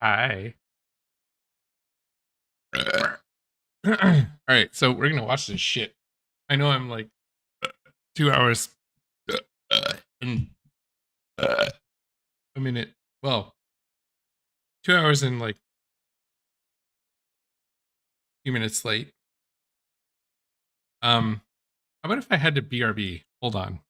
Hi. All right, so we're gonna watch this shit. I know I'm like 2 hours and a minute. Well, 2 hours and like a few minutes late. How about if I had to BRB? Hold on.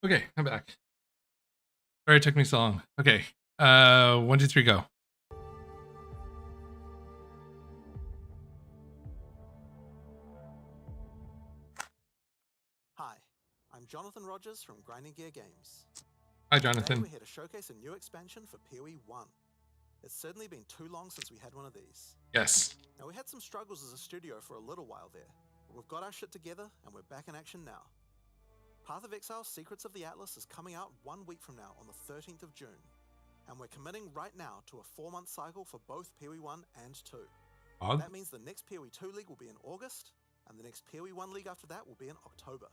Okay, I'm back. Sorry it took me so long. Okay. 1, 2, 3, go. Hi, I'm Jonathan Rogers from Grinding Gear Games. Hi, Today Jonathan. we're here to showcase a new expansion for PoE 1. It's certainly been too long since we had one of these. Yes. Now we had some struggles as a studio for a little while there, but we've got our shit together and we're back in action now. Path of Exile Secrets of the Atlas is coming out 1 week from now on the 13th of June, and we're committing right now to a 4-month cycle for both PoE 1 and 2. Og. That means the next PoE 2 League will be in August, and the next PoE 1 League after that will be in October.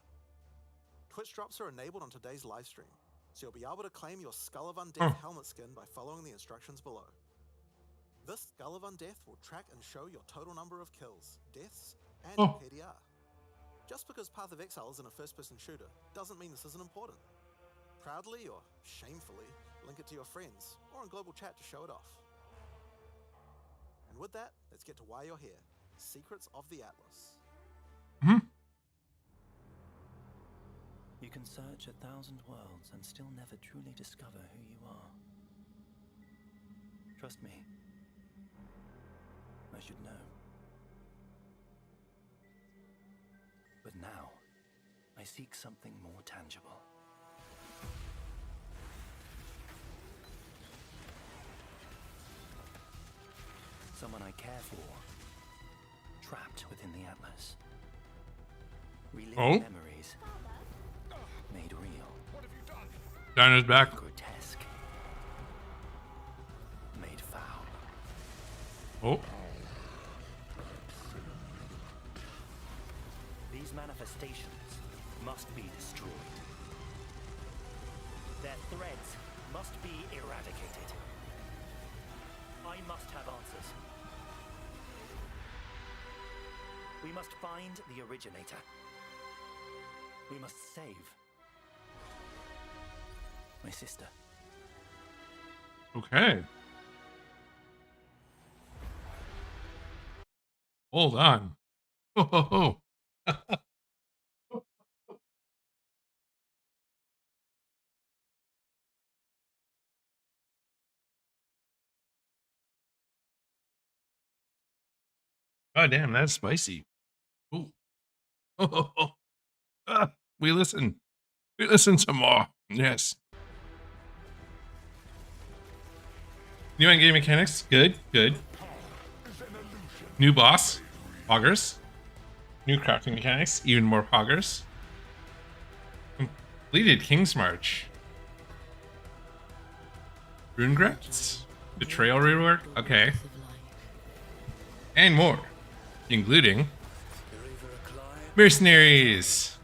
Twitch drops are enabled on today's livestream, so you'll be able to claim your Skull of Undeath helmet skin by following the instructions below. This Skull of Undeath will track and show your total number of kills, deaths, and your KDR. Just because Path of Exile isn't a first-person shooter doesn't mean this isn't important. Proudly or shamefully, link it to your friends or in global chat to show it off. And with that, let's get to why you're here. Secrets of the Atlas. You can search 1,000 worlds and still never truly discover who you are. Trust me. I should know. But now, I seek something more tangible. Someone I care for, trapped within the Atlas. Reliving memories, made real. What have you done? Dinah's back. Grotesque, made foul. Oh. These manifestations must be destroyed. Their threads must be eradicated. I must have answers. We must find the originator. We must save my sister. Okay. Hold on. Oh, oh, oh. God damn, that's spicy. Ooh. Oh, oh, oh. We listen. We listen some more. Yes. New end game mechanics. Good, good. New boss. Poggers. New crafting mechanics. Even more poggers. Completed King's March. Runegrats. Betrayal rework. Okay. And more. Including mercenaries.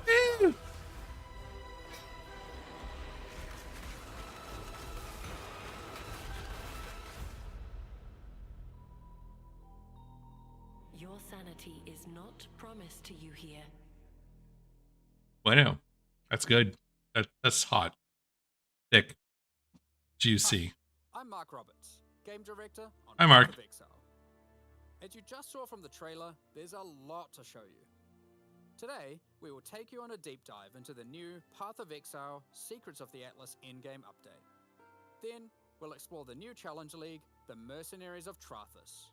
Woo. Your sanity is not promised to you here. Bueno. That's good. That's hot. Thick. Juicy. I'm Mark Roberts, game director on Hi, Mark. Path of Exile. As you just saw from the trailer, there's a lot to show you. Today, we will take you on a deep dive into the new Path of Exile Secrets of the Atlas in-game update. Then, we'll explore the new Challenge League, the Mercenaries of Trathus.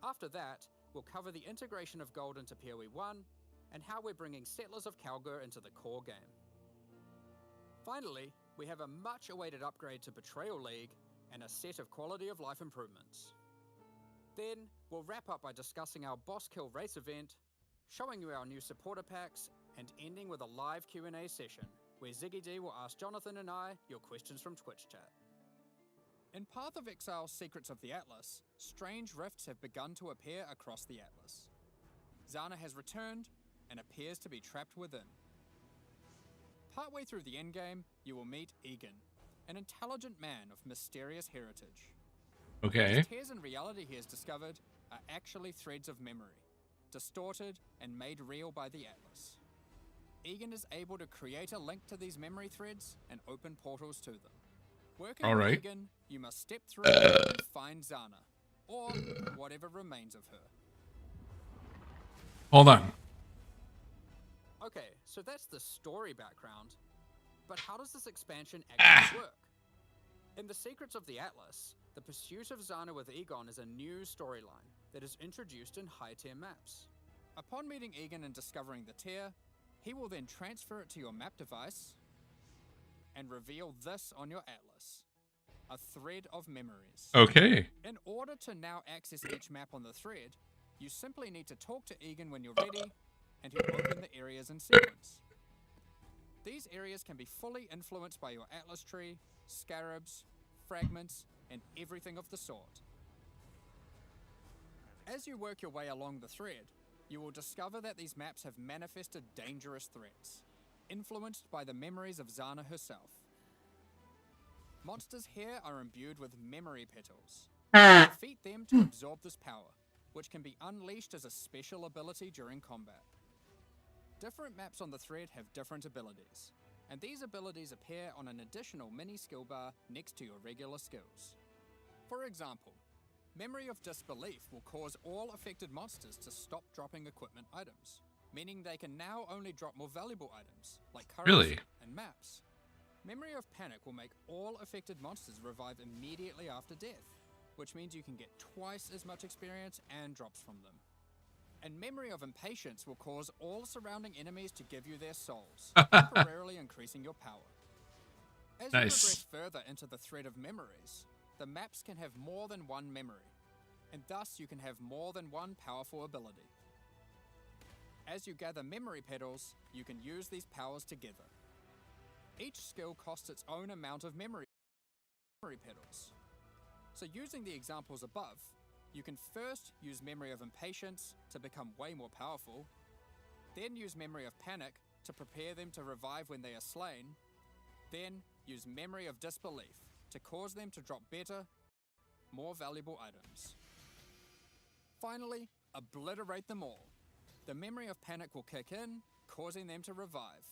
After that, we'll cover the integration of gold into PoE 1 and how we're bringing Settlers of Kalgur into the core game. Finally, we have a much-awaited upgrade to Betrayal League and a set of quality of life improvements. Then, we'll wrap up by discussing our Boss Kill Race event, showing you our new supporter packs, and ending with a live Q&A session, where Ziggy D will ask Jonathan and I your questions from Twitch chat. In Path of Exile Secrets of the Atlas, strange rifts have begun to appear across the Atlas. Zana has returned, and appears to be trapped within. Partway through the endgame, you will meet Egan, an intelligent man of mysterious heritage. Okay. The tears in reality he has discovered are actually threads of memory, distorted and made real by the Atlas. Egan is able to create a link to these memory threads and open portals to them. Working with Egan, you must step through and find Zana, or whatever remains of her. Hold on. Okay, so that's the story background. But how does this expansion actually work? In the Secrets of the Atlas, the pursuit of Zana with Egon is a new storyline that is introduced in high-tier maps. Upon meeting Egon and discovering the tier, he will then transfer it to your map device and reveal this on your atlas, a thread of memories. Okay. In order to now access each map on the thread, you simply need to talk to Egon when you're ready, and he'll open the areas in sequence. These areas can be fully influenced by your atlas tree, scarabs, fragments, and everything of the sort. As you work your way along the thread, you will discover that these maps have manifested dangerous threats, influenced by the memories of Zana herself. Monsters here are imbued with memory petals. Defeat them to absorb this power, which can be unleashed as a special ability during combat. Different maps on the thread have different abilities, and these abilities appear on an additional mini skill bar next to your regular skills. For example, Memory of Disbelief will cause all affected monsters to stop dropping equipment items, meaning they can now only drop more valuable items, like currency Really? and maps. Memory of Panic will make all affected monsters revive immediately after death, which means you can get twice as much experience and drops from them. And Memory of Impatience will cause all surrounding enemies to give you their souls, temporarily increasing your power. As you Nice. progress further into the thread of memories, the maps can have more than one memory, and thus you can have more than one powerful ability. As you gather memory petals, you can use these powers together. Each skill costs its own amount of memory petals. So using the examples above, you can first use Memory of Impatience to become way more powerful, then use Memory of Panic to prepare them to revive when they are slain, then use Memory of Disbelief to cause them to drop better, more valuable items. Finally, obliterate them all. The Memory of Panic will kick in, causing them to revive,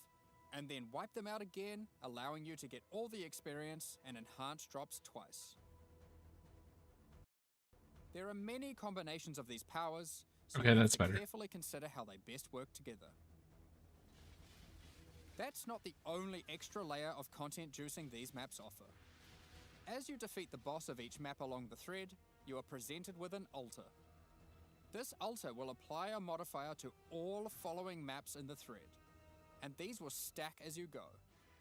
and then wipe them out again, allowing you to get all the experience and enhanced drops twice. There are many combinations of these powers, so Okay, you have that's to better. carefully consider how they best work together. That's not the only extra layer of content juicing these maps offer. As you defeat the boss of each map along the thread, you are presented with an altar. This altar will apply a modifier to all following maps in the thread, and these will stack as you go.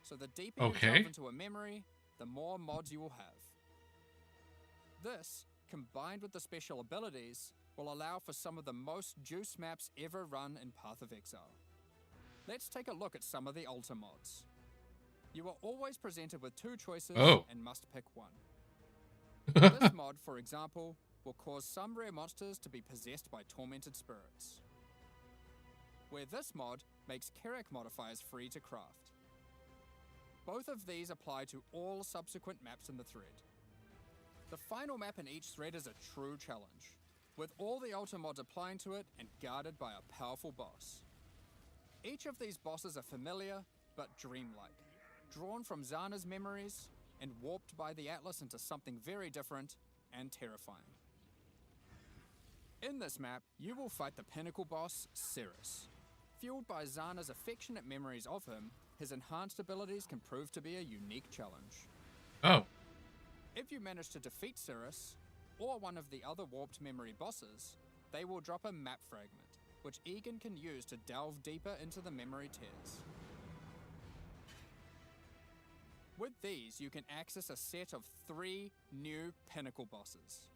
So the deeper you Okay. delve into a memory, the more mods you will have. This, combined with the special abilities, will allow for some of the most juice maps ever run in Path of Exile. Let's take a look at some of the altar mods. You are always presented with two choices and must pick one. This mod, for example, will cause some rare monsters to be possessed by tormented spirits, where this mod makes Kerac modifiers free to craft. Both of these apply to all subsequent maps in the thread. The final map in each thread is a true challenge, with all the altar mods applying to it and guarded by a powerful boss. Each of these bosses are familiar, but dreamlike, drawn from Zana's memories and warped by the Atlas into something very different and terrifying. In this map, you will fight the pinnacle boss, Cirrus. Fueled by Zana's affectionate memories of him, his enhanced abilities can prove to be a unique challenge. Oh. If you manage to defeat Cirrus, or one of the other warped memory bosses, they will drop a map fragment, which Egon can use to delve deeper into the memory tiers. With these, you can access a set of 3 new pinnacle bosses.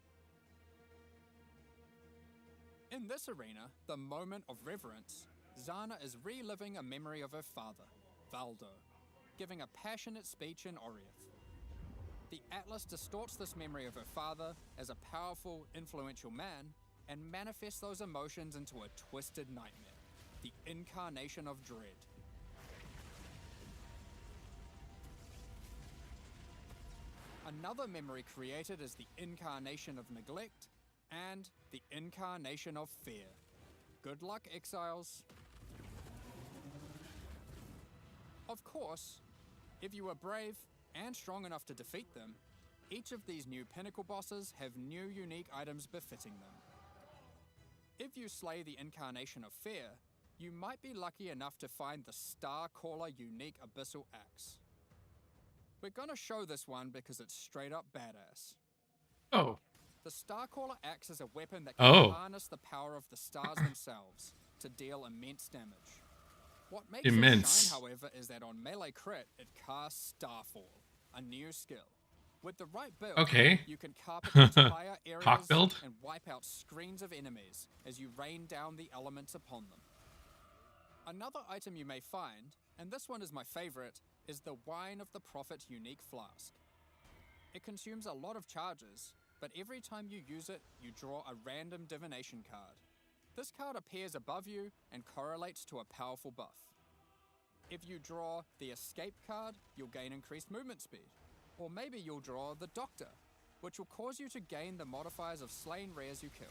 In this arena, the Moment of Reverence, Zana is reliving a memory of her father, Valdo, giving a passionate speech in Oriath. The Atlas distorts this memory of her father as a powerful, influential man and manifests those emotions into a twisted nightmare, the incarnation of dread. Another memory created is the incarnation of neglect and the incarnation of fear. Good luck, exiles. Of course, if you are brave and strong enough to defeat them, each of these new pinnacle bosses have new unique items befitting them. If you slay the incarnation of fear, you might be lucky enough to find the Starcaller unique Abyssal Axe. We're gonna show this one because it's straight up badass. Oh. The Starcaller Axe is a weapon that can harness the power of the stars themselves to deal immense damage. What makes it shine, however, is that on melee crit, it casts Starfall, a new skill. With the right build, you can carpet entire areas and wipe out screens of enemies as you rain down the elements upon them. Another item you may find, and this one is my favorite, is the Wine of the Prophet unique flask. It consumes a lot of charges, but every time you use it, you draw a random divination card. This card appears above you and correlates to a powerful buff. If you draw the Escape card, you'll gain increased movement speed. Or maybe you'll draw the Doctor, which will cause you to gain the modifiers of slain rares you kill.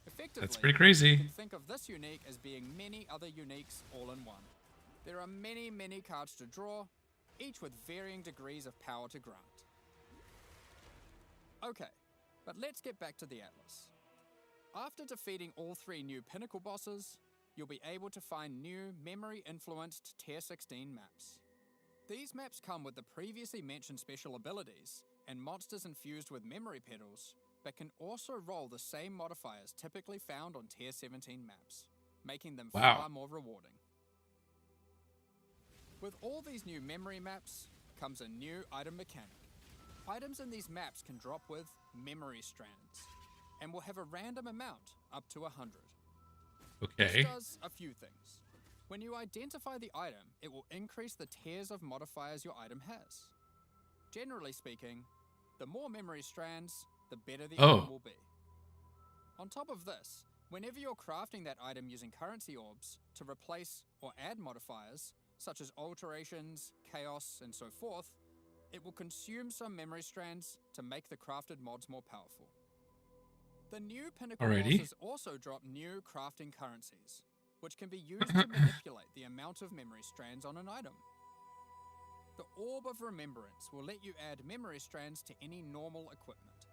Effectively, that's pretty crazy. You can think of this unique as being many other uniques all in one. There are many, many cards to draw, each with varying degrees of power to grant. Okay, but let's get back to the Atlas. After defeating all 3 new Pinnacle bosses, you'll be able to find new memory-influenced Tier 16 maps. These maps come with the previously mentioned special abilities and monsters infused with memory petals, but can also roll the same modifiers typically found on Tier 17 maps, making them far more rewarding. With all these new memory maps comes a new item mechanic. Items in these maps can drop with memory strands, and will have a random amount up to 100. Okay. This does a few things. When you identify the item, it will increase the tiers of modifiers your item has. Generally speaking, the more memory strands, the better the item will be. On top of this, whenever you're crafting that item using currency orbs to replace or add modifiers, such as alterations, chaos, and so forth, it will consume some memory strands to make the crafted mods more powerful. The new Pinnacle bosses also drop new crafting currencies, which can be used to manipulate the amount of memory strands on an item. The Orb of Remembrance will let you add memory strands to any normal equipment.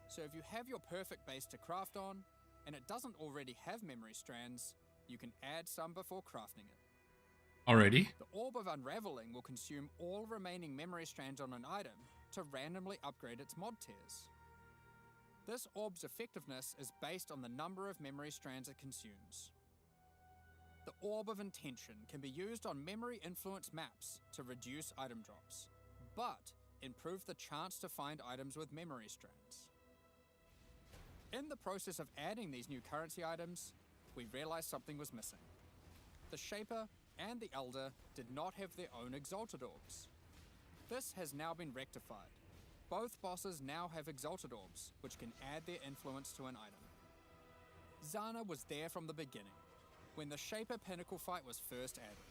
So if you have your perfect base to craft on, and it doesn't already have memory strands, you can add some before crafting it. The Orb of Unraveling will consume all remaining memory strands on an item to randomly upgrade its mod tiers. This orb's effectiveness is based on the number of memory strands it consumes. The Orb of Intention can be used on memory influence maps to reduce item drops, but improve the chance to find items with memory strands. In the process of adding these new currency items, we realized something was missing. The Shaper and the Elder did not have their own Exalted Orbs. This has now been rectified. Both bosses now have Exalted Orbs, which can add their influence to an item. Zana was there from the beginning, when the Shaper Pinnacle fight was first added.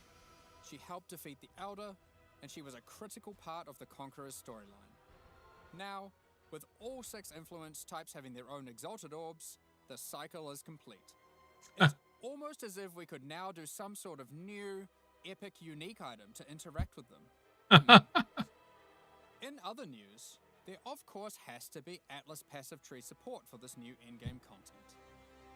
She helped defeat the Elder, and she was a critical part of the Conqueror's storyline. Now, with all 6 influence types having their own Exalted Orbs, the cycle is complete. It's almost as if we could now do some sort of new, epic, unique item to interact with them. In other news, there of course has to be Atlas passive tree support for this new in-game content.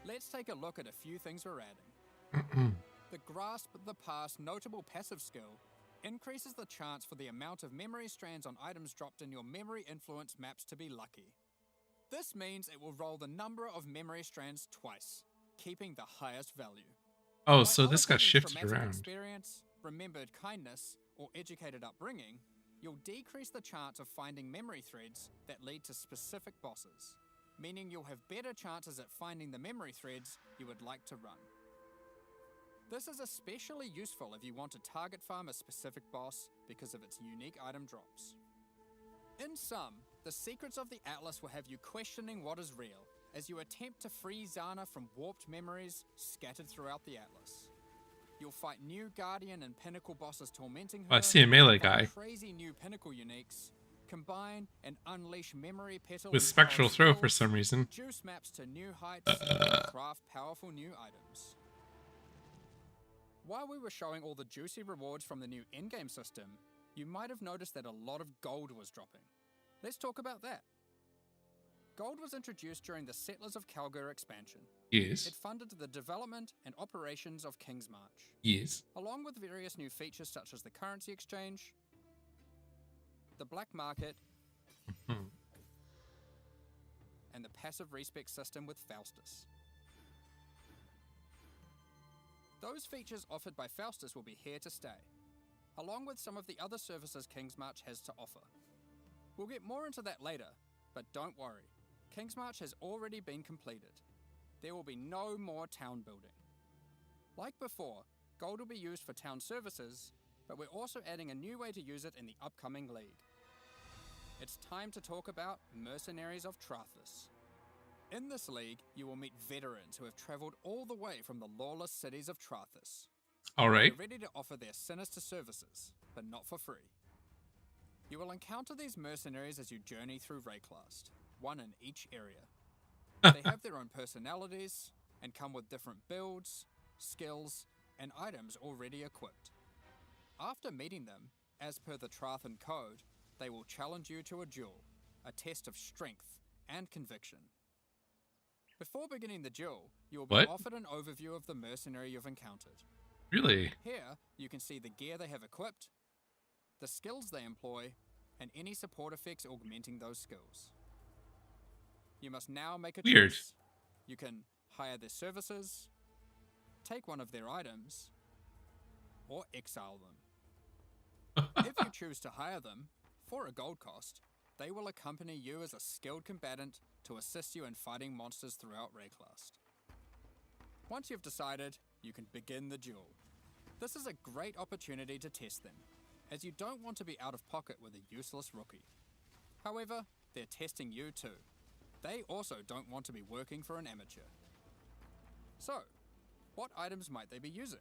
Let's take a look at a few things we're adding. The Grasp the Past notable passive skill increases the chance for the amount of memory strands on items dropped in your memory influence maps to be lucky. This means it will roll the number of memory strands twice, keeping the highest value. Oh, so this got shifted around. Experience, remembered kindness, or educated upbringing, you'll decrease the chance of finding memory threads that lead to specific bosses, meaning you'll have better chances at finding the memory threads you would like to run. This is especially useful if you want to target farm a specific boss because of its unique item drops. In sum, the secrets of the Atlas will have you questioning what is real as you attempt to free Zana from warped memories scattered throughout the Atlas. You'll fight new Guardian and Pinnacle bosses tormenting her. I see a melee guy. Crazy new Pinnacle uniques, combine and unleash memory petals with Spectral Throw for some reason. Juice maps to new heights and craft powerful new items. While we were showing all the juicy rewards from the new in-game system, you might have noticed that a lot of gold was dropping. Let's talk about that. Gold was introduced during the Settlers of Kalgur expansion. Yes. It funded the development and operations of King's March, Yes. along with various new features such as the currency exchange, the black market, Hmm. and the passive respec system with Faustus. Those features offered by Faustus will be here to stay, along with some of the other services King's March has to offer. We'll get more into that later, but don't worry, King's March has already been completed. There will be no more town building. Like before, gold will be used for town services, but we're also adding a new way to use it in the upcoming league. It's time to talk about Mercenaries of Trathus. In this league, you will meet veterans who have travelled all the way from the lawless cities of Trathus. All right. They're ready to offer their sinister services, but not for free. You will encounter these mercenaries as you journey through Rayclast, one in each area. They have their own personalities and come with different builds, skills, and items already equipped. After meeting them, as per the Trathan code, they will challenge you to a duel, a test of strength and conviction. Before beginning the duel, you will be What? offered an overview of the mercenary you've encountered. Really? Here, you can see the gear they have equipped, the skills they employ, and any support effects augmenting those skills. You must now make a Weird. choice. You can hire their services, take one of their items, or exile them. If you choose to hire them, for a gold cost, they will accompany you as a skilled combatant to assist you in fighting monsters throughout Rayclast. Once you've decided, you can begin the duel. This is a great opportunity to test them, as you don't want to be out of pocket with a useless rookie. However, they're testing you too. They also don't want to be working for an amateur. So, what items might they be using?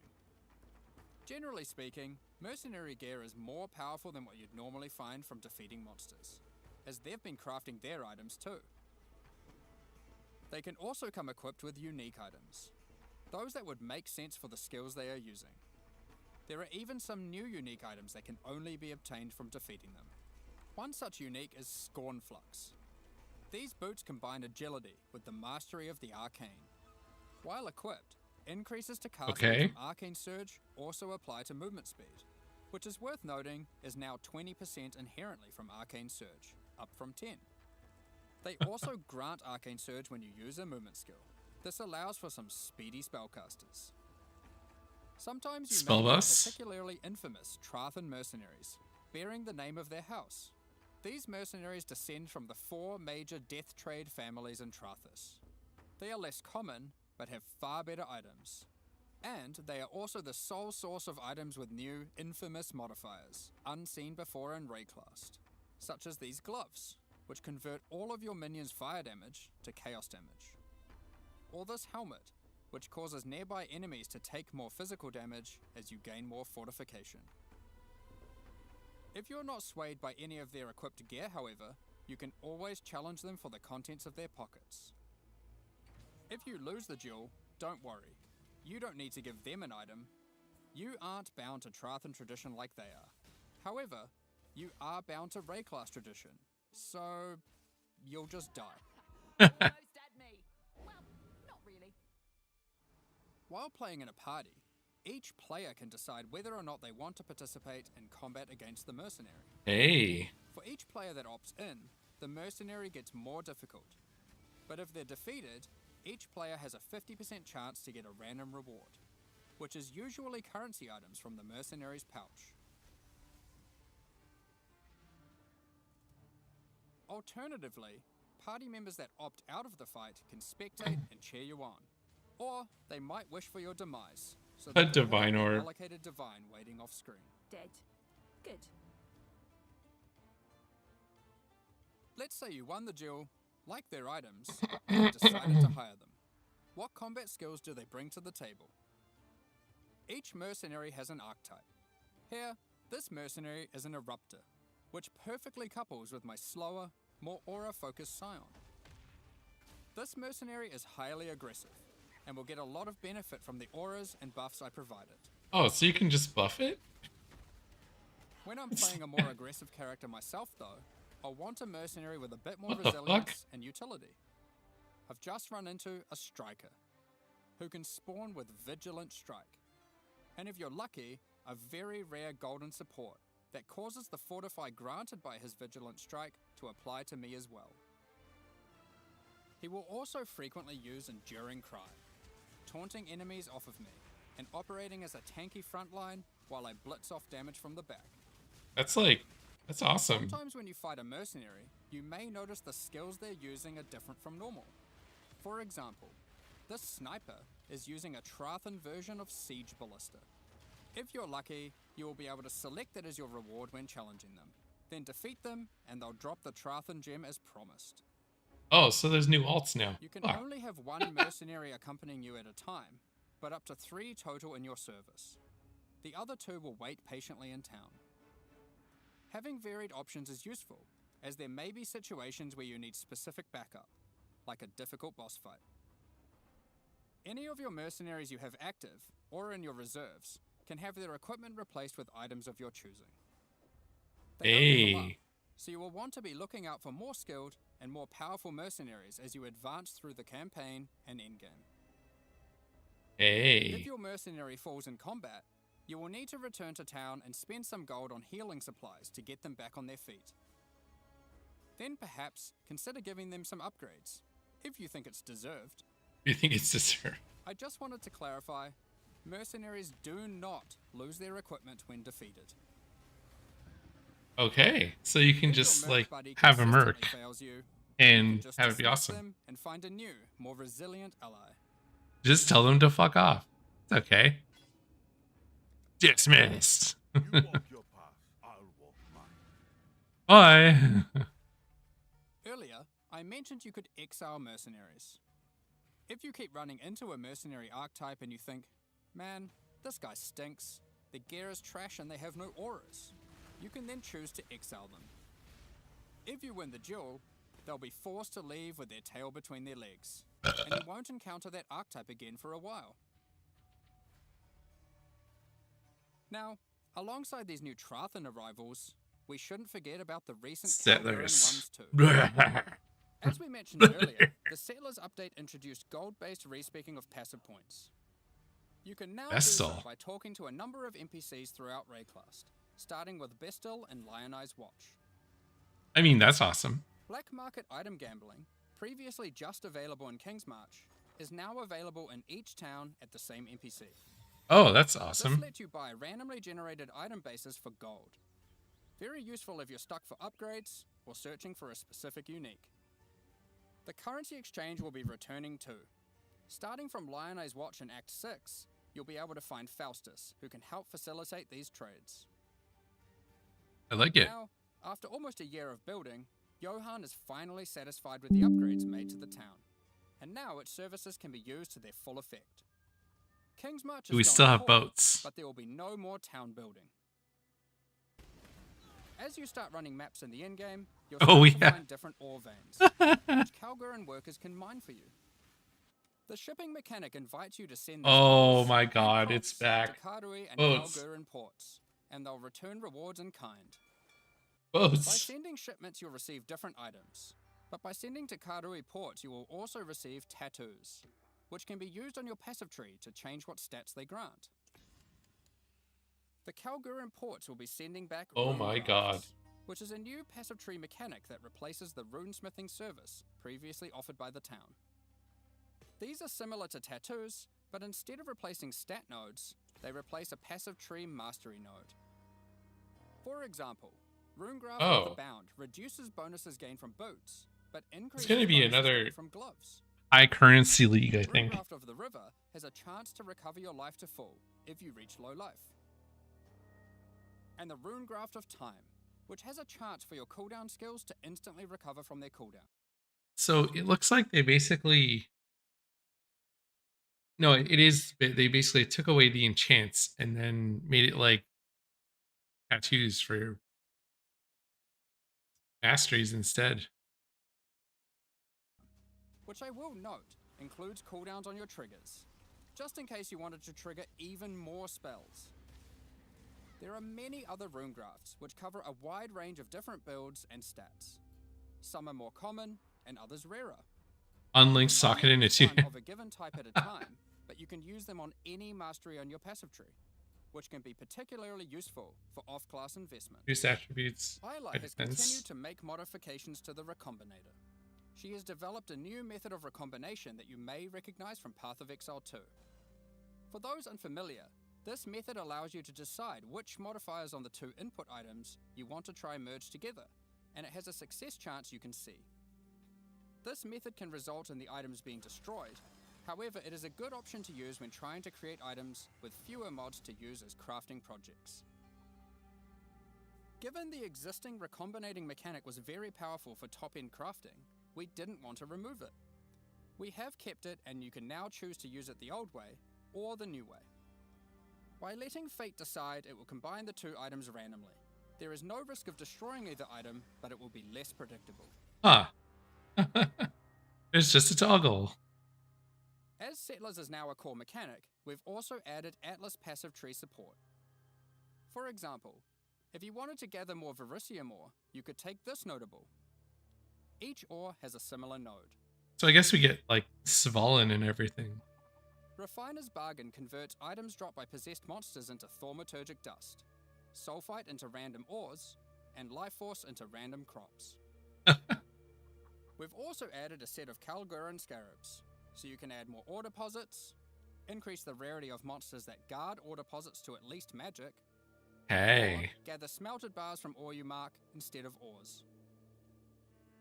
Generally speaking, mercenary gear is more powerful than what you'd normally find from defeating monsters, as they've been crafting their items too. They can also come equipped with unique items, those that would make sense for the skills they are using. There are even some new unique items that can only be obtained from defeating them. One such unique is Scornflux. These boots combine agility with the mastery of the arcane. While equipped, increases to casting from Arcane Surge also apply to movement speed, which is worth noting is now 20% inherently from Arcane Surge, up from 10. They also grant Arcane Surge when you use a movement skill. This allows for some speedy spellcasters. Sometimes you may meet Spellbus? particularly infamous Trathan mercenaries, bearing the name of their house. These mercenaries descend from the 4 major death trade families in Trathus. They are less common, but have far better items. And they are also the sole source of items with new, infamous modifiers, unseen before in Rayclast, such as these gloves, which convert all of your minions' fire damage to chaos damage. Or this helmet, which causes nearby enemies to take more physical damage as you gain more fortification. If you're not swayed by any of their equipped gear, however, you can always challenge them for the contents of their pockets. If you lose the duel, don't worry. You don't need to give them an item. You aren't bound to Trathan tradition like they are. However, you are bound to Rayclast tradition, so you'll just die. Almost at me. Well, not really. While playing in a party, each player can decide whether or not they want to participate in combat against the mercenary. Hey. For each player that opts in, the mercenary gets more difficult. But if they're defeated, each player has a 50% chance to get a random reward, which is usually currency items from the mercenary's pouch. Alternatively, party members that opt out of the fight can spectate and cheer you on. Or they might wish for your demise, so A they will divine have an orb. allocated divine waiting off screen. Dead. Good. Let's say you won the duel, like their items, and decided to hire them. What combat skills do they bring to the table? Each mercenary has an archetype. Here, this mercenary is an Eruptor, which perfectly couples with my slower, more aura-focused Scion. This mercenary is highly aggressive, and will get a lot of benefit from the auras and buffs I provided. Oh, so you can just buff it? When I'm playing a more aggressive character myself though, I'll want a mercenary with a bit more What the fuck? resilience and utility. I've just run into a striker who can spawn with Vigilant Strike. And if you're lucky, a very rare golden support that causes the fortify granted by his Vigilant Strike to apply to me as well. He will also frequently use Enduring Cry, taunting enemies off of me and operating as a tanky frontline while I blitz off damage from the back. That's awesome. Sometimes when you fight a mercenary, you may notice the skills they're using are different from normal. For example, this sniper is using a Trathan version of Siege Ballista. If you're lucky, you will be able to select it as your reward when challenging them. Then defeat them, and they'll drop the Trathan gem as promised. Oh, so there's new alts now. You can Fuck. only have one mercenary accompanying you at a time, but up to 3 total in your service. The other 2 will wait patiently in town. Having varied options is useful, as there may be situations where you need specific backup, like a difficult boss fight. Any of your mercenaries you have active, or in your reserves, can have their equipment replaced with items of your choosing. They only level up, Hey. so you will want to be looking out for more skilled and more powerful mercenaries as you advance through the campaign and endgame. If Hey. your mercenary falls in combat, you will need to return to town and spend some gold on healing supplies to get them back on their feet. Then perhaps consider giving them some upgrades, if you think it's deserved. You think it's deserved? I just wanted to clarify, mercenaries do not lose their equipment when defeated. Okay, so you can If your just merc like buddy have a consistently merc fails you, you and can just have it be dismiss awesome. them and find a new, more resilient ally. Just tell them to fuck off. It's okay. Dismissed. You walk your path, I'll walk mine. Bye. Earlier, I mentioned you could exile mercenaries. If you keep running into a mercenary archetype and you think, man, this guy stinks, their gear is trash and they have no auras, you can then choose to exile them. If you win the duel, they'll be forced to leave with their tail between their legs, and you won't encounter that archetype again for a while. Now, alongside these new Trathan arrivals, we shouldn't forget about the recent Calderon ones Settlers. too. As we mentioned earlier, the Settlers update introduced gold-based respeccing of passive points. You can now do so Vestal. by talking to a number of NPCs throughout Rayclast, starting with Bestel and Lionize Watch. I mean, that's awesome. Black market item gambling, previously just available in Kingsmarch, is now available in each town at the same NPC. Oh, that's This awesome. lets you buy randomly generated item bases for gold. Very useful if you're stuck for upgrades or searching for a specific unique. The currency exchange will be returning too. Starting from Lionize Watch in Act 6, you'll be able to find Faustus, who can help facilitate these trades. I like it. Now, after almost a year of building, Johan is finally satisfied with the upgrades made to the town, and now its services can be used to their full effect. Kingsmarch is Do we going still have forward, boats? but there will be no more town building. As you start running maps in the endgame, you'll Oh, start to yeah. find different ore veins, which Calguran workers can mine for you. The shipping mechanic invites you to send these Oh goods my and god, crops it's back. to Karui and Boats. Calguran ports, and they'll return rewards in kind. By Boats. sending shipments, you'll receive different items. But by sending to Karui ports, you will also receive tattoos, which can be used on your passive tree to change what stats they grant. The Calguran ports will be sending back Oh rune my grafts, god. which is a new passive tree mechanic that replaces the runesmithing service previously offered by the town. These are similar to tattoos, but instead of replacing stat nodes, they replace a passive tree mastery node. For example, Runegraph of Oh. the Bound reduces bonuses gained from boots, but increases gonna be bonuses another- gained from gloves. High currency league, I think. Runegraph of the River has a chance to recover your life to full if you reach low life. And the Runegraft of Time, which has a chance for your cooldown skills to instantly recover from their cooldown. So it looks like they basically. No, it is. They basically took away the enchants and then made it like tattoos for masteries instead. Which I will note includes cooldowns on your triggers, just in case you wanted to trigger even more spells. There are many other rune grafts which cover a wide range of different builds and stats. Some are more common and others rarer. Unlinked socket Only in use its one of a given type at a time, but you can use them on any mastery on your passive tree, which can be particularly useful for off-class investment. use attributes. Isla by has defense. continued to make modifications to the Recombinator. She has developed a new method of recombination that you may recognize from Path of Exile 2. For those unfamiliar, this method allows you to decide which modifiers on the two input items you want to try merge together, and it has a success chance you can see. This method can result in the items being destroyed. However, it is a good option to use when trying to create items with fewer mods to use as crafting projects. Given the existing recombinating mechanic was very powerful for top-end crafting, we didn't want to remove it. We have kept it, and you can now choose to use it the old way or the new way. By letting fate decide, it will combine the two items randomly. There is no risk of destroying either item, but it will be less predictable. Huh. It's just a toggle. As Settlers is now a core mechanic, we've also added Atlas passive tree support. For example, if you wanted to gather more Verisium ore, you could take this notable. Each ore has a similar node. So I guess we get like Svalin and everything. Refiner's Bargain converts items dropped by possessed monsters into thaumaturgic dust, sulfite into random ores, and life force into random crops. We've also added a set of Kalguran Scarabs, so you can add more ore deposits, increase the rarity of monsters that guard ore deposits to at least magic, Hey. or gather smelted bars from ore you mark instead of ores.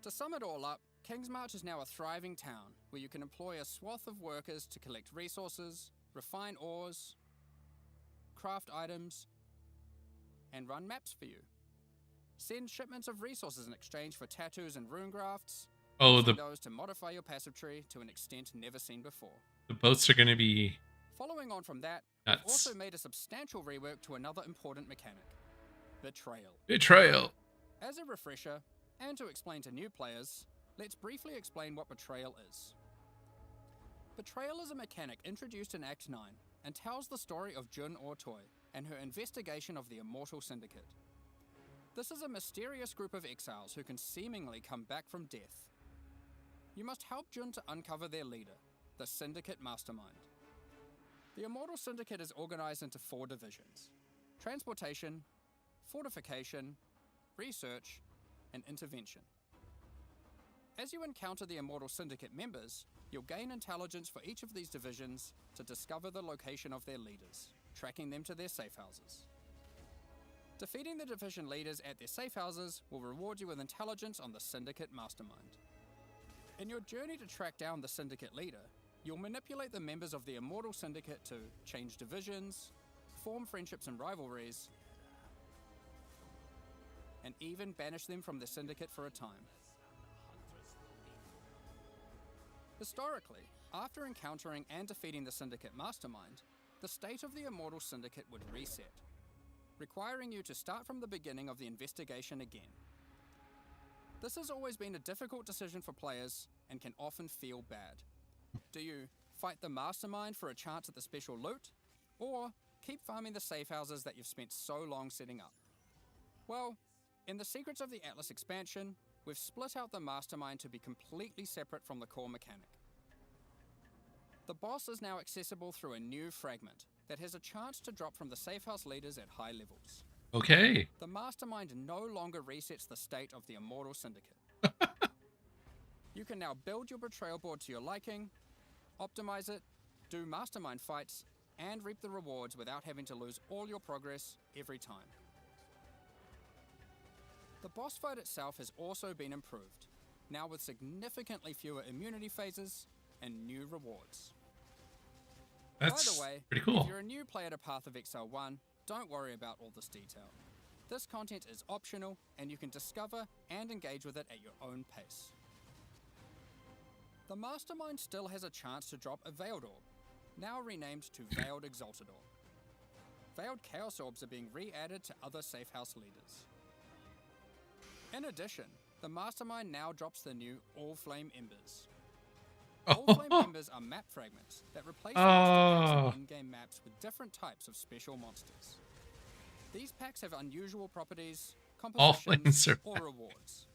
To sum it all up, Kingsmarch is now a thriving town where you can employ a swath of workers to collect resources, refine ores, craft items, and run maps for you. Send shipments of resources in exchange for tattoos and rune grafts. Oh, Using the those to modify your passive tree to an extent never seen before. boats are gonna be Following on from that, we've nuts. also made a substantial rework to another important mechanic, Betrayal. Betrayal. As a refresher, and to explain to new players, let's briefly explain what Betrayal is. Betrayal is a mechanic introduced in Act 9 and tells the story of Jun Ortoi and her investigation of the Immortal Syndicate. This is a mysterious group of exiles who can seemingly come back from death. You must help Jun to uncover their leader, the Syndicate Mastermind. The Immortal Syndicate is organized into 4 divisions: Transportation, Fortification, Research, and Intervention. As you encounter the Immortal Syndicate members, you'll gain intelligence for each of these divisions to discover the location of their leaders, tracking them to their safe houses. Defeating the division leaders at their safe houses will reward you with intelligence on the Syndicate Mastermind. In your journey to track down the Syndicate leader, you'll manipulate the members of the Immortal Syndicate to change divisions, form friendships and rivalries, and even banish them from the Syndicate for a time. Historically, after encountering and defeating the Syndicate Mastermind, the state of the Immortal Syndicate would reset, requiring you to start from the beginning of the investigation again. This has always been a difficult decision for players and can often feel bad. Do you fight the Mastermind for a chance at the special loot, or keep farming the safe houses that you've spent so long setting up? Well, in the Secrets of the Atlas expansion, we've split out the Mastermind to be completely separate from the core mechanic. The boss is now accessible through a new fragment that has a chance to drop from the safe house leaders at high levels. Okay. The Mastermind no longer resets the state of the Immortal Syndicate. You can now build your Betrayal board to your liking, optimize it, do Mastermind fights, and reap the rewards without having to lose all your progress every time. The boss fight itself has also been improved, now with significantly fewer immunity phases and new rewards. That's By the way, pretty cool. if you're a new player to Path of Exile 1, don't worry about all this detail. This content is optional, and you can discover and engage with it at your own pace. The Mastermind still has a chance to drop a Veiled Orb, now renamed to Veiled Exalted Orb. Veiled Chaos Orbs are being re-added to other safe house leaders. In addition, the Mastermind now drops the new All Flame Embers. All Flame Embers are map fragments that replace the in-game maps with different types of special monsters. These packs have unusual properties, All Flame compositions, or Survival. rewards.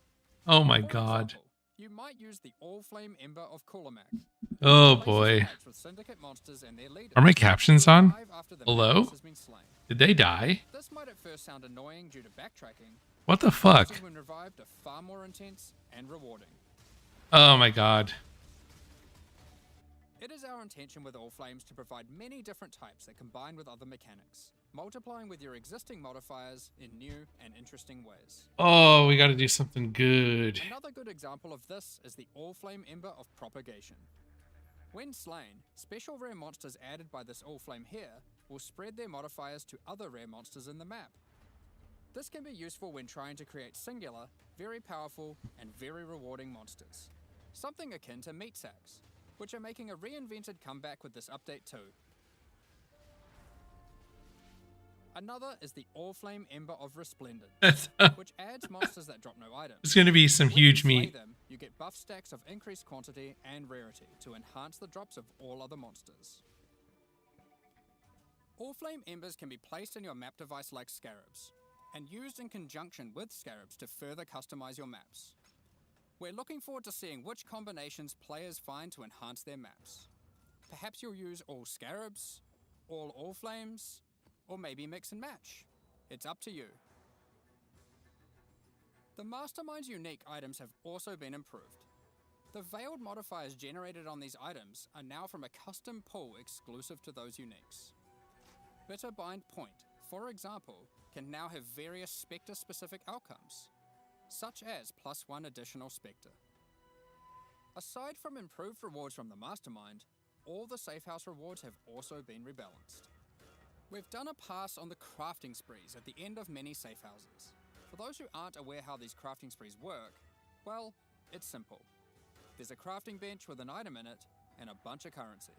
Oh my For god. example, you might use the All Flame Ember of Kulamak. Oh Places boy. packs with syndicate monsters and their leaders. Are my captions who on? arrive after the Hello? madness has been slain. Did they die? This might at first sound annoying due to backtracking. What the fuck? Monsters when revived are far more intense and rewarding. Oh my god. It is our intention with All Flames to provide many different types that combine with other mechanics, multiplying with your existing modifiers in new and interesting ways. Oh, we gotta do something good. Another good example of this is the All Flame Ember of Propagation. When slain, special rare monsters added by this All Flame here will spread their modifiers to other rare monsters in the map. This can be useful when trying to create singular, very powerful, and very rewarding monsters. Something akin to meat sacks, which are making a reinvented comeback with this update too. Another is the All Flame Ember of Resplendent, There's which adds monsters that drop no items. gonna be some When you huge slay meat. them, you get buff stacks of increased quantity and rarity to enhance the drops of all other monsters. All Flame Embers can be placed in your map device like scarabs, and used in conjunction with scarabs to further customize your maps. We're looking forward to seeing which combinations players find to enhance their maps. Perhaps you'll use all scarabs, all flames, or maybe mix and match. It's up to you. The Mastermind's unique items have also been improved. The veiled modifiers generated on these items are now from a custom pool exclusive to those uniques. Bitterbind Point, for example, can now have various Spectre-specific outcomes, such as +1 additional Spectre. Aside from improved rewards from the Mastermind, all the Safe House rewards have also been rebalanced. We've done a pass on the crafting sprees at the end of many safe houses. For those who aren't aware how these crafting sprees work, well, it's simple. There's a crafting bench with an item in it and a bunch of currency.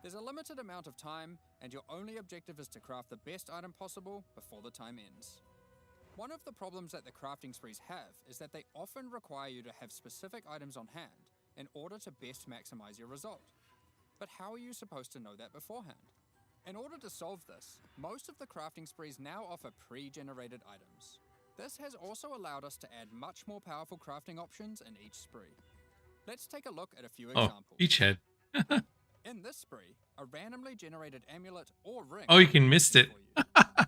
There's a limited amount of time, and your only objective is to craft the best item possible before the time ends. One of the problems that the crafting sprees have is that they often require you to have specific items on hand in order to best maximize your result. But how are you supposed to know that beforehand? In order to solve this, most of the crafting sprees now offer pre-generated items. This has also allowed us to add much more powerful crafting options in each spree. Let's take a look at a few Oh, examples. beachhead. In this spree, a randomly generated amulet or ring. Oh, you can missed it. for you.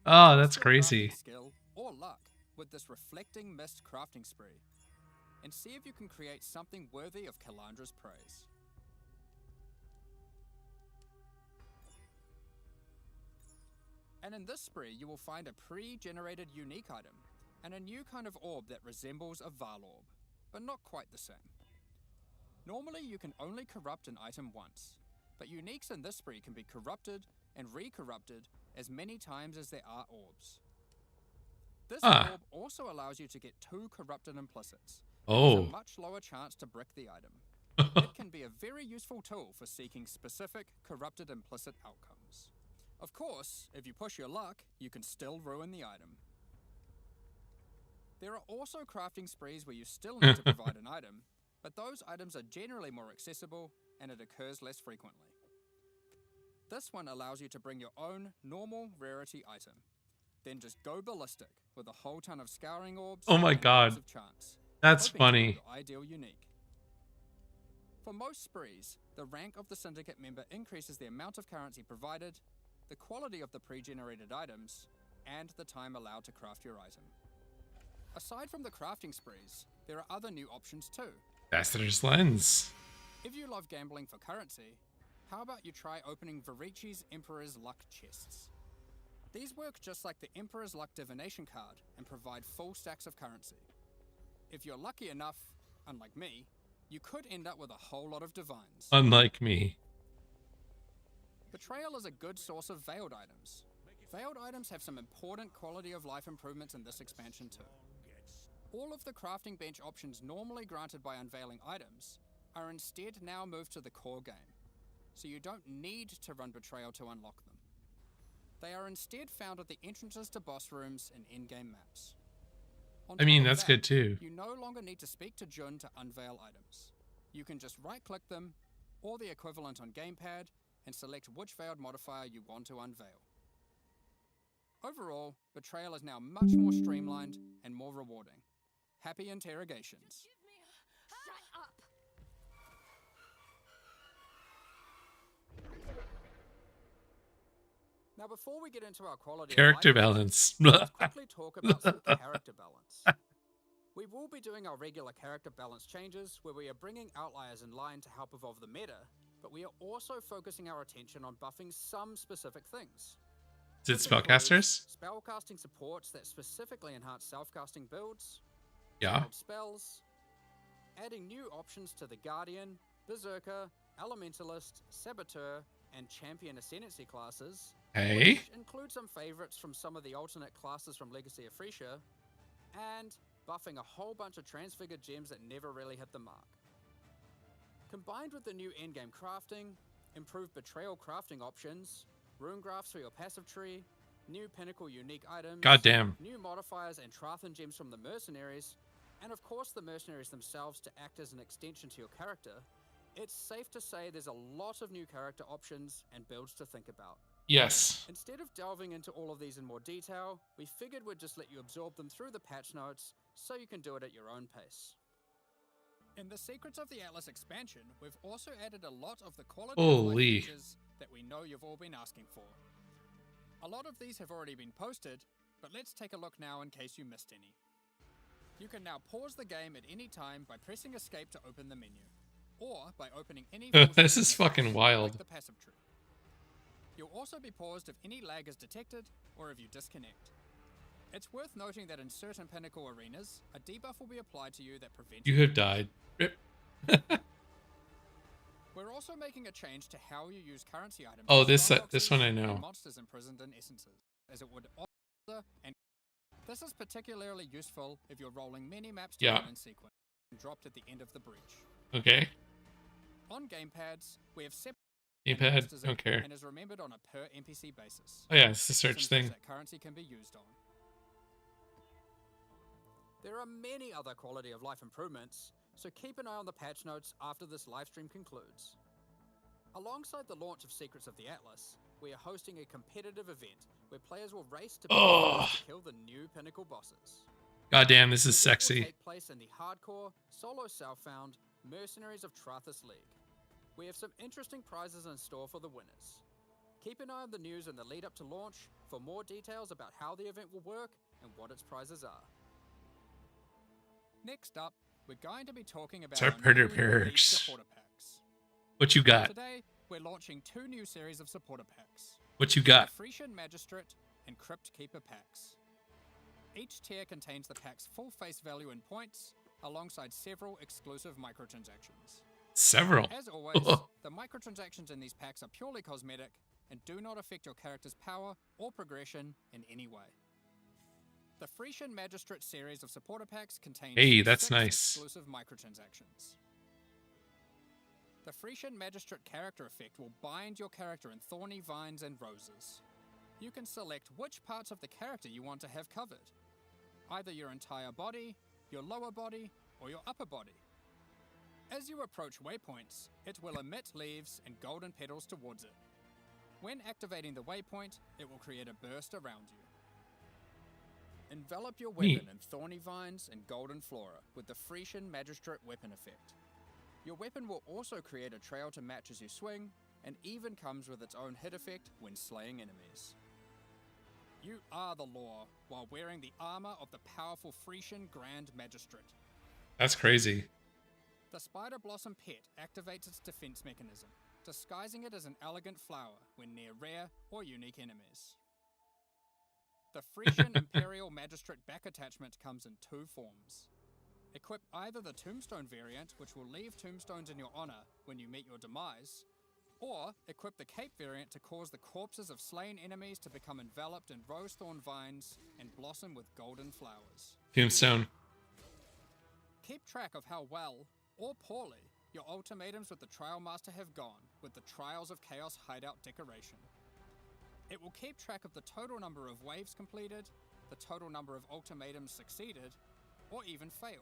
Oh, that's Test your crafting crazy. Skill or luck with this reflecting mist crafting spree, and see if you can create something worthy of Kalandra's praise. And in this spree, you will find a pre-generated unique item and a new kind of orb that resembles a Val orb, but not quite the same. Normally, you can only corrupt an item once, but uniques in this spree can be corrupted and re-corrupted as many times as there are orbs. This orb also allows you to get 2 corrupted implicits. There's a much lower chance to brick the item. It can be a very useful tool for seeking specific corrupted implicit outcomes. Of course, if you push your luck, you can still ruin the item. There are also crafting sprees where you still need to provide an item, but those items are generally more accessible and it occurs less frequently. This one allows you to bring your own normal rarity item, then just go ballistic with a whole ton of scouring orbs. Oh my and god. lots of chance, That's hoping to get funny. your ideal unique. For most sprees, the rank of the syndicate member increases the amount of currency provided, the quality of the pre-generated items, and the time allowed to craft your item. Aside from the crafting sprees, there are other new options too. Ambassador's Lens. If you love gambling for currency, how about you try opening Varici's Emperor's Luck chests? These work just like the Emperor's Luck divination card and provide full stacks of currency. If you're lucky enough, unlike me, you could end up with a whole lot of divines. Unlike me. Betrayal is a good source of veiled items. Veiled items have some important quality of life improvements in this expansion too. All of the crafting bench options normally granted by unveiling items are instead now moved to the core game, so you don't need to run Betrayal to unlock them. They are instead found at the entrances to boss rooms and in-game maps. On I mean, top of that's that, good too. You no longer need to speak to Jun to unveil items. You can just right-click them, or the equivalent on Gamepad, and select which veiled modifier you want to unveil. Overall, Betrayal is now much more streamlined and more rewarding. Happy interrogations. Shut up! Now, before we get into our quality Character of life, balance. let's quickly talk about some character balance. We will be doing our regular character balance changes, where we are bringing outliers in line to help evolve the meta, but we are also focusing our attention on buffing some specific things. Is it This includes spellcasters? Spellcasting supports that specifically enhance self-casting builds, Yeah. channeled spells, adding new options to the Guardian, Berserker, Elementalist, Saboteur, and Champion Ascendancy classes, Hey. which include some favorites from some of the alternate classes from Legacy of Freesia, and buffing a whole bunch of transfigured gems that never really hit the mark. Combined with the new endgame crafting, improved betrayal crafting options, rune graphs for your passive tree, new pinnacle unique items, Goddamn. new modifiers and Trathan gems from the mercenaries, and of course the mercenaries themselves to act as an extension to your character, it's safe to say there's a lot of new character options and builds to think about. Yes. Instead of delving into all of these in more detail, we figured we'd just let you absorb them through the patch notes so you can do it at your own pace. In the Secrets of the Atlas expansion, we've also added a lot of the quality of Holy. life features that we know you've all been asking for. A lot of these have already been posted, but let's take a look now in case you missed any. You can now pause the game at any time by pressing escape to open the menu, or by opening any This full is screen fucking events wild. like the passive tree. You'll also be paused if any lag is detected or if you disconnect. It's worth noting that in certain Pinnacle arenas, a debuff will be applied to you that prevents You have died. Rip. We're also making a change to how you use currency items. Oh, in this skyboxes one I and know. Monsters imprisoned in essences, as it would order, and this is particularly useful if you're rolling many maps to Yeah. run in sequence and dropped at the end of the breach. Okay. On gamepads, we have separate Gamepad. monsters Don't care. and is remembered on a per NPC basis. Oh yeah, it's the search Since thing. that currency can be used on. There are many other quality of life improvements, so keep an eye on the patch notes after this livestream concludes. Alongside the launch of Secrets of the Atlas, we are hosting a competitive event where players will race to be the Oh. first to kill the new Pinnacle bosses. Goddamn, this The is event will sexy. take place in the hardcore, solo self-found Mercenaries of Trathus League. We have some interesting prizes in store for the winners. Keep an eye on the news in the lead up to launch for more details about how the event will work and what its prizes are. Next up, we're going to be talking about our Supporter newly released perks. supporter packs. What you got? Today, we're launching 2 new series of supporter packs. What you got? The Frisian Magistrate and Crypt Keeper packs. Each tier contains the pack's full face value in points, alongside several exclusive microtransactions. Several. As always, the microtransactions in these packs are purely cosmetic and do not affect your character's power or progression in any way. The Frisian Magistrate series of supporter packs contains Hey, that's 6 nice. exclusive microtransactions. The Frisian Magistrate character effect will bind your character in thorny vines and roses. You can select which parts of the character you want to have covered. Either your entire body, your lower body, or your upper body. As you approach waypoints, it will emit leaves and golden petals towards it. When activating the waypoint, it will create a burst around you. Envelop your weapon Neat. in thorny vines and golden flora with the Frisian Magistrate weapon effect. Your weapon will also create a trail to match as you swing, and even comes with its own hit effect when slaying enemies. You are the law while wearing the armor of the powerful Frisian Grand Magistrate. That's crazy. The Spider Blossom pet activates its defense mechanism, disguising it as an elegant flower when near rare or unique enemies. The Frisian Imperial Magistrate back attachment comes in 2 forms. Equip either the Tombstone variant, which will leave tombstones in your honor when you meet your demise, or equip the Cape variant to cause the corpses of slain enemies to become enveloped in rose-thorn vines and blossom with golden flowers. Tombstone. Keep track of how well, or poorly, your ultimatums with the Trial Master have gone with the Trials of Chaos hideout decoration. It will keep track of the total number of waves completed, the total number of ultimatums succeeded, or even failed.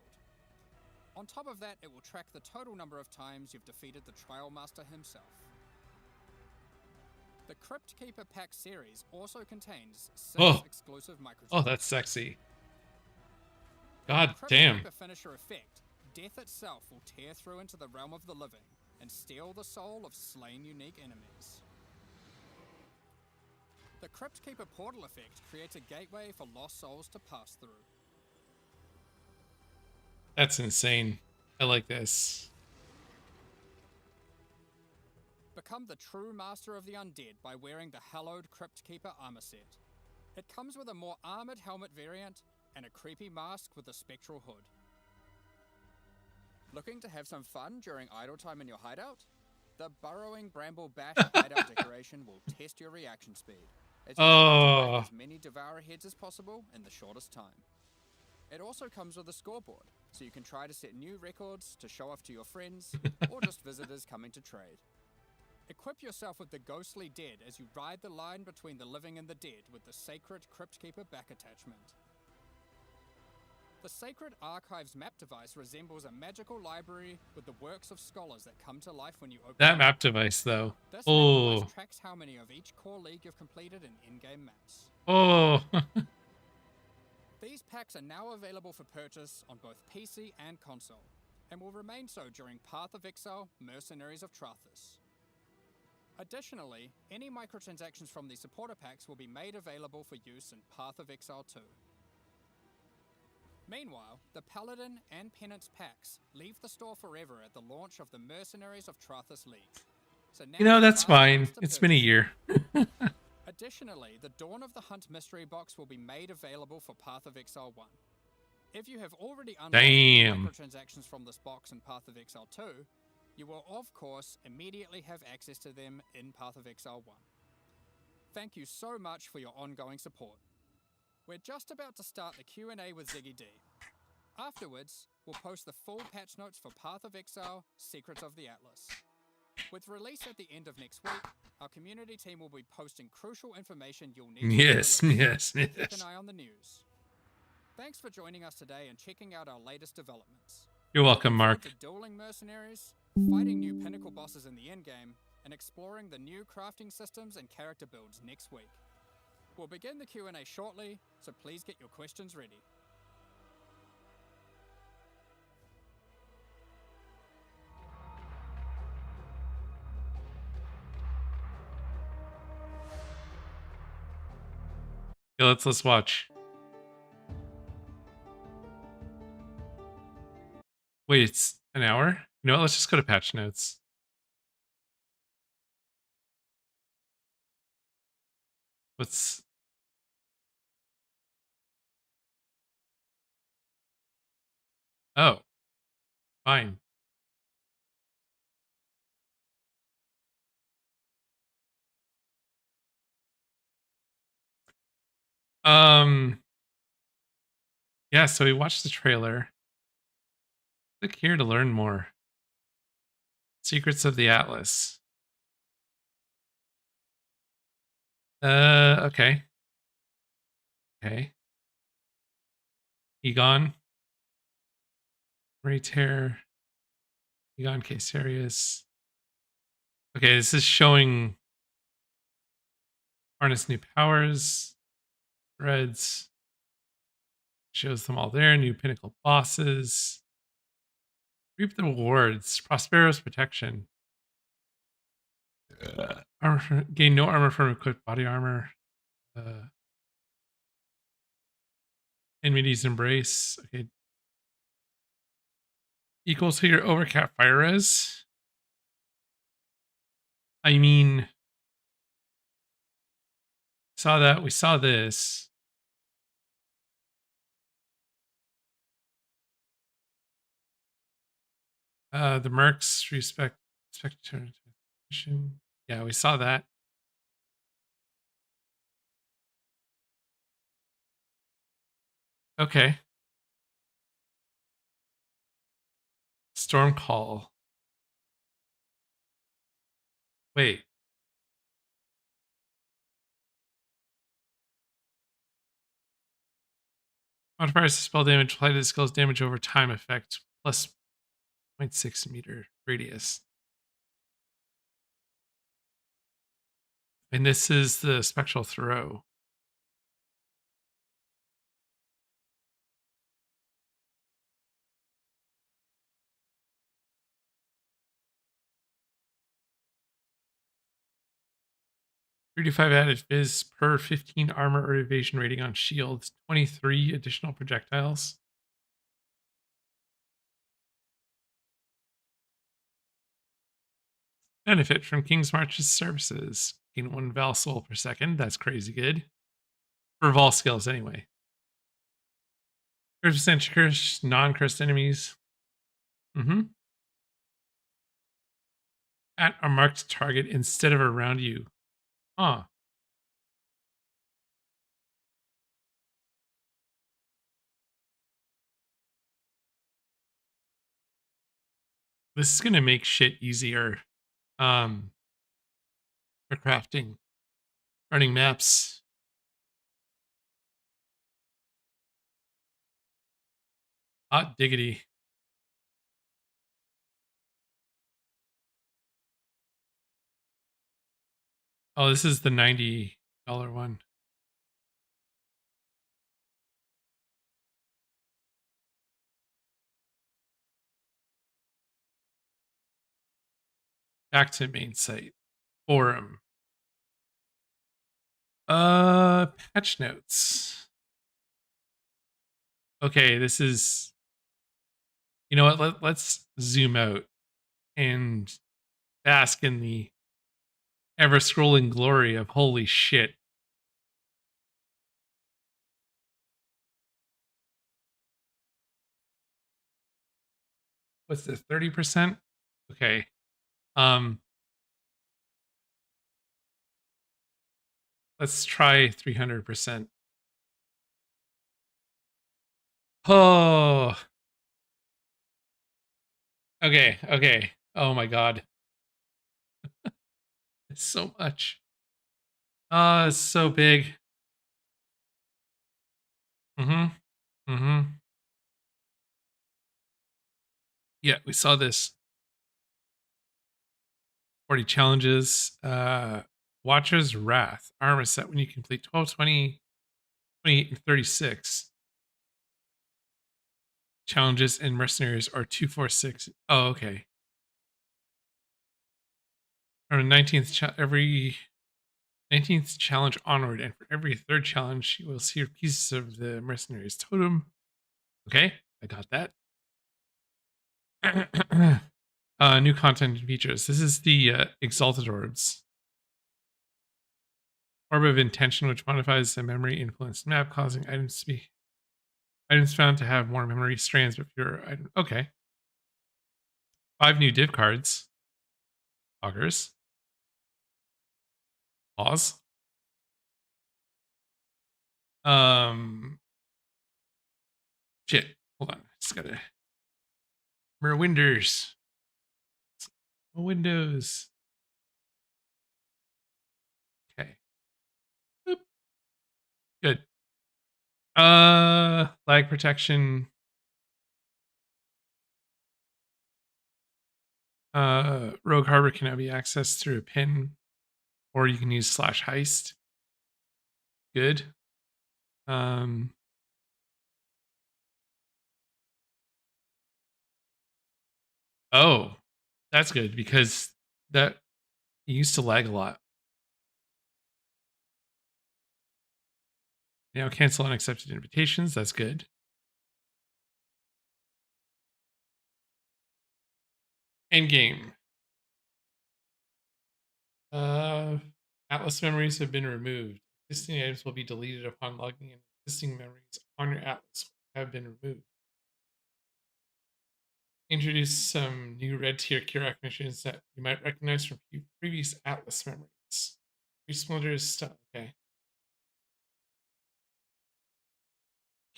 On top of that, it will track the total number of times you've defeated the Trial Master himself. The Crypt Keeper Pack series also contains 6 Oh. exclusive microchips. Oh, that's sexy. The God Crypt damn. Keeper finisher effect, death itself will tear through into the realm of the living and steal the soul of slain unique enemies. The Crypt Keeper portal effect creates a gateway for lost souls to pass through. That's insane. I like this. Become the true master of the undead by wearing the hallowed Crypt Keeper armor set. It comes with a more armored helmet variant and a creepy mask with a spectral hood. Looking to have some fun during idle time in your hideout? The Burrowing Bramble Bash hideout decoration will test your reaction speed, as you try to break as many Devourer heads as possible in the shortest time. It also comes with a scoreboard, so you can try to set new records to show off to your friends or just visitors coming to trade. Equip yourself with the Ghostly Dead as you ride the line between the living and the dead with the Sacred Crypt Keeper back attachment. The Sacred Archives map device resembles a magical library with the works of scholars that come to life when you open That it. map device, though. This map Oh. device tracks how many of each core league you've completed in in-game maps. Oh. These packs are now available for purchase on both PC and console, and will remain so during Path of Exile Mercenaries of Trathus. Additionally, any microtransactions from the supporter packs will be made available for use in Path of Exile 2. Meanwhile, the Paladin and Penance packs leave the store forever at the launch of the Mercenaries of Trathus League. So now You know, that's there are fine. ways to It's been a purchase. year. Additionally, the Dawn of the Hunt mystery box will be made available for Path of Exile 1. If you have already unlocked Damn. microtransactions from this box in Path of Exile 2, you will of course immediately have access to them in Path of Exile 1. Thank you so much for your ongoing support. We're just about to start the Q&A with Ziggy D. Afterwards, we'll post the full patch notes for Path of Exile, Secrets of the Atlas. With release at the end of next week, our community team will be posting crucial information you'll need to Yes, release. yes, Keep yes. an eye on the news. Thanks for joining us today and checking out our latest developments. You're welcome, Look forward Mark. to dueling mercenaries, fighting new pinnacle bosses in the endgame, and exploring the new crafting systems and character builds next week. We'll begin the Q&A shortly, so please get your questions ready. Yeah, let's watch. Wait, it's an hour? You know what? Let's just go to patch notes. What's... Oh. Fine. Yeah, so we watched the trailer. Click here to learn more. Secrets of the Atlas. Okay. Okay. Egon. Raytear. Egon Caesarius. Okay, this is showing harness new powers. Threads. Shows them all there. New pinnacle bosses. Reap the rewards. Prospero's protection. Gain no armor from equipped body armor. Enmity's embrace. Okay. Equals to your overcap fire res. I mean, saw that. We saw this. The mercs respect. Yeah, we saw that. Okay. Storm call. Wait. Modifiers to spell damage, apply to the skill's damage over time effect, plus 0.6 meter radius. And this is the spectral throw. $35 added fizz per 15 armor or evasion rating on shields. 23 additional projectiles. Benefit from King's March's services. Gain 1 Val Soul per second. That's crazy good. For Vol skills, anyway. 30% curse non-cursed enemies. At a marked target instead of around you. Huh. This is gonna make shit easier. For crafting. Running maps. Hot diggity. Oh, this is the $90 one. Back to main site. Forum. Patch notes. Okay, this is. You know what? Let's zoom out and bask in the ever scrolling glory of holy shit. What's this? 30%? Okay. Let's try 300%. Oh. Okay. Oh my god. It's so much. It's so big. Yeah, we saw this. 40 challenges. Watcher's Wrath. Armor set when you complete 12, 20, 28, and 36. Challenges and mercenaries are 2, 4, 6. Oh, okay. From the 19th every 19th challenge onward, and for every third challenge, you will see pieces of the mercenaries totem. Okay, I got that. New content and features. This is the Exalted Orbs. Orb of Intention, which modifies the memory influenced map, causing items to be items found to have more memory strands with fewer items. Okay. 5 new div cards. Augers. Pause. Shit. Hold on. Just gotta. Mirror Windows. Windows. Okay. Boop. Good. Lag protection. Rogue Harbor can now be accessed through a pin, or you can use /heist. Good. Oh, that's good because that it used to lag a lot. Now cancel unaccepted invitations. That's good. End game. Atlas memories have been removed. Existing items will be deleted upon logging in. Existing memories on your Atlas have been removed. Introduce some new red tier Kirak missions that you might recognize from previous Atlas memories. Resplendor's stuff. Okay.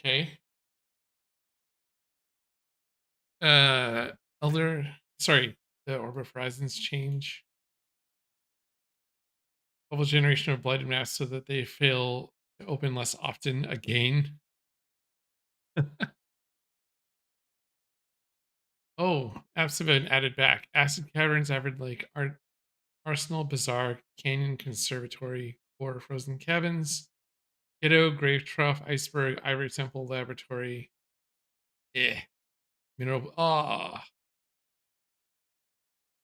Okay. The Orb of Horizons change. Level generation of Blighted Mass so that they fail to open less often again. Oh, apps have been added back. Acid Caverns, Avid Lake, Arsenal, Bazaar, Canyon Conservatory, Core Frozen Cabins, Ghetto, Grave Trough, Iceberg, Ivory Temple, Laboratory. Eh. Mineral. Ah.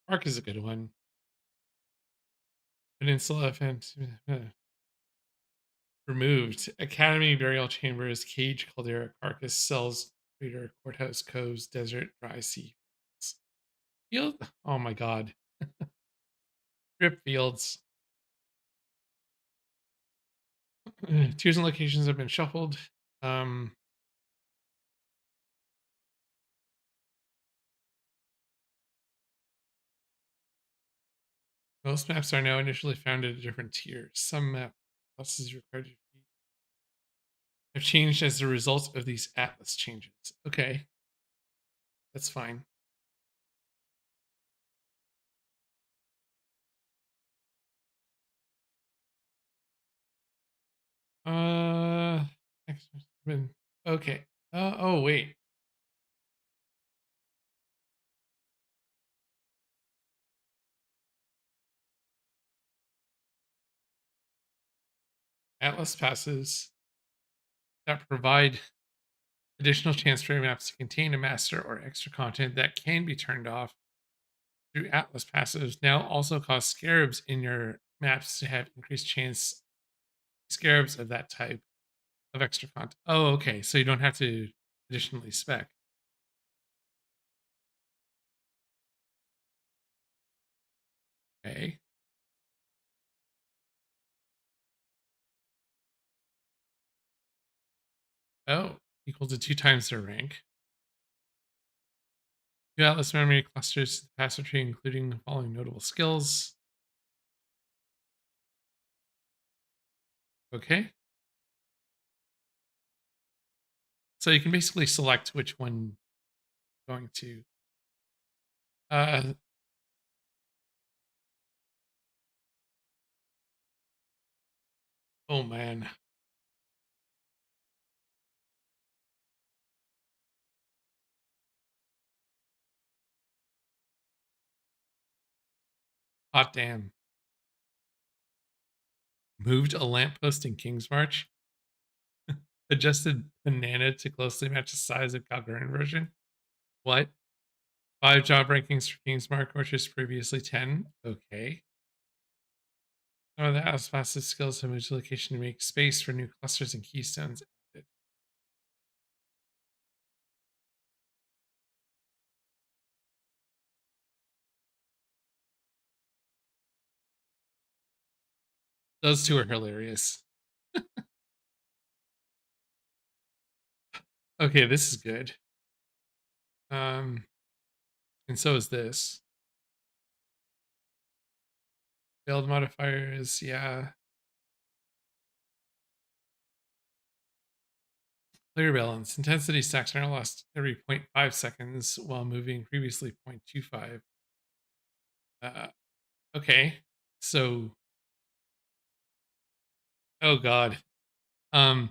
Park is a good one. Peninsula, removed. Academy, Burial Chambers, Cage, Caldera, Carcass, Cells, Crater, Courthouse, Coves, Desert, Dry Sea. Field? Oh my god. Strip Fields. Tiers and locations have been shuffled. Most maps are now initially found at different tiers. Some map classes required to have changed as a result of these atlas changes. Okay. That's fine. Uh okay. Oh wait. Atlas passes that provide additional chance for maps to contain a master or extra content that can be turned off through Atlas passes now also cause scarabs in your maps to have increased chance scarabs of that type of extra content. Oh, okay. So you don't have to additionally spec. Okay. Oh, equal to 2 times their rank. 2 Atlas memory clusters to the passer tree, including the following notable skills. Okay. So you can basically select which one you're going to. Oh man. Hot damn. Moved a lamppost in King's March. Adjusted banana to closely match the size of Calgarian version. What? 5 job rankings for King's Mark, which was previously 10. Okay. Some of the house fastest skills have moved to location to make space for new clusters and keystones added. Those two are hilarious. Okay, this is good. And so is this. Build modifiers, yeah. Clear balance. Intensity stacks are lost every 0.5 seconds while moving previously 0.25. Okay. So oh god. Um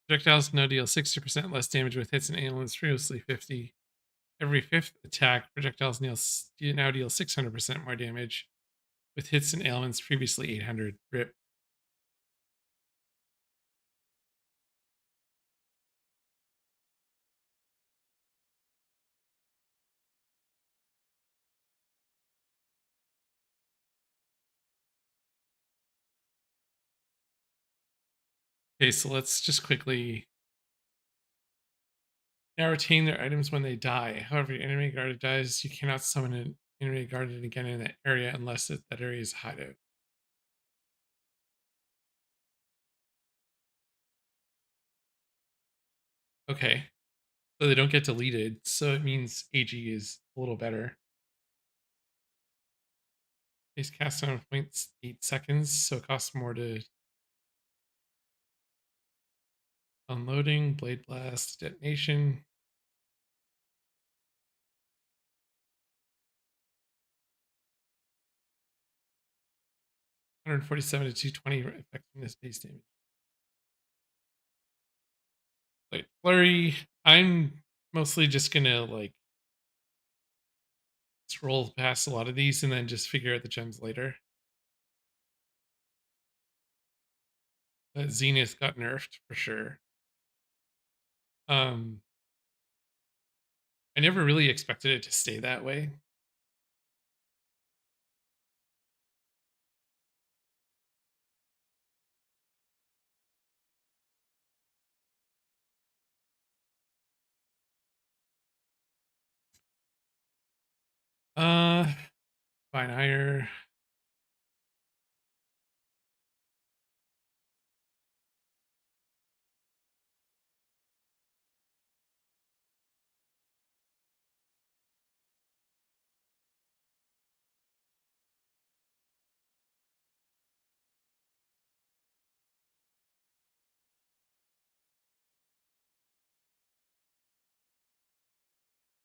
Projectiles now deal 60% less damage with hits and ailments, previously 50. Every 5th attack, projectiles now deal 600% more damage with hits and ailments, previously 800. Rip. Okay, so let's just quickly now retain their items when they die. However, your enemy guarded dies, you cannot summon an enemy guarded again in that area unless that area is hideout. Okay. So they don't get deleted, so it means AG is a little better. Base cast on 0.8 seconds, so it costs more to unloading, blade blast, detonation. $147 to $220 effectiveness base damage. Flurry, I'm mostly just gonna like scroll past a lot of these and then just figure out the gems later. Zenith got nerfed for sure. I never really expected it to stay that way. Fine hire.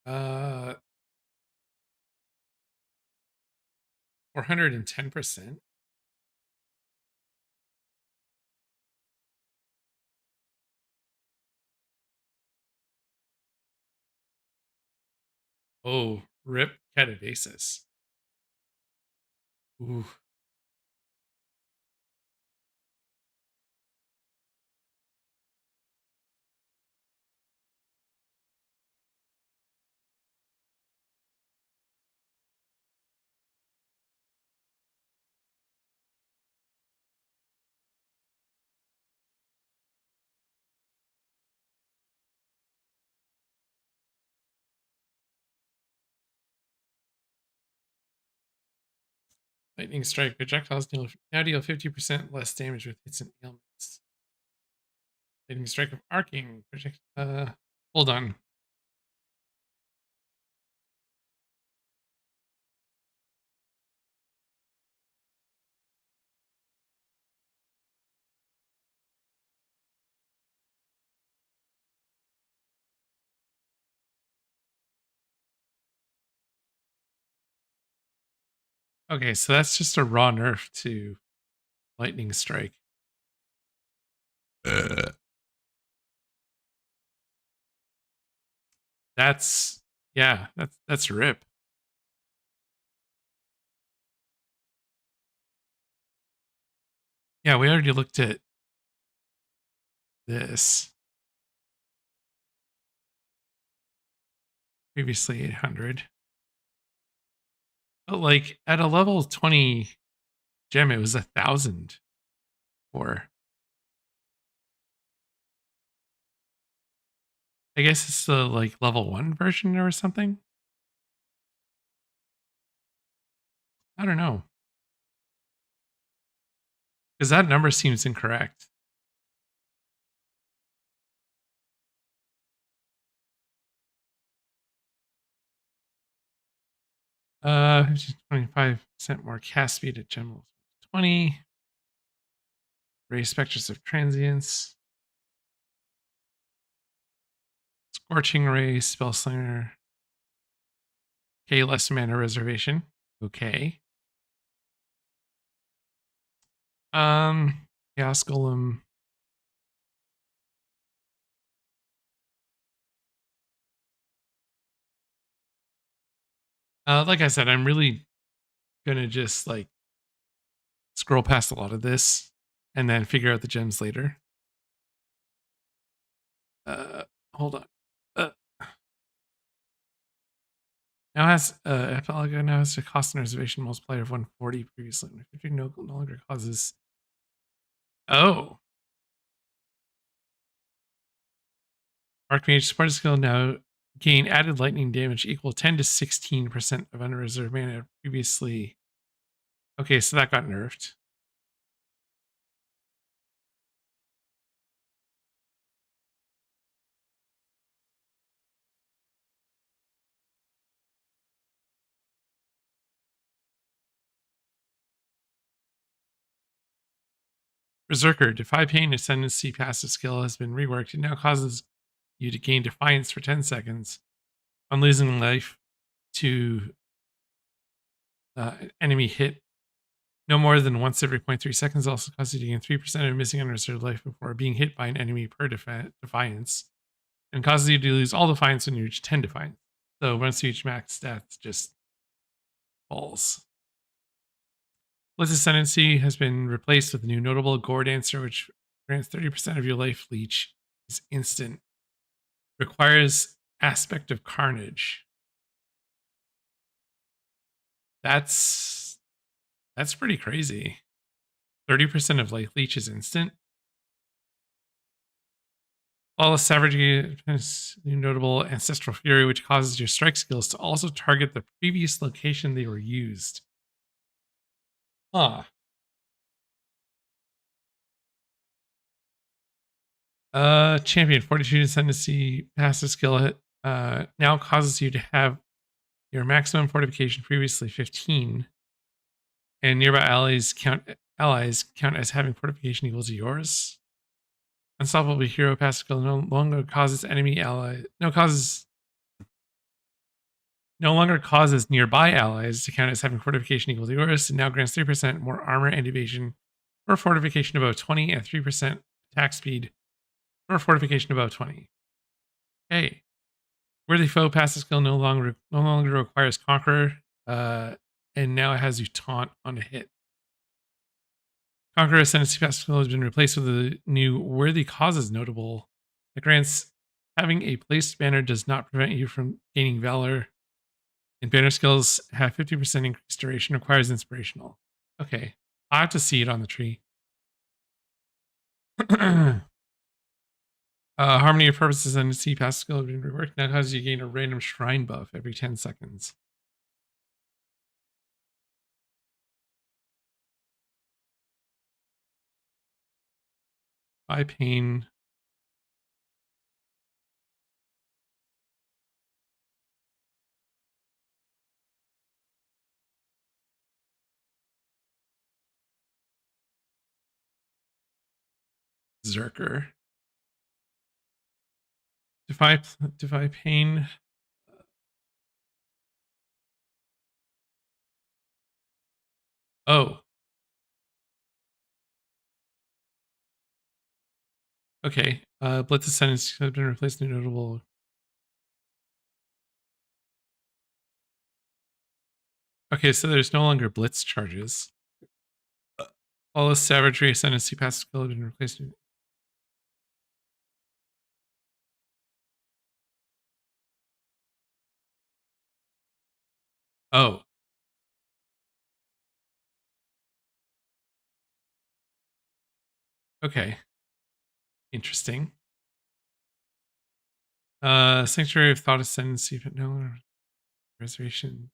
Uh 410%. Oh, rip Catabasis. Ooh. Lightning strike projectiles now deal 50% less damage with hits and ailments. Lightning strike of arcing project. Hold on. Okay, so that's just a raw nerf to lightning strike. That's yeah, that's rip. Yeah, we already looked at this. Previously 800. But like at a level 20 gem, it was 1,000 for. I guess it's the like level 1 version or something. I don't know. Because that number seems incorrect. Uh, 25% more cast speed at gem level 20. Raise specters of transience. Scorching ray, spell slinger. Okay, less mana reservation. Okay. Chaos Golem. Like I said, I'm really gonna just like scroll past a lot of this and then figure out the gems later. Hold on. Now has Epelago now has a cost and reservation multiplier of 140 previously. 50 no longer causes. Oh. Archmage support skill now gain added lightning damage equal 10 to 16% of unreserved mana previously. Okay, so that got nerfed. Berserker, Defy Pain Ascendancy passive skill has been reworked. It now causes you to gain Defiance for 10 seconds on losing life to enemy hit no more than once every 0.3 seconds. Also causes you to gain 3% of missing unreserved life before being hit by an enemy per Defiance. and causes you to lose all defiance when you reach 10 defiance. So once you reach max stats, just falls. Blitz's Ascendancy has been replaced with a new notable Gore Dancer, which grants 30% of your life leech. Is instant. Requires Aspect of Carnage. That's pretty crazy. 30% of life leech is instant. Flawless Savagery has new notable Ancestral Fury, which causes your strike skills to also target the previous location they were used. Huh. Champion Fortitude Ascendancy passive skill now causes you to have your maximum fortification previously 15, and nearby allies count as having fortification equal to yours. Unstoppable Hero passive skill no longer causes nearby allies to count as having fortification equal to yours, and now grants 3% more armor and evasion for fortification above 20 and 3% attack speed for fortification above 20. Hey. Worthy Foe passive skill no longer requires Conqueror, and now it has you taunt on a hit. Conqueror Ascendancy passive skill has been replaced with a new Worthy Causes notable. It grants having a placed banner does not prevent you from gaining Valor, and banner skills have 50% increased duration, requires Inspirational. Okay, I have to see it on the tree. Harmony of Purposes and C passive skill have been reworked. Now causes you gain a random shrine buff every 10 seconds. By Pain. Zerker. Defy Pain. Oh. Okay. Blitz Ascendance has been replaced with notable. Okay, so there's no longer Blitz charges. All the Savagery Ascendancy passive skill has been replaced with. Oh. Okay. Interesting. Sanctuary of Thought Ascendancy, but no reservation.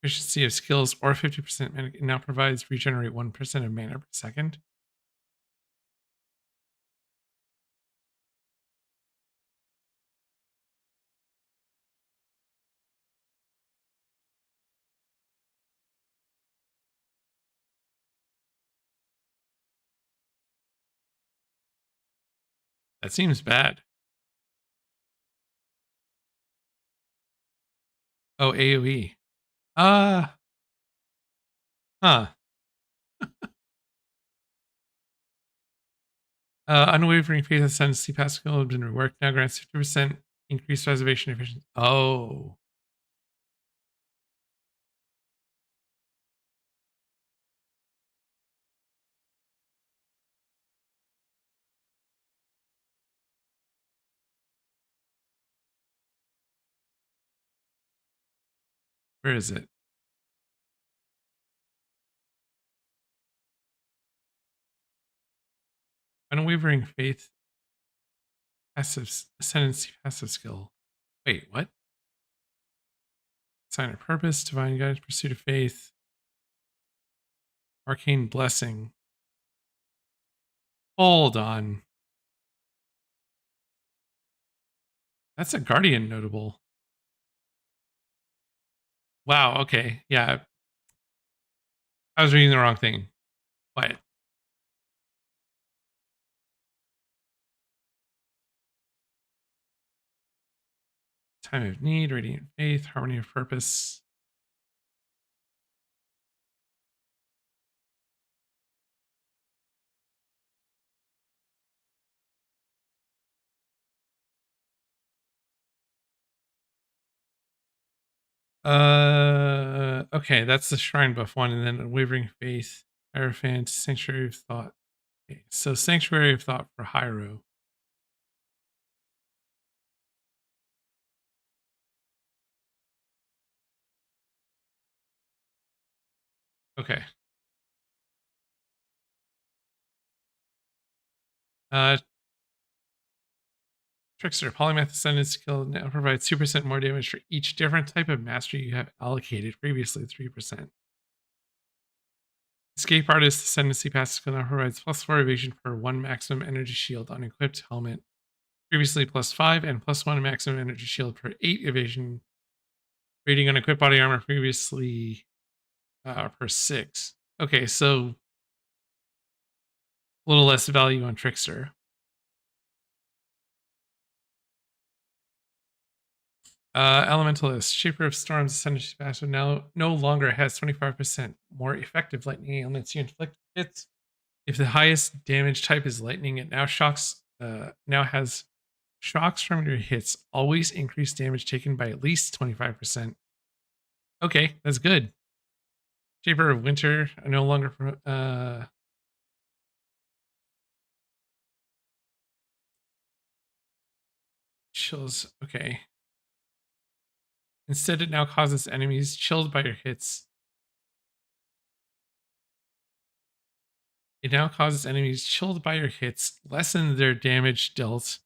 Efficiency of skills or 50% mana. It now provides regenerate 1% of mana per second. That seems bad. Oh, AoE. Huh. Unwavering Faith Ascendancy passive skill has been reworked. Now grants 50% increased reservation efficiency. Oh. Where is it? Unwavering Faith passive ascendancy passive skill. Wait, what? Sign of Purpose, Divine Guidance, Pursuit of Faith, Arcane Blessing. Hold on. That's a Guardian notable. Wow, okay. Yeah. I was reading the wrong thing. What? Time of Need, Radiant Faith, Harmony of Purpose. Okay, that's the Shrine buff one, and then Unwavering Faith, Hierophant, Sanctuary of Thought. Okay, so Sanctuary of Thought for Hyro. Okay. Trickster, Polymath Ascendant skill now provides 2% more damage for each different type of mastery you have allocated, previously 3%. Escape Artist Ascendancy passive skill now provides +4 evasion per 1 maximum energy shield on equipped helmet, previously +5, and +1 maximum energy shield per 8 evasion rating on equipped body armor, previously per 6. Okay, so a little less value on Trickster. Elementalist, Shaper of Storms, Ascendancy passive now no longer has 25% more effective lightning ailments you inflict hits. If the highest damage type is lightning, it now has shocks from your hits always increase damage taken by at least 25%. Okay, that's good. Shaper of Winter no longer chills. Okay. Instead, it now causes enemies chilled by your hits. It now causes enemies chilled by your hits lessen their damage dealt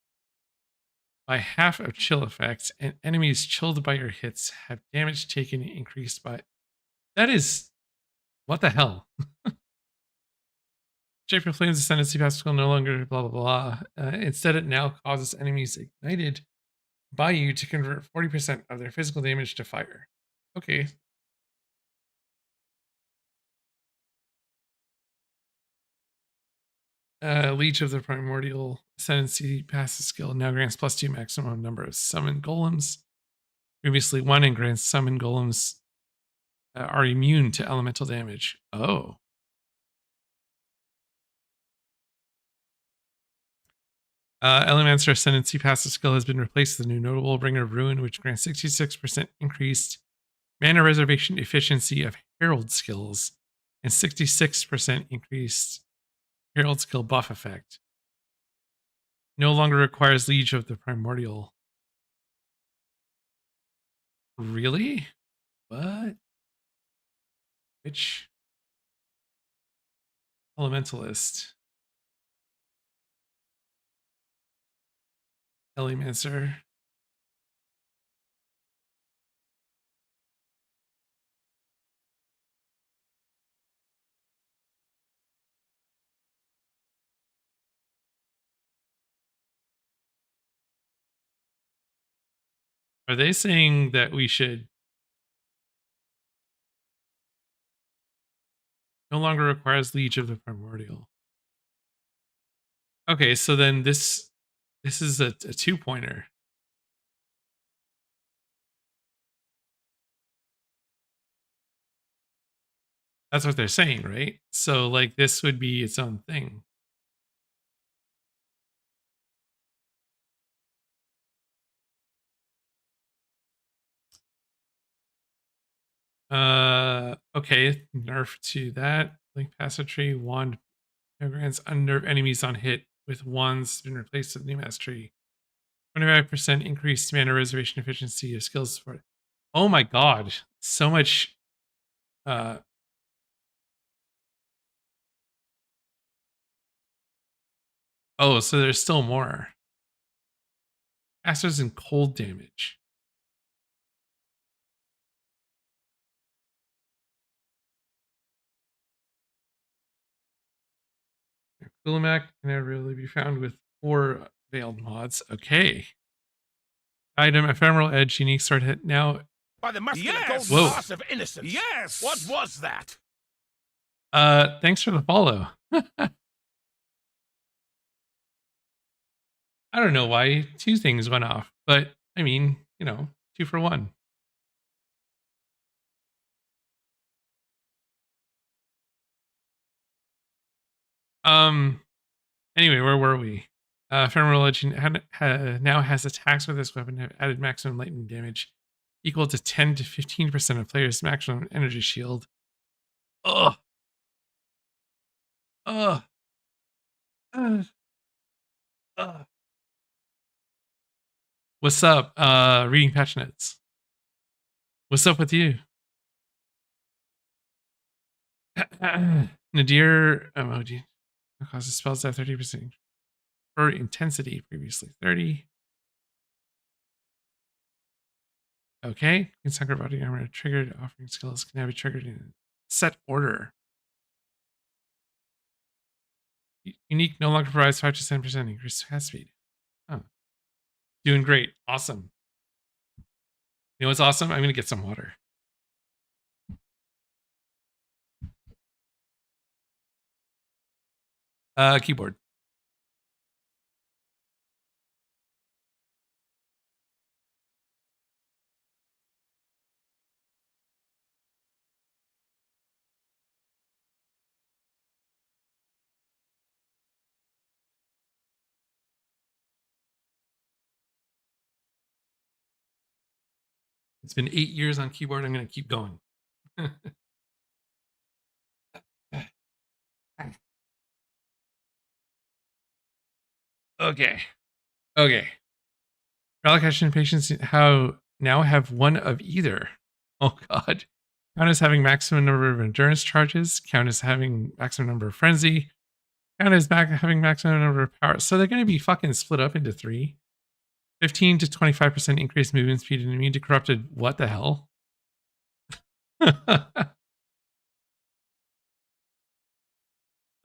by half of chill effects, and enemies chilled by your hits have damage taken increased by. That is. What the hell? Shaper Flames Ascendancy passive skill no longer blah blah blah. Instead, it now causes enemies ignited by you to convert 40% of their physical damage to fire. Okay. Leech of the Primordial Ascendancy passive skill now grants +2 maximum number of summon golems. Previously 1, and grants summon golems are immune to elemental damage. Oh. Elementor Ascendancy passive skill has been replaced with a new notable Bringer of Ruin, which grants 66% increased mana reservation efficiency of Herald skills and 66% increased Herald skill buff effect. No longer requires Liege of the Primordial. Really? What? Which? Elementalist. Elemancer. Are they saying that we should no longer requires Liege of the Primordial? Okay, so then this is a 2-pointer. That's what they're saying, right? So like this would be its own thing. Okay, nerf to that. Link Passageway, wand grants unnerve enemies on hit with wands been replaced with new mastery. 25% increased mana reservation efficiency of skills support. Oh my god, so much. Oh, so there's still more. Casters and cold damage. Kulimak can now really be found with 4 veiled mods. Okay. Item Ephemeral Edge unique sword hit now. By the muscular Yes! golden Whoa. mass of innocence. Yes! What was that? Thanks for the follow. I don't know why 2 things went off, but I mean, 2 for 1. Anyway, where were we? Ephemeral Legend now has attacks with this weapon have added maximum lightning damage equal to 10 to 15% of players' maximum energy shield. Ugh. Ugh. Ugh. Ugh. What's up? Reading patch notes. What's up with you? Nadir emoji causes spells to have 30% for intensity, previously 30. Okay. Consucker body armor triggered offering skills can now be triggered in set order. Unique no longer provides 5 to 10% increased cast speed. Oh. Doing great. Awesome. You know what's awesome? I'm going to get some water. Keyboard. It's been 8 years on keyboard. I'm going to keep going. Okay. Relication and patience now have one of either. Oh god. Count as having maximum number of endurance charges. Count as having maximum number of frenzy. Count as having maximum number of power. So they're going to be fucking split up into 3. 15 to 25% increased movement speed and immune to corrupted. What the hell?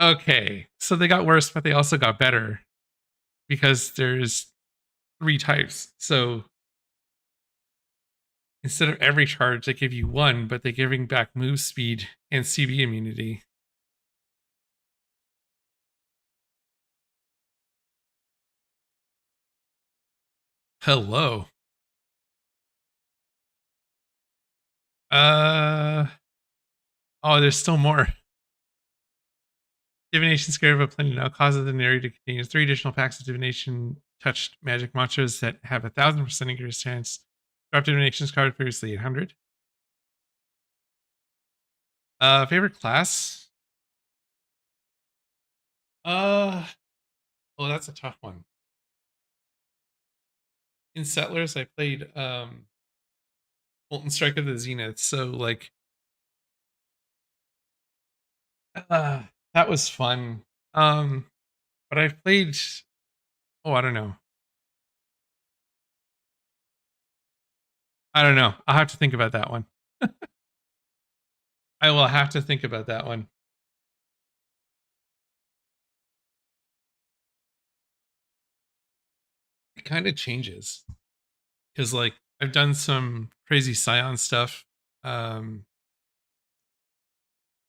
Okay. So they got worse, but they also got better. Because there's 3 types. So instead of every charge, they give you 1, but they're giving back move speed and CB immunity. Hello. Oh, there's still more. Divination Scare of a Planet now causes an area to contain 3 additional packs of Divination touched magic monsters that have 1,000% increased chance. Drop Divination's card previously 800. Favorite class? Oh, that's a tough one. In Settlers, I played Molten Strike of the Zenith, so like that was fun. But I've played I don't know. I'll have to think about that one. I will have to think about that one. It kind of changes. Because like I've done some crazy Scion stuff. A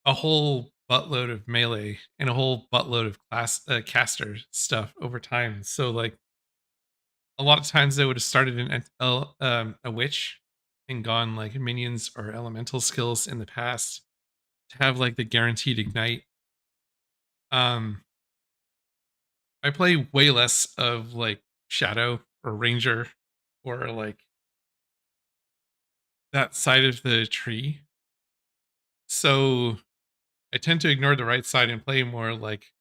whole buttload of melee and a whole buttload of caster stuff over time. So like a lot of times they would have started in a witch and gone like minions or elemental skills in the past to have like the guaranteed ignite. I play way less of like shadow or ranger or like that side of the tree. So I tend to ignore the right side and play more like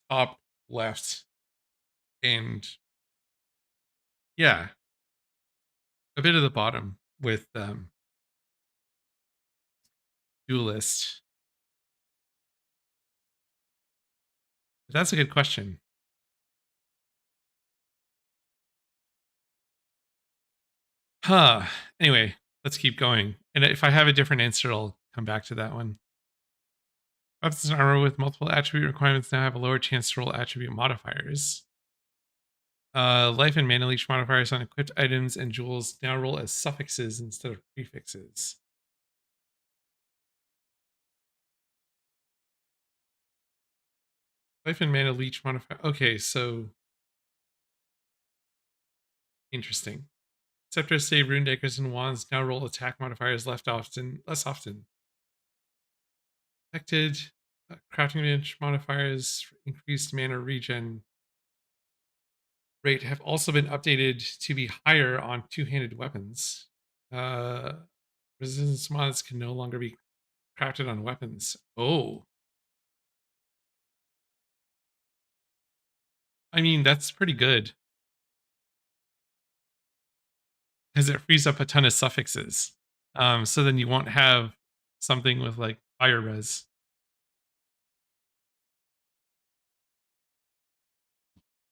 top left and yeah, a bit of the bottom with duelist. That's a good question. Anyway, let's keep going. And if I have a different answer, I'll come back to that one. Weapons and armor with multiple attribute requirements now have a lower chance to roll attribute modifiers. Life and mana leech modifiers on equipped items and jewels now roll as suffixes instead of prefixes. Life and mana leech modifier. Okay, so interesting. Scepters, save, rune daggers, and wands now roll attack modifiers less often. Affected. Crafting damage modifiers, increased mana regen. rate have also been updated to be higher on two-handed weapons. Resistance mods can no longer be crafted on weapons. Oh. I mean, that's pretty good. Because it frees up a ton of suffixes. So then you won't have something with like fire res.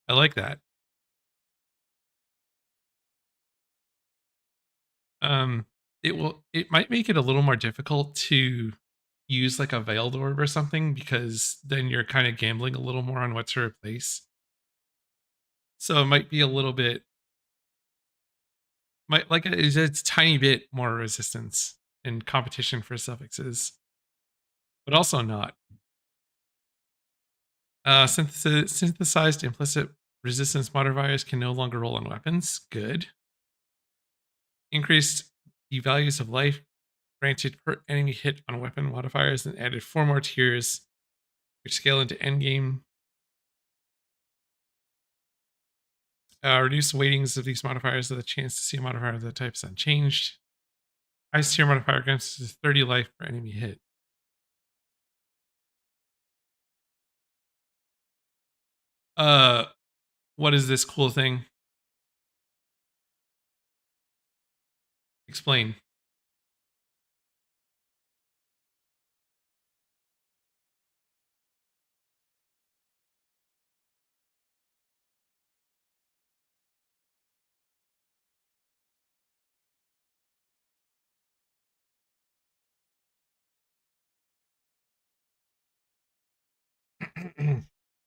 I like that. It might make it a little more difficult to use like a veiled orb or something, because then you're kind of gambling a little more on what to replace. So it might be a little bit, might like it's a tiny bit more resistance and competition for suffixes, but also not. Synthesized implicit resistance modifiers can no longer roll on weapons. Good. Increased the values of life granted per enemy hit on weapon modifiers and added 4 more tiers, which scale into endgame. Reduce the weightings of these modifiers with a chance to see a modifier of the type is unchanged. Highest tier modifier grants 30 life per enemy hit. What is this cool thing? Explain.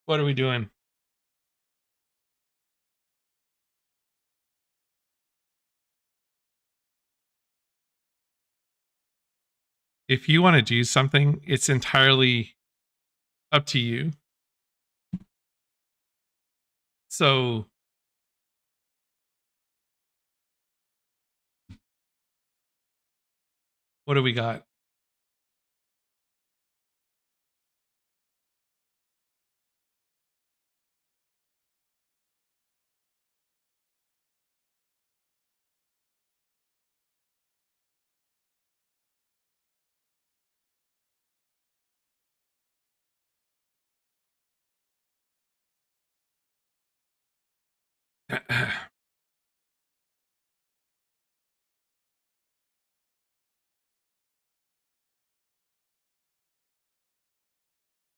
What are we doing? If you want to do something, it's entirely up to you. So what do we got?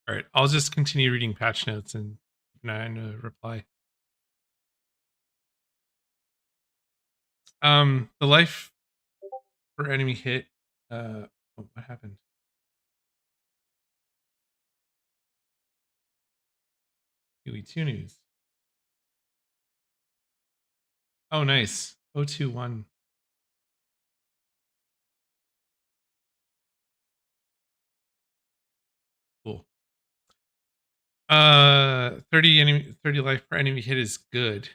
All right, I'll just continue reading patch notes and reply. The life per enemy hit. What happened? UE2 news. Oh, nice. 021. Cool. 30 life per enemy hit is good.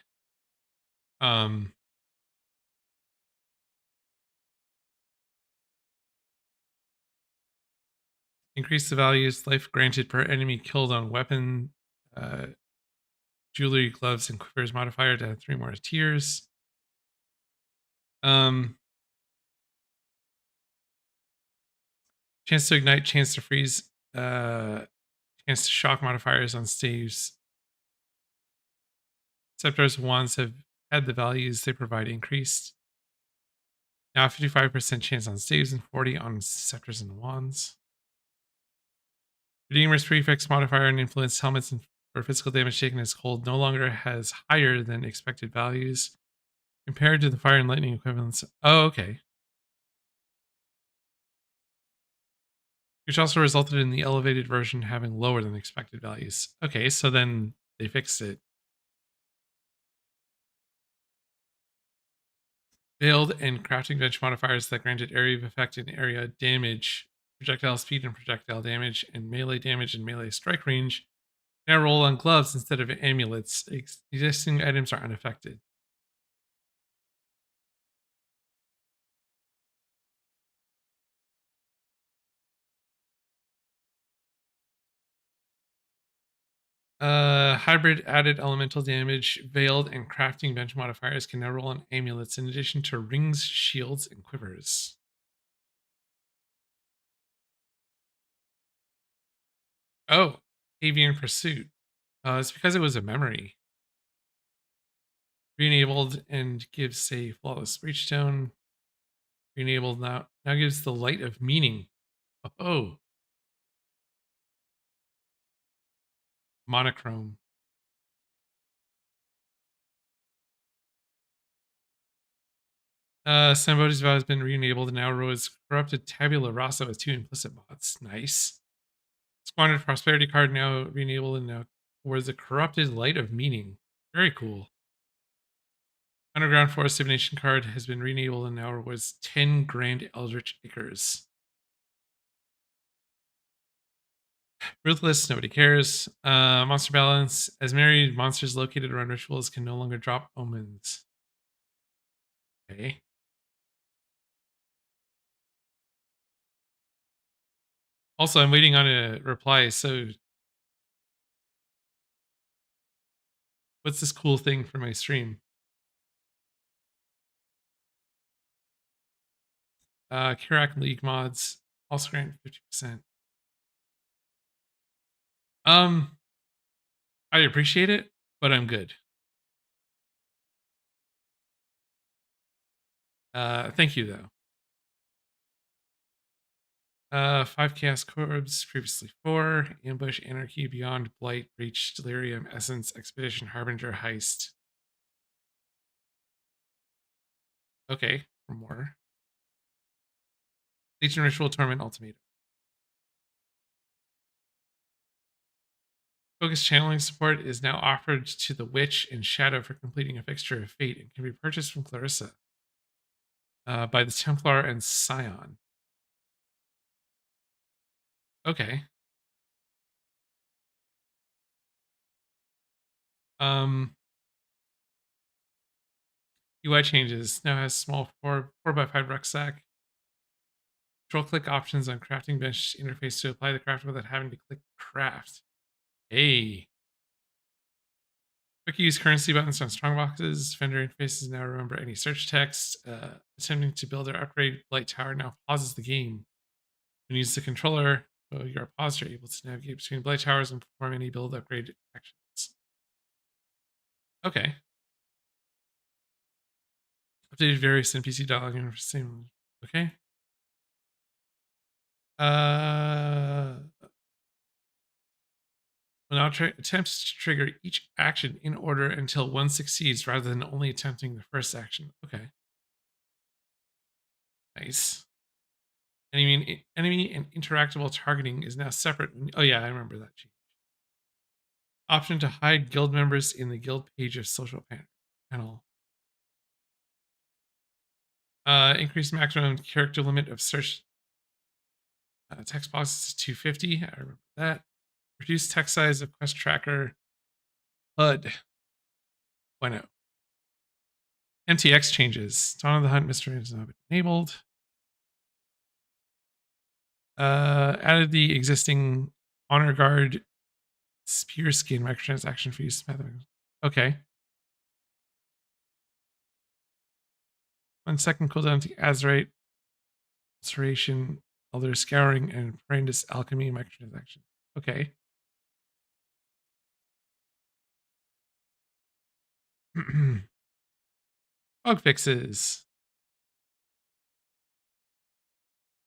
Increase the values life granted per enemy killed on weapon, jewelry, gloves, and quivers modifier to add 3 more tiers. Chance to ignite, chance to freeze, chance to shock modifiers on staves. Scepters and wands have had the values they provide increased. Now 55% chance on staves and 40 on scepters and wands. Redeemer's prefix modifier and influence helmets and for physical damage taken as cold no longer has higher than expected values compared to the fire and lightning equivalents. Oh, okay. Which also resulted in the elevated version having lower than expected values. Okay, so then they fixed it. Veiled and crafting bench modifiers that granted area of effect and area damage, projectile speed and projectile damage, and melee strike range now roll on gloves instead of amulets. Existing items are unaffected. Hybrid added elemental damage, veiled, and crafting bench modifiers can now roll on amulets in addition to rings, shields, and quivers. Oh, Avian Pursuit. It's because it was a memory. Re-enabled and gives a flawless breachstone. Re-enabled now gives the light of meaning. Oh, monochrome. Somebody's vow has been re-enabled and now rolls corrupted tabula rasa with 2 implicit mods. Nice. Squandered prosperity card now re-enabled and now was the corrupted light of meaning. Very cool. Underground Forest Divination card has been re-enabled and now was 10 Grand Eldritch Acres. Ruthless, nobody cares. Monster Balance. As married, monsters located around rituals can no longer drop omens. Okay. Also, I'm waiting on a reply, so what's this cool thing for my stream? Kirak League mods also grant 50%. I appreciate it, but I'm good. Thank you though. 5 Chaos Corps, previously 4. Ambush, Anarchy, Beyond, Blight, Breach, Delirium, Essence, Expedition, Harbinger, Heist. Okay, for more. Legion Ritual, Torment, Ultimatum. Focus channeling support is now offered to the Witch and Shadow for completing a Fixture of Fate and can be purchased from Clarissa by the Templar and Scion. Okay. UI changes. Now has small 4x5 rucksack. Control click options on crafting bench interface to apply the craft without having to click craft. Hey. Quick use currency buttons on strongboxes. Vendor interfaces now remember any search text. Attempting to build or upgrade Blight Tower now pauses the game. When you use the controller, you're paused, you're able to navigate between Blight Towers and perform any build upgrade actions. Okay. Updated various NPC dialogue and same. Okay. Will now attempts to trigger each action in order until one succeeds rather than only attempting the first action. Okay. Nice. Enemy and interactable targeting is now separate. Oh yeah, I remember that change. Option to hide guild members in the guild page of social panel. Increase maximum character limit of search text boxes to 250. I remember that. Reduce text size of quest tracker HUD. Bueno. MTX changes. Dawn of the Hunt mystery has now been enabled. Added the existing Honor Guard spear skin microtransaction for use. Okay. 1 second cooldown to Azerite, Ulceration, Elder Scouring, and Brandis Alchemy microtransactions. Okay. Bug fixes.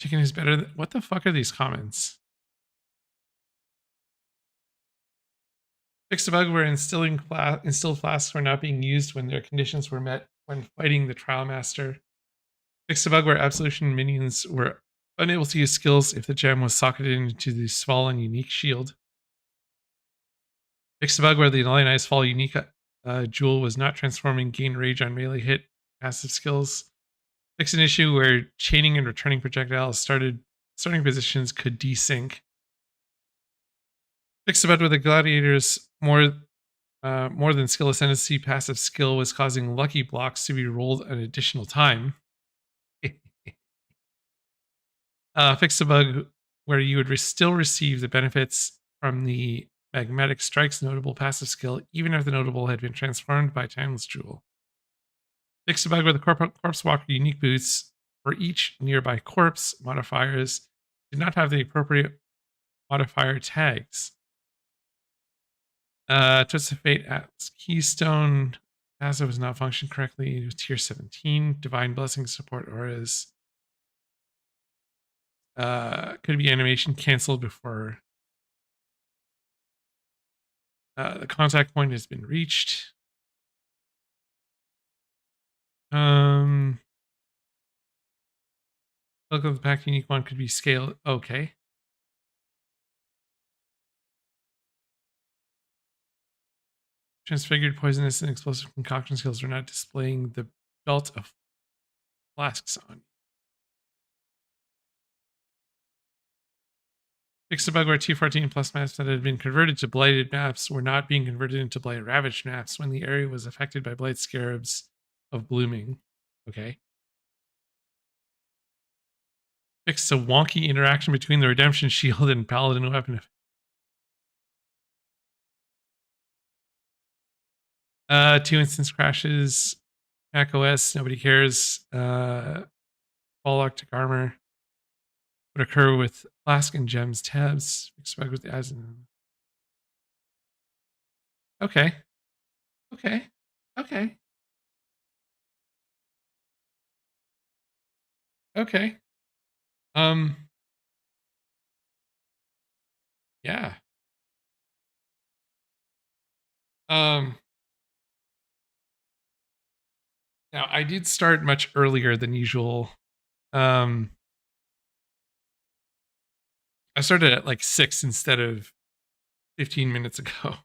Chicken is better than... What the fuck are these comments? Fixed a bug where instilled flasks were not being used when their conditions were met when fighting the Trial Master. Fixed a bug where Absolution minions were unable to use skills if the gem was socketed into the Svallen unique shield. Fixed a bug where the Lionized Fall unique jewel was not transforming gain rage on melee hit passive skills. Fixed an issue where chaining and returning projectiles starting positions could desync. Fixed a bug where the gladiators more than skill ascendancy passive skill was causing lucky blocks to be rolled an additional time. Fixed a bug where you would still receive the benefits from the Magmatic Strike's notable passive skill, even if the notable had been transformed by Timeless Jewel. Fix a bug with the Corpse Walker unique boots for each nearby corpse. Modifiers did not have the appropriate modifier tags. Twist of Fate at Keystone passive was not functioning correctly. It was tier 17. Divine Blessing support auras. Could be animation canceled before the contact point has been reached. Look at the pack unique one could be scaled. Okay. Transfigured, poisonous, and explosive concoction skills are not displaying the belt of flasks on. Fixed a bug where T14 plus maps that had been converted to blighted maps were not being converted into blight ravaged maps when the area was affected by blight scarabs of blooming. Okay. Fixed a wonky interaction between the redemption shield and paladin weapon. Two instance crashes. Mac OS, nobody cares. Fall Arctic armor would occur with flask and gems tabs. Expect with the eyes. Okay. Okay. Okay. Okay. Yeah. Now I did start much earlier than usual. I started at like 6 instead of 15 minutes ago.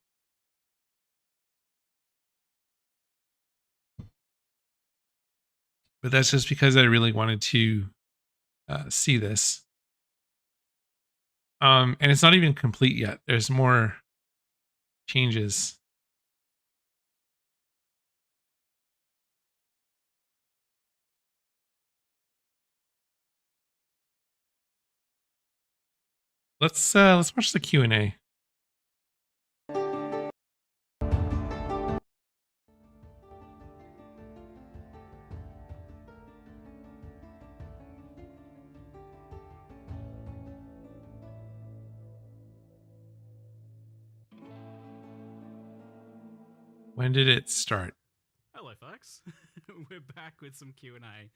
But that's just because I really wanted to see this. And it's not even complete yet. There's more changes. Let's watch the Q&A. When did it start? Hello, folks. We're back with some Q&A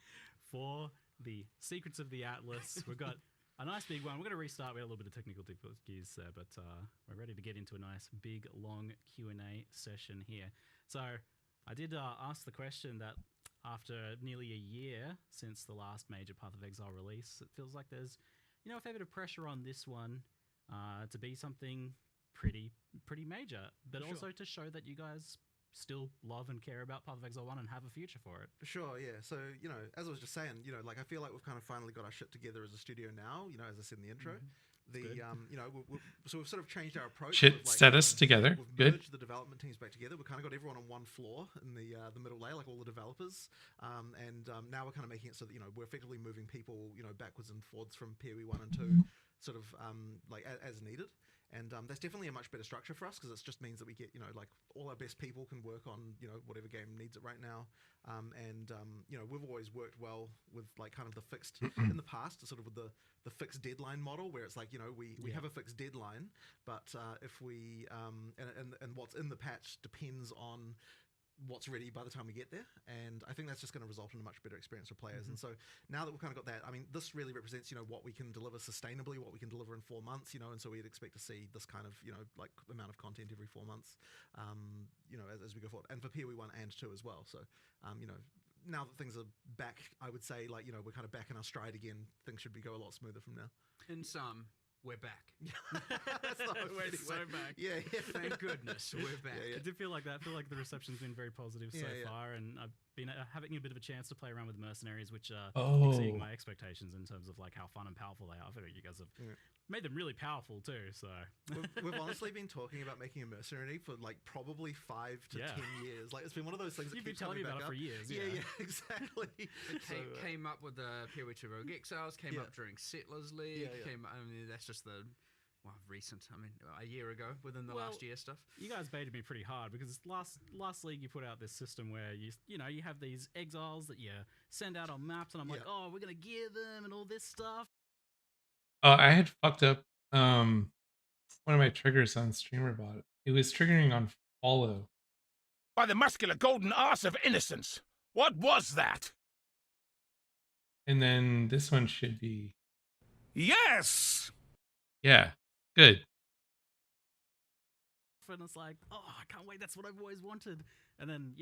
for the Secrets of the Atlas. We've got a nice big one. We're going to restart. We had a little bit of technical difficulties there, but we're ready to get into a nice big long Q&A session here. So I did ask the question that after nearly a year since the last major Path of Exile release, it feels like there's, you know, a fair bit of pressure on this one to be something pretty major, but also to show that you guys still love and care about Path of Exile 1 and have a future for it. Sure, yeah. So, you know, as I was just saying, you know, like I feel like we've kind of finally got our shit together as a studio now, you know, as I said in the intro. You know, so we've sort of changed our approach. Shit status together. We've Good. merged the development teams back together. We've kind of got everyone on one floor in the middle layer, like all the developers. Now we're kind of making it so that, you know, we're effectively moving people, you know, backwards and forwards from PoE 1 and 2, sort of like as needed. And that's definitely a much better structure for us because it just means that we get, you know, like all our best people can work on, you know, whatever game needs it right now. You know, we've always worked well with like kind of the fixed in the past, sort of with the fixed deadline model where it's like, you know, we have a fixed deadline, but if we and what's in the patch depends on what's ready by the time we get there, and I think that's just going to result in a much better experience for players. And so now that we've kind of got that, I mean, this really represents, you know, what we can deliver sustainably, what we can deliver in 4 months, you know, and so we'd expect to see this kind of, you know, like amount of content every 4 months, you know, as we go forward, and for PoE 1 and 2 as well. So, you know, now that things are back, I would say, like, you know, we're kind of back in our stride again. Things should go a lot smoother from now. In sum, we're back. That's not We're so back. Yeah. Thank goodness we're back. Yeah. I did feel like that. I feel like the reception's been very positive so far, and I've been having a bit of a chance to play around with mercenaries, which are exceeding my expectations in terms of like how fun and powerful they are. I feel like you guys have made them really powerful too. So we've honestly been talking about making a mercenary for like probably 5 to 10 years. Like it's been one of those things that you've been keeps telling me coming about back it up. for years. Yeah, exactly. It came up with the PoE 2 Rogue Exiles, came up during Settlers League, came, I mean, that's just the recent. I mean, a year ago, within the Well, last year stuff. You guys baited me pretty hard because last league you put out this system where you have these exiles that you send out on maps, and I'm like, oh, we're gonna gear them and all this stuff. I had fucked up one of my triggers on StreamerBot. It was triggering on follow. By the muscular golden arse of innocence! What was that? And then this one should be... Yes! Yeah, good. And it's like, oh, I can't wait. That's what I've always wanted. And then,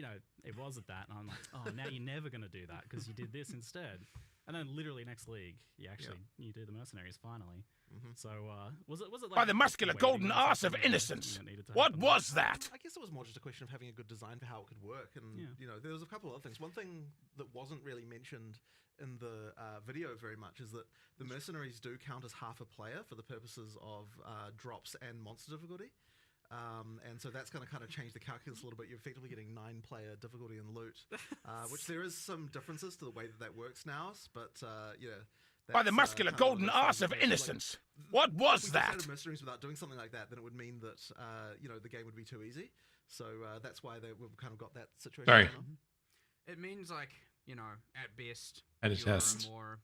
it wasn't that. And I'm like, oh, now you're never going to do that because you did this instead. And then literally next league, you do the mercenaries finally. So was it like... By the muscular golden arse of innocence! What was that? I guess it was more just a question of having a good design for how it could work. And, there was a couple of other things. One thing that wasn't really mentioned in the video very much is that the mercenaries do count as half a player for the purposes of drops and monster difficulty. And so that's going to kind of change the calculus a little bit. You're effectively getting 9-player difficulty and loot, which there is some differences to the way that works now. But by the muscular golden arse of innocence! What was that? If we just mercenaries without doing something like that, then it would mean that the game would be too easy. So that's why we've kind of got that situation. Sorry. It means at best, At a you're test. a more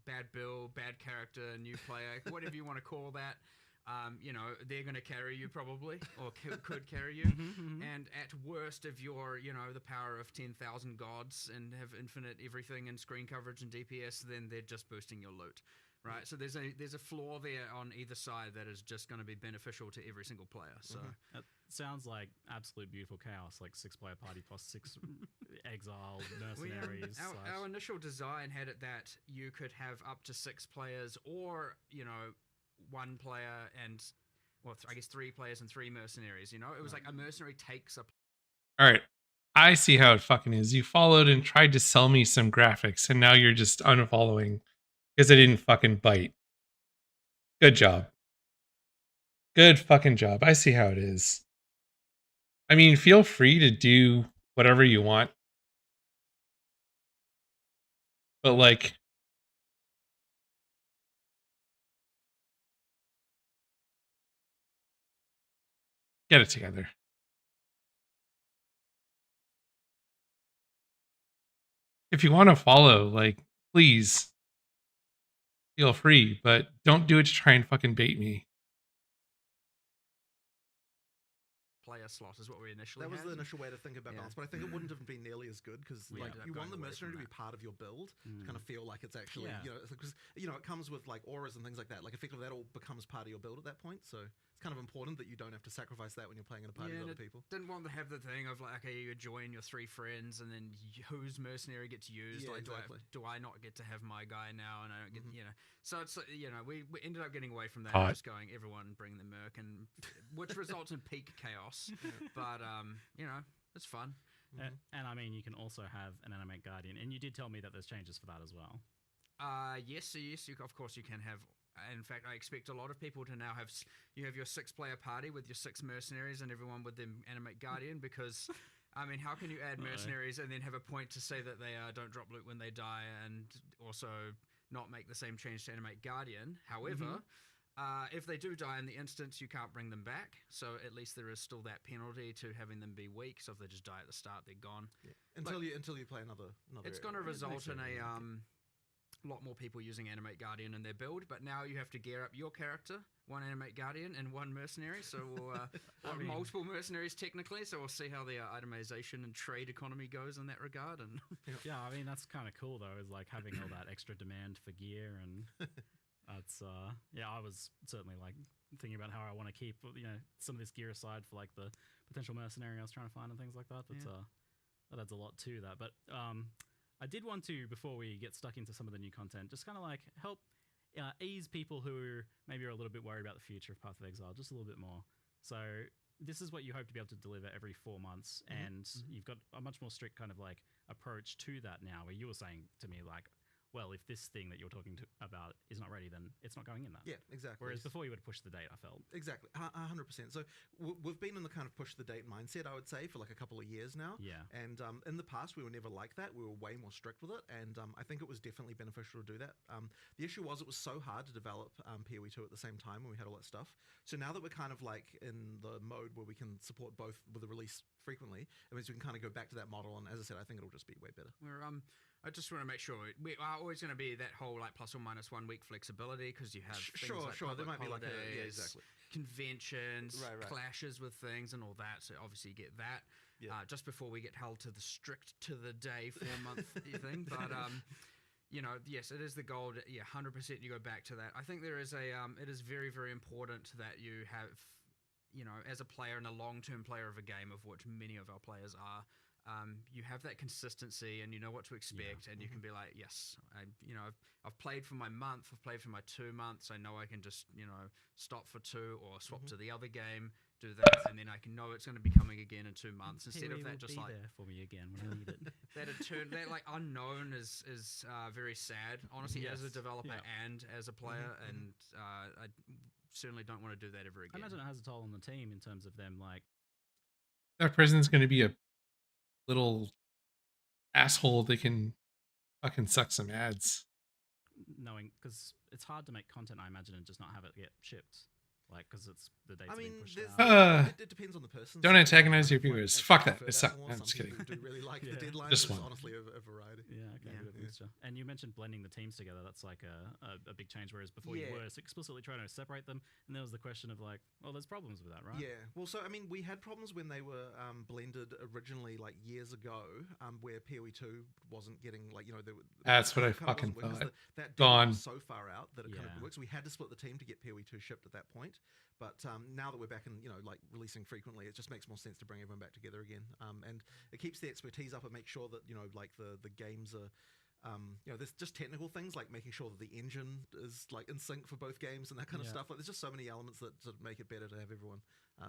bad build, bad character, new player, whatever you want to call that. They're going to carry you probably, or could carry you. And at worst, if you're, the power of 10,000 gods and have infinite everything and screen coverage and DPS, then they're just boosting your loot, right? So there's a flaw there on either side that is just going to be beneficial to every single player. So That sounds like absolute beautiful chaos, like 6-player party plus 6 exiled mercenaries. Our initial design had it that you could have up to 6 players, or 1 player and, I guess 3 players and 3 mercenaries. It was like a mercenary takes a... All right. I see how it fucking is. You followed and tried to sell me some graphics, and now you're just unfollowing because I didn't fucking bite. Good job. Good fucking job. I see how it is. I mean, feel free to do whatever you want. But, like... get it together. If you want to follow, please feel free, but don't do it to try and fucking bait me. Player slot is what we initially That was had. the initial way to think about balance, but I think it wouldn't have been nearly as good because you want the mercenary to be part of your build to kind of feel like it's actually because it comes with auras and things like that. Like effectively that all becomes part of your build at that point. So it's kind of important that you don't have to sacrifice that when you're playing in a party with other people. Didn't want to have the thing of okay, you join your 3 friends and then whose mercenary gets used. Yeah, exactly. Do I not get to have my guy now? And I don't get So it's we ended up getting away from that, just going everyone bring the merc, and which results in peak chaos. But it's fun. And I mean, you can also have an Animate Guardian, and you did tell me that there's changes for that as well. Yes, of course you can have. In fact, I expect a lot of people to now have. You have your 6-player party with your 6 mercenaries and everyone with them Animate Guardian, because I mean, how can you add mercenaries and then have a point to say that they don't drop loot when they die, and also not make the same change to Animate Guardian? However, if they do die in the instance, you can't bring them back. So at least there is still that penalty to having them be weak. So if they just die at the start, they're gone. Yeah. Until you play another. It's going to result in a lot more people using Animate Guardian in their build. But now you have to gear up your character, 1 Animate Guardian and 1 mercenary. So we'll multiple mercenaries technically. So we'll see how the itemization and trade economy goes in that regard. And yeah, I mean that's kind of cool though. Is like having all that extra demand for gear and. That's I was certainly thinking about how I want to keep some of this gear aside for the potential mercenary I was trying to find and things like that. But that adds a lot to that. But I did want to, before we get stuck into some of the new content, just kind of help ease people who maybe are a little bit worried about the future of Path of Exile just a little bit more. So this is what you hope to be able to deliver every 4 months, and you've got a much more strict kind of approach to that now, where you were saying to me well, if this thing that you're talking about is not ready, then it's not going in that. Yeah, exactly. Whereas before you would push the date, I felt. Exactly, 100%. So we've been in the kind of push the date mindset, I would say, for like a couple of years now. Yeah. And in the past, we were never like that. We were way more strict with it, and I think it was definitely beneficial to do that. The issue was it was so hard to develop PoE 2 at the same time when we had all that stuff. So now that we're kind of like in the mode where we can support both with a release frequently, it means we can kind of go back to that model. And as I said, I think it'll just be way better. I just want to make sure we are always going to be that whole like plus or minus 1 week flexibility because you have things like there might be like holidays, exactly. conventions, Right. clashes with things and all that. So obviously you get that just before we get held to the strict to the day 4-month thing. But yes, it is the goal. 100% you go back to that. I think there is it is very, very important that you have, as a player and a long-term player of a game, of which many of our players are, you have that consistency and you know what to expect, and you can be like, yes, I've played for my month, I've played for my 2 months, I know I can just stop for 2 or swap to the other game, do that, and then I can know it's going to be coming again in 2 months instead of that just like there for me again when I need it. that like unknown is very sad, honestly, as a developer and as a player, and I certainly don't want to do that ever again. I imagine it has a toll on the team in terms of them like that person's going to be a little asshole. They can fucking suck some ads. Knowing, because it's hard to make content, I imagine, and just not have it get shipped. Like, because it's the date's being pushed out. It depends on the person. Don't antagonize your viewers. Fuck that. It sucks. I'm just kidding. Do really like the deadline. Just There's one. honestly a variety. Yeah, okay, good mixture. And you mentioned blending the teams together. That's like a big change. Whereas before you were explicitly trying to separate them, and there was the question of like, well, there's problems with that, right? Yeah. Well, so I mean, we had problems when they were blended originally, like years ago, where PoE 2 wasn't getting like That's what I fucking thought. That Gone. was so far out that it kind of works. We had to split the team to get PoE 2 shipped at that point. But now that we're back and like releasing frequently, it just makes more sense to bring everyone back together again. And it keeps the expertise up and makes sure that like the games are. There's just technical things like making sure that the engine is like in sync for both games and that kind of stuff. Like, there's just so many elements that sort of make it better to have everyone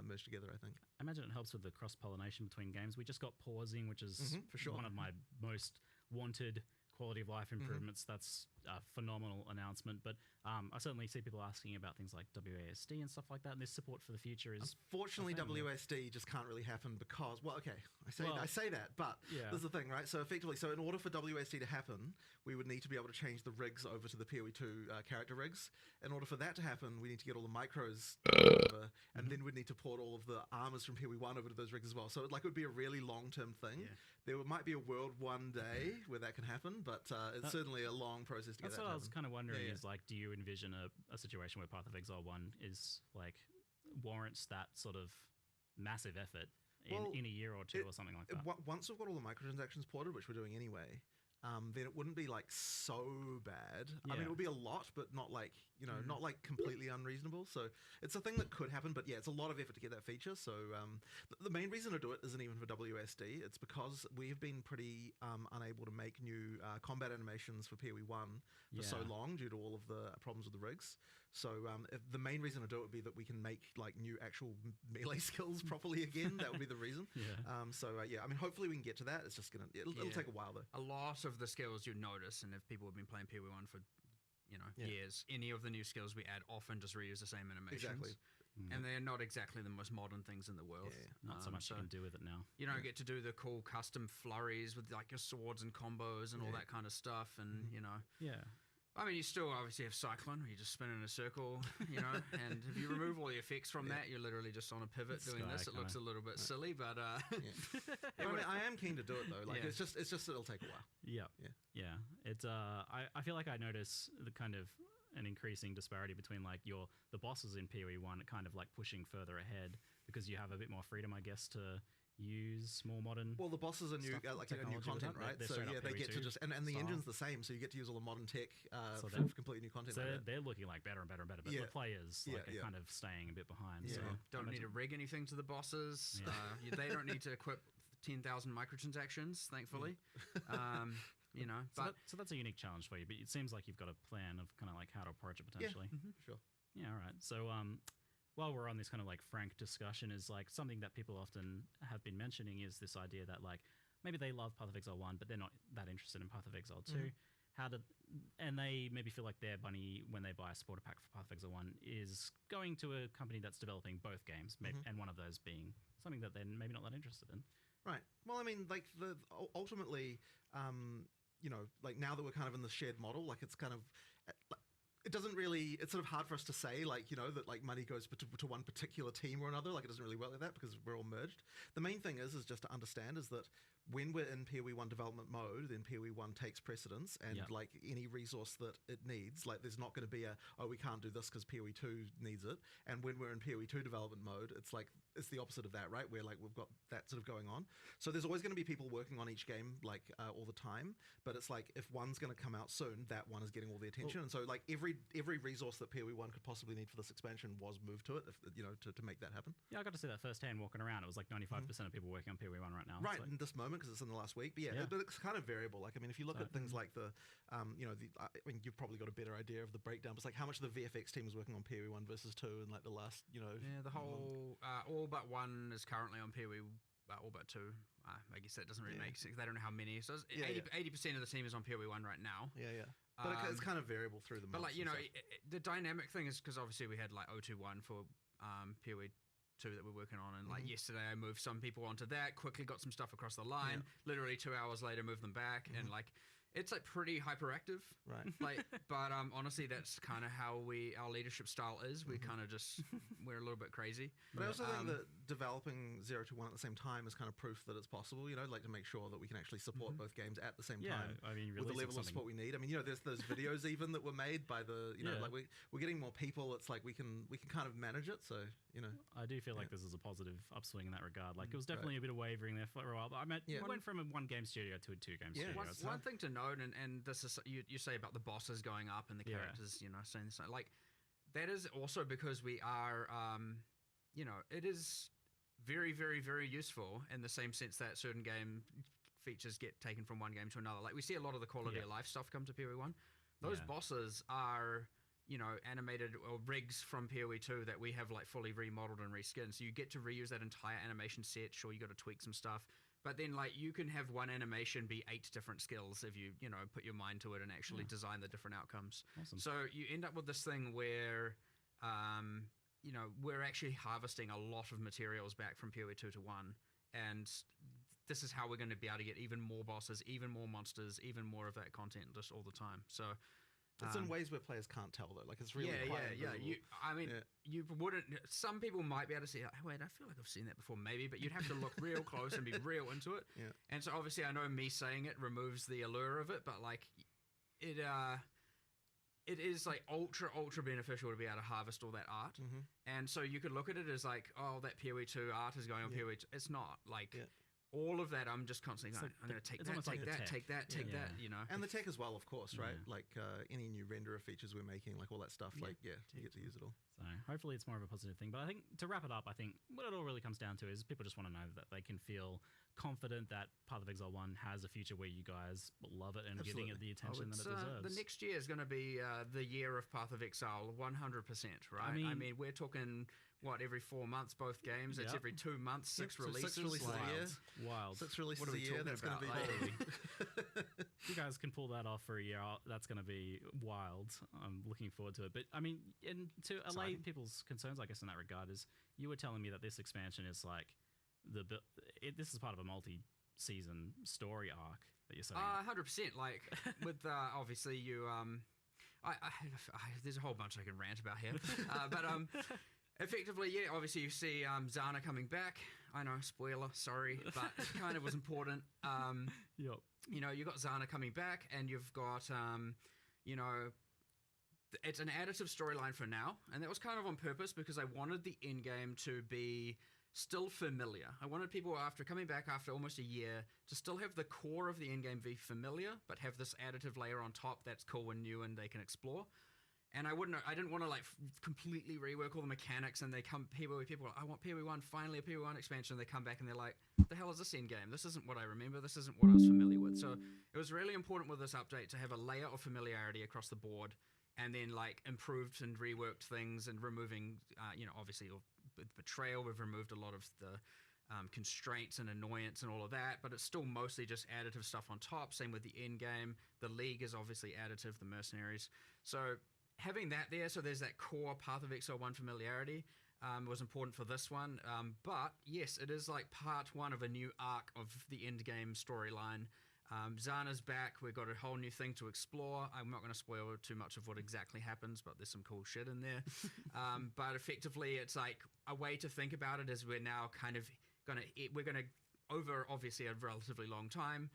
merged together, I think. I imagine it helps with the cross-pollination between games. We just got pausing, which is for sure. one of my most wanted quality of life improvements. That's a phenomenal announcement. But I certainly see people asking about things like WASD and stuff like that. And this support for the future is unfortunately WASD just can't really happen because I say that, but there's the thing, right? So effectively, in order for WASD to happen, we would need to be able to change the rigs over to the PoE 2 character rigs. In order for that to happen, we need to get all the micros over, and then we'd need to port all of the armors from PoE 1 over to those rigs as well. So it would be a really long-term thing. Yeah. There might be a world one day where that can happen, but it's certainly a long process to get that to happen. That's what I was kind of wondering is like, do you envision a situation where Path of Exile 1 is like warrants that sort of massive effort in a year or two or something like that? Once we've got all the microtransactions ported, which we're doing anyway, then it wouldn't be like so bad. I mean, it would be a lot, but not like not like completely unreasonable. So it's a thing that could happen, but it's a lot of effort to get that feature. So the main reason to do it isn't even for WSD. It's because we've been pretty unable to make new combat animations for PoE 1 for so long due to all of the problems with the rigs. So if the main reason to do it would be that we can make like new actual melee skills properly again. That would be the reason. I mean, hopefully we can get to that. It's just it'll take a while though. A lot of the skills you notice, and if people have been playing PoE 1 for years, any of the new skills we add often just reuse the same animations. Exactly. And they're not exactly the most modern things in the world. Not so much you can do with it now. You don't get to do the cool custom flurries with like your swords and combos and all that kind of stuff, and I mean, you still obviously have Cyclone, where you just spin in a circle, and if you remove all the effects from that, you're literally just on a pivot doing this. It looks a little bit silly, but I am keen to do it though. Like it's just it'll take a while. Yeah. It's I feel like I notice the kind of an increasing disparity between like the bosses in PoE 1 kind of like pushing further ahead because you have a bit more freedom, I guess, to use more modern. Well, the bosses are new, new content, right? They're so they get to just and the engine's the same, so you get to use all the modern tech for completely new content. So they're looking like better and better and better, but the players are kind of staying a bit behind. So don't need to rig anything to the bosses. They don't need to equip 10,000 microtransactions, thankfully. So that's a unique challenge for you, but it seems like you've got a plan of kind of like how to approach it potentially. Sure. Yeah, all right. So while we're on this kind of like frank discussion, is like something that people often have been mentioning is this idea that like maybe they love Path of Exile 1, but they're not that interested in Path of Exile 2. and they maybe feel like their money when they buy a supporter pack for Path of Exile 1 is going to a company that's developing both games, and one of those being something that they're maybe not that interested in. Right. Well, I mean, like ultimately, you know, like now that we're kind of in the shared model, like it's kind of. It doesn't really, it's sort of hard for us to say, like, you know, that like money goes to one particular team or another. Like it doesn't really work like that because we're all merged. The main thing is just to understand is that when we're in PoE 1 development mode, then PoE 1 takes precedence, and like any resource that it needs, like there's not going to be we can't do this because PoE 2 needs it. And when we're in PoE 2 development mode, it's like, it's the opposite of that, right? Where like we've got that sort of going on. So there's always going to be people working on each game, like all the time. But it's like, if one's going to come out soon, that one is getting all the attention. And so like every resource that PoE 1 could possibly need for this expansion was moved to it, you know, to make that happen. Yeah, I got to see that firsthand walking around. It was like 95% of people working on PoE 1 right now. Right, like, in this moment, because it's in the last week. But but it's kind of variable. Like, I mean, if you look at things like the, you know, I mean, you've probably got a better idea of the breakdown. But it's like how much of the VFX team was working on PoE 1 versus 2 in like the last, you know. Yeah, the whole, all but one is currently on PoE, all but 2. I guess that doesn't really make sense. They don't know how many. So 80% of the team is on PoE 1 right now. Yeah. But it's kind of variable through the months. But like, you know, the dynamic thing is because obviously we had like 021 for PoE 2 that we're working on, and like yesterday I moved some people onto that, quickly got some stuff across the line, literally 2 hours later moved them back, and like it's like pretty hyperactive, right? Like, but honestly, that's kind of how our leadership style is. We kind of just we're a little bit crazy. But I also think that developing 0 to 1 at the same time is kind of proof that it's possible. You know, like to make sure that we can actually support both games at the same time. I mean, with the level of support we need. I mean, you know, there's those videos even that were made by the, you know, like we're getting more people. It's like we can kind of manage it. So you know, I do feel like this is a positive upswing in that regard. Like it was definitely a bit of wavering there for a while, but I went from a 1-game studio to a 2-game studio. One thing to note, and this is you say about the bosses going up and the characters, you know, saying this, like that is also because we are, you know, it is very, very, very useful in the same sense that certain game features get taken from one game to another. Like we see a lot of the quality of life stuff come to PoE 1. Those bosses are, you know, animated or rigs from PoE 2 that we have like fully remodeled and reskinned. So you get to reuse that entire animation set. Sure, you got to tweak some stuff, but then like you can have one animation be 8 different skills if you know, put your mind to it and actually design the different outcomes. Awesome. So you end up with this thing where, you know, we're actually harvesting a lot of materials back from PoE 2 to 1, and this is how we're going to be able to get even more bosses, even more monsters, even more of that content just all the time. So it's in ways where players can't tell though. Like it's really you wouldn't. Some people might be able to see. Like, wait, I feel like I've seen that before, maybe, but you'd have to look real close and be real into it. Yeah. And so obviously, I know me saying it removes the allure of it, but like it is like ultra beneficial to be able to harvest all that art. And so you could look at it as like, oh, that PoE 2 art is going on PoE 2. It's not like. All of that, I'm just constantly going, I'm going to take that, you know. And the tech as well, of course, right? Like any new renderer features we're making, like all that stuff, like, you get to use it all. So hopefully it's more of a positive thing. But I think to wrap it up, I think what it all really comes down to is people just want to know that they can feel confident that Path of Exile 1 has a future where you guys love it and getting it the attention that it deserves. The next year is going to be the year of Path of Exile, 100%, right? I mean, we're talking, what, every 4 months, both games? It's every 2 months, 6 releases. 6 releases a year. Wild. 6 releases what are we a year, talking that's going about? to be If you guys can pull that off for a year, that's going to be wild. I'm looking forward to it. But I mean, and to allay people's concerns, I guess, in that regard, is you were telling me that this expansion is like this is part of a multi-season story arc that you're setting up. 100%. Like with obviously you there's a whole bunch I can rant about here, but effectively, yeah. Obviously, you see Zana coming back. I know, spoiler, sorry, but it kind of was important. Yep. You know, you got Zana coming back, and you've got you know, it's an additive storyline for now, and that was kind of on purpose because I wanted the end game to be still familiar. I wanted people, after coming back after almost a year, to still have the core of the end game be familiar, but have this additive layer on top that's cool and new and they can explore. And I didn't want to like completely rework all the mechanics, and people are like, I want PoE 1, finally a PoE 1 expansion. They come back and they're like, what the hell is this end game? This isn't what I remember. This isn't what I was familiar with. So it was really important with this update to have a layer of familiarity across the board, and then like improved and reworked things and removing, you know, obviously with Betrayal, we've removed a lot of the constraints and annoyance and all of that, but it's still mostly just additive stuff on top. Same with the end game. The League is obviously additive, the mercenaries. So having that there, so there's that core Path of Exile 1 familiarity, was important for this one. But yes, it is like part one of a new arc of the end game storyline. Zana's back. We've got a whole new thing to explore. I'm not going to spoil too much of what exactly happens, but there's some cool shit in there. But effectively, it's like a way to think about it is we're now kind of we're going to, over obviously a relatively long time,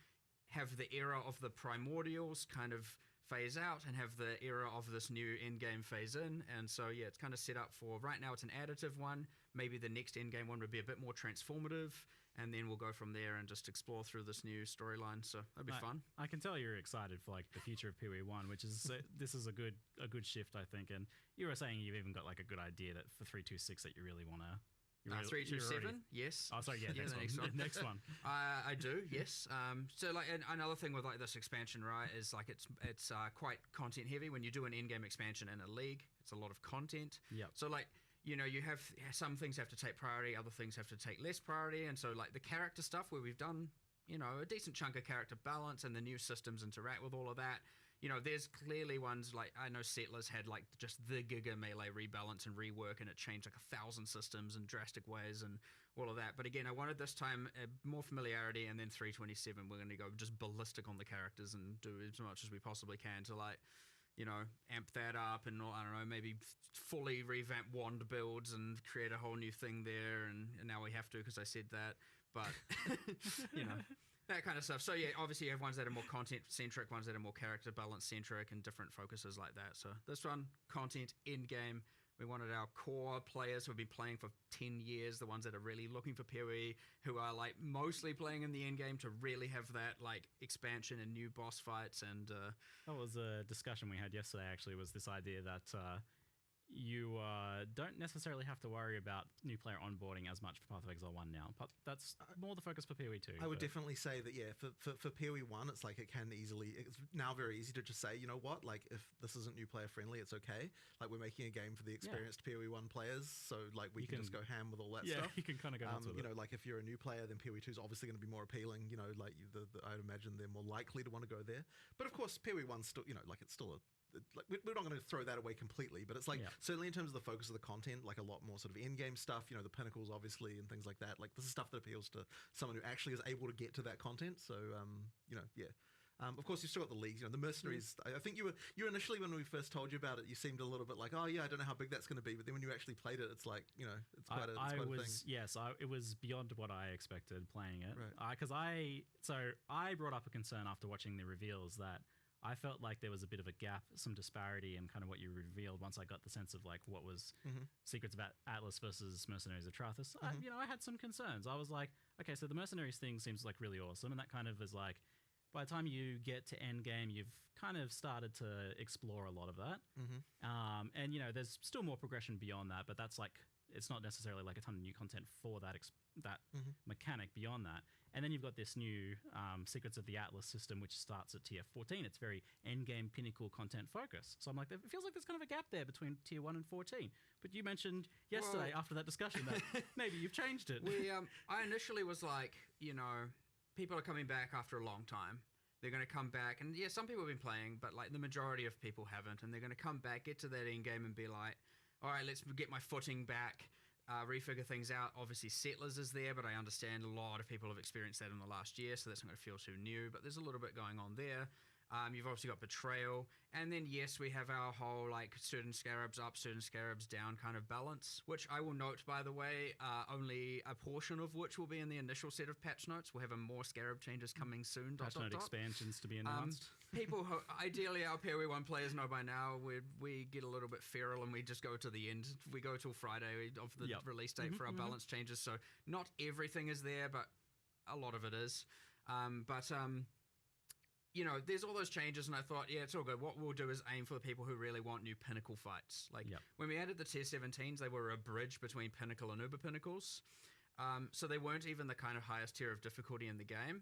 have the era of the primordials kind of phase out and have the era of this new endgame phase in. And so, yeah, it's kind of set up for, right now it's an additive one. Maybe the next endgame one would be a bit more transformative, and then we'll go from there and just explore through this new storyline. So that'd be fun. I can tell you're excited for like the future of PoE 1, which is this is a good shift, I think. And you were saying you've even got like a good idea that for 326 that you really want to. 327, yes. Oh, sorry, yeah, the next one. Next one. I do, yes. So like another thing with like this expansion, right, is like it's quite content heavy. When you do an in-game expansion in a League, it's a lot of content. Yeah. So like, you know, you have some things have to take priority, other things have to take less priority, and so like the character stuff where we've done, you know, a decent chunk of character balance and the new systems interact with all of that. You know, there's clearly ones like, I know Settlers had like just the Giga Melee rebalance and rework, and it changed like 1,000 systems in drastic ways and all of that. But again, I wanted this time more familiarity, and then 327, we're going to go just ballistic on the characters and do as much as we possibly can to like, you know, amp that up and, I don't know, maybe fully revamp wand builds and create a whole new thing there. And now we have to because I said that. But, you know, that kind of stuff. So yeah, obviously you have ones that are more content centric, ones that are more character balance centric, and different focuses like that. So this one, content, end game. We wanted our core players who have been playing for 10 years, the ones that are really looking for PoE, who are like mostly playing in the end game, to really have that like expansion and new boss fights. And that was a discussion we had yesterday. Actually, was this idea that you don't necessarily have to worry about new player onboarding as much for Path of Exile 1 now. But that's more the focus for PoE 2. I would definitely say that, yeah, for PoE 1, it's like it's now very easy to just say, you know what, like if this isn't new player friendly, it's okay. Like we're making a game for the experienced PoE 1 players, so like we can just go ham with all that stuff. Yeah, you can kind of go nuts with you know, like if you're a new player, then PoE 2 is obviously going to be more appealing. You know, like I'd imagine they're more likely to want to go there. But of course, PoE 1's still, you know, like it's still a, like we're not going to throw that away completely, but it's like certainly in terms of the focus of the content, like a lot more sort of in-game stuff, you know, the pinnacles obviously and things like that. Like this is stuff that appeals to someone who actually is able to get to that content. So you know, yeah. Of course, you've still got the leagues, you know, the mercenaries. I think you were initially, when we first told you about it, you seemed a little bit like, oh yeah, I don't know how big that's going to be. But then when you actually played it, it's like, you know, it's quite a thing. Yes, it was beyond what I expected playing it. Right. Because I brought up a concern after watching the reveals that I felt like there was a bit of a gap, some disparity in kind of what you revealed once I got the sense of like what was Secrets of Atlas versus Mercenaries of Trathis. I had some concerns. I was like, okay, so the Mercenaries thing seems like really awesome, and that kind of is like, by the time you get to endgame, you've kind of started to explore a lot of that. And, you know, there's still more progression beyond that, but that's like, it's not necessarily like a ton of new content for that mechanic beyond that. And then you've got this new Secrets of the Atlas system, which starts at tier 14. It's very endgame pinnacle content focus. So I'm like, it feels like there's kind of a gap there between tier 1 and 14. But you mentioned yesterday after that discussion that maybe you've changed it. I initially was like, you know, people are coming back after a long time. They're going to come back, and yeah, some people have been playing, but like the majority of people haven't, and they're going to come back, get to that end game, and be like, all right, let's get my footing back, refigure things out. Obviously, Settlers is there, but I understand a lot of people have experienced that in the last year, so that's not going to feel too new, but there's a little bit going on there. You've obviously got Betrayal, and then yes, we have our whole like certain scarabs up, certain scarabs down kind of balance, which I will note, by the way, only a portion of which will be in the initial set of patch notes. We'll have more scarab changes coming soon. Patch note expansions to be announced. People who, ideally our PoE 1 players know by now, we get a little bit feral and we just go to the end. We go till Friday of the release date for our balance changes, so not everything is there, but a lot of it is. You know, there's all those changes, and I thought, yeah, it's all good. What we'll do is aim for the people who really want new pinnacle fights. Like, when we added the tier 17s, they were a bridge between pinnacle and uber pinnacles. So they weren't even the kind of highest tier of difficulty in the game.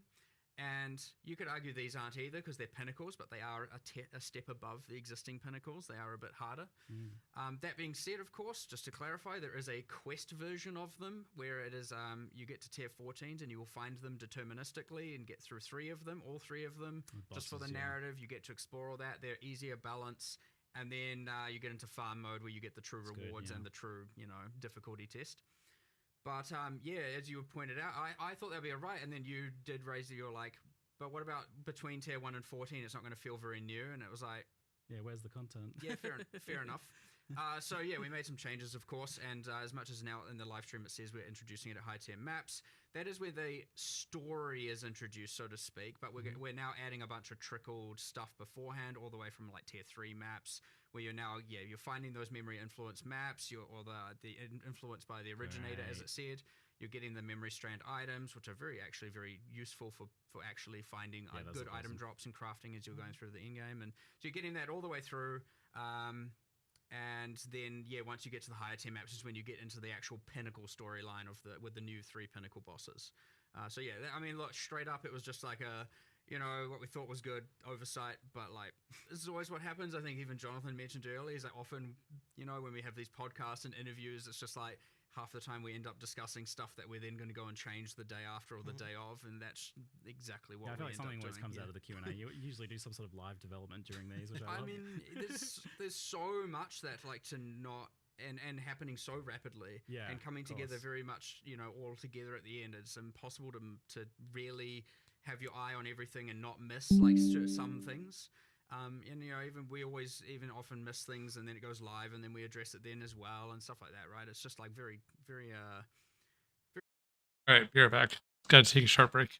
And you could argue these aren't either because they're pinnacles, but they are a step above the existing pinnacles. They are a bit harder. That being said, of course, just to clarify, there is a quest version of them where it is you get to tier 14s and you will find them deterministically and get through all three of them. Just for the narrative, you get to explore all that. They're easier balance. And then you get into farm mode where you get the true rewards and the true, difficulty test. But as you pointed out, I thought that'd be all right. And then you did raise you're like, but what about between tier 1 and 14? It's not going to feel very new. And it was like, yeah, where's the content? Yeah, fair enough. So we made some changes, of course. And as much as now in the live stream it says we're introducing it at high tier maps, that is where the story is introduced, so to speak. But we're now adding a bunch of trickled stuff beforehand, all the way from like tier 3 maps, where you're now you're finding those memory influence maps, or the influenced by the originator, as it said. You're getting the memory strand items, which are very useful for actually finding good item drops and crafting as you're going through the in game, and so you're getting that all the way through. And then, once you get to the higher tier maps is when you get into the actual pinnacle storyline with the new 3 pinnacle bosses. Look, straight up, it was just like what we thought was good oversight, but like, this is always what happens. I think even Jonathan mentioned earlier, is that often, when we have these podcasts and interviews, it's just like, half the time we end up discussing stuff that we're then going to go and change the day after or the day of, and that's exactly what I feel we like end something up always doing. comes out of the Q&A. You usually do some sort of live development during these, which I love. mean, there's so much that to not and happening so rapidly, and coming together very much, all together at the end. It's impossible to really have your eye on everything and not miss like some things. We often miss things, and then it goes live, and then we address it then as well, and stuff like that, right? It's just like very. All right, be right back. Got to take a short break.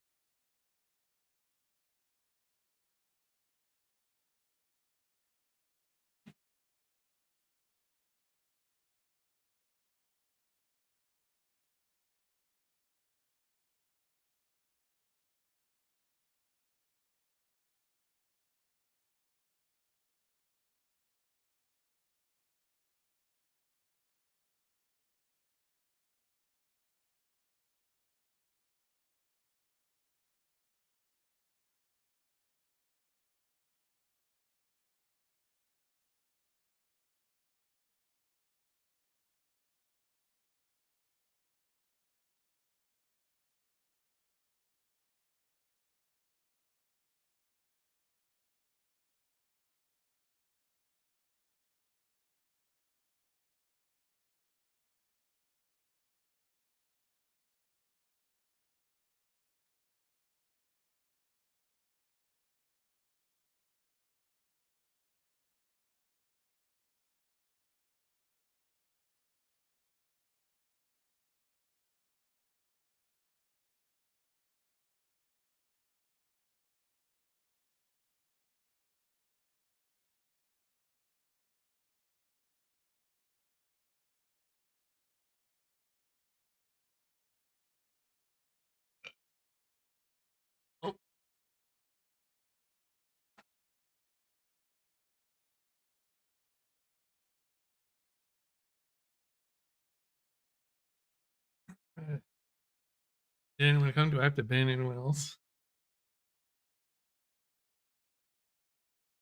Did anyone come? Do I have to ban anyone else?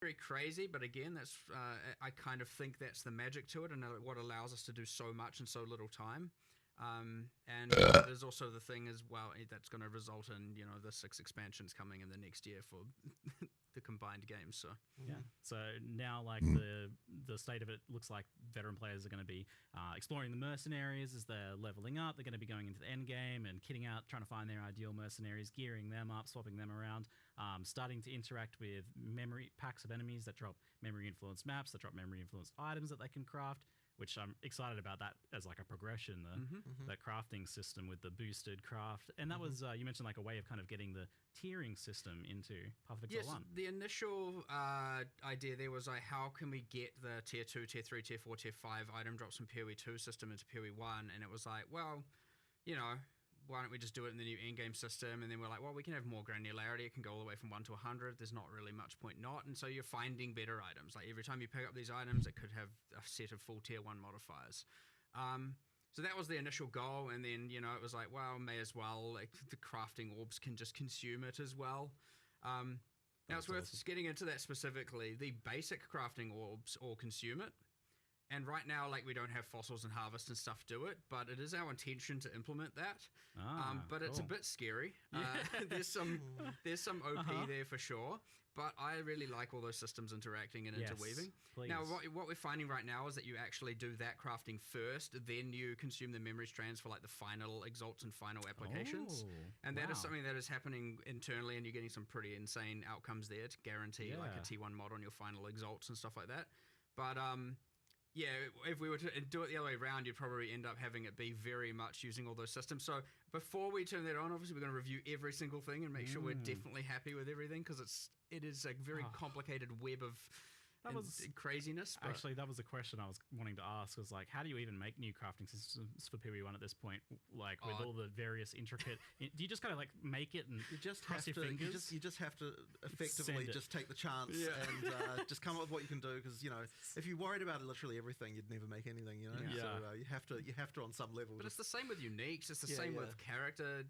Very crazy, but again, that's I kind of think that's the magic to it, and what allows us to do so much in so little time. And there's also the thing as well that's going to result in the 6 expansions coming in the next year for the combined games. So so now like the state of it looks like veteran players are going to be exploring the mercenaries as they're leveling up. They're going to be going into the end game and kitting out, trying to find their ideal mercenaries, gearing them up, swapping them around, starting to interact with memory packs of enemies that drop memory influenced maps, that drop memory influenced items that they can craft, which I'm excited about that as like a progression, that crafting system with the boosted craft. And that was, you mentioned like a way of kind of getting the tiering system into Path of Exile 1. The initial idea there was like, how can we get the tier 2, tier 3, tier 4, tier 5 item drops from PoE 2 system into PoE 1? And it was like, well, why don't we just do it in the new in-game system? And then we're like, well, we can have more granularity. It can go all the way from 1 to 100. There's not really much point not. And so you're finding better items. Like every time you pick up these items, it could have a set of full tier 1 modifiers. So that was the initial goal, and then it was like, well, may as well, like the crafting orbs can just consume it as well. Now it's worth getting into that specifically. The basic crafting orbs all consume it, and right now, like, we don't have fossils and harvest and stuff do it, but it is our intention to implement that. But it's a bit scary. There's some OP there for sure. But I really like all those systems interacting and interweaving. Please. Now, what we're finding right now is that you actually do that crafting first, then you consume the memory strands for like the final exalts and final applications. And that is something that is happening internally, and you're getting some pretty insane outcomes there to guarantee like a T1 mod on your final exalts and stuff like that. But yeah, if we were to do it the other way around, you'd probably end up having it be very much using all those systems. So before we turn that on, obviously we're going to review every single thing and make sure we're definitely happy with everything, because it is a very complicated web of craziness. Actually, that was a question I was wanting to ask, was like, how do you even make new crafting systems for PoE1 at this point? Like, with all the various intricate... do you just kind of like make it and you just cross have your to, fingers? You just have to effectively just take the chance and just come up with what you can do, because if you worried about literally everything, you'd never make anything. So you have to on some level. But it's the same with uniques. It's the same with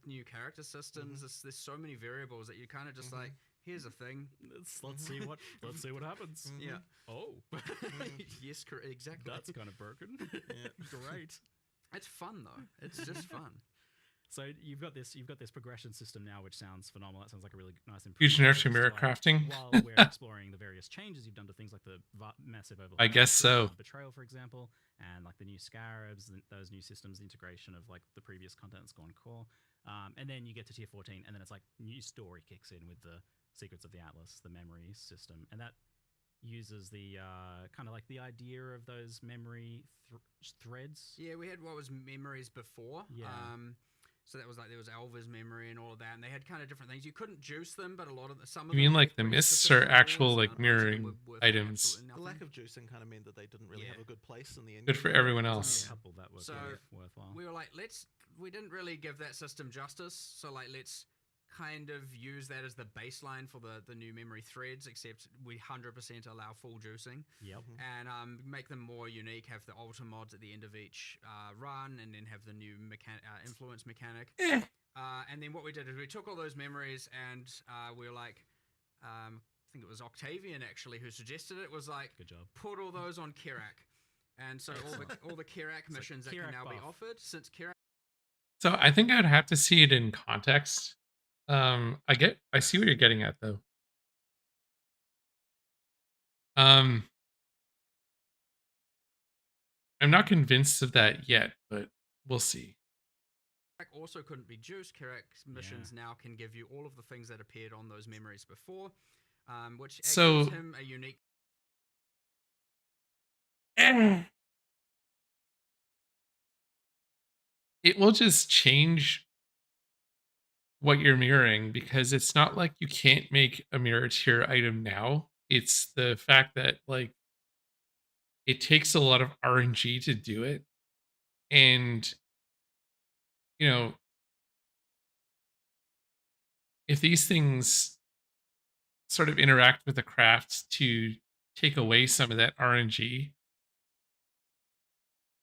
new character systems. There's so many variables that you kind of just like, here's a thing. Let's see what happens. Yeah. Oh. Yes, exactly. That's kind of broken. Great. It's fun though. It's just fun. So you've got this progression system now, which sounds phenomenal. That sounds like a really nice improvement. Huge nerf to mirror crafting. While we're exploring the various changes you've done to things like the massive overlap. I guess so. Betrayal, for example, and like the new scarabs, those new systems, the integration of like the previous content that's gone core. And then you get to tier 14, and then it's like new story kicks in with the Secrets of the Atlas, the memory system, and that uses the kind of like the idea of those memory threads. Yeah, we had what was memories before. Yeah. So that was like, there was Alva's memory and all of that, and they had kind of different things. You couldn't juice them, but a lot of some of You them mean like the mists are actual like mirroring items? The lack of juicing kind of meant that they didn't really have a good place in the end. Good for everyone else. That was worthwhile. We were like, we didn't really give that system justice, so like let's kind of use that as the baseline for the new memory threads, except we 100% allow full juicing. Yep. And make them more unique, have the alter mods at the end of each run, and then have the new influence mechanic. And then what we did is we took all those memories, and we were like, I think it was Octavian actually who suggested it, was like, good job, put all those on Kirak. And so all the Kirak missions that can now be offered, since Kirak... So I think I'd have to see it in context. I see what you're getting at though. I'm not convinced of that yet, but we'll see. Also couldn't be juiced. Kirak's missions now can give you all of the things that appeared on those memories before, which gives him a unique... It will just change what you're mirroring, because it's not like you can't make a mirror tier item now. It's the fact that like it takes a lot of RNG to do it, and if these things sort of interact with the craft to take away some of that RNG,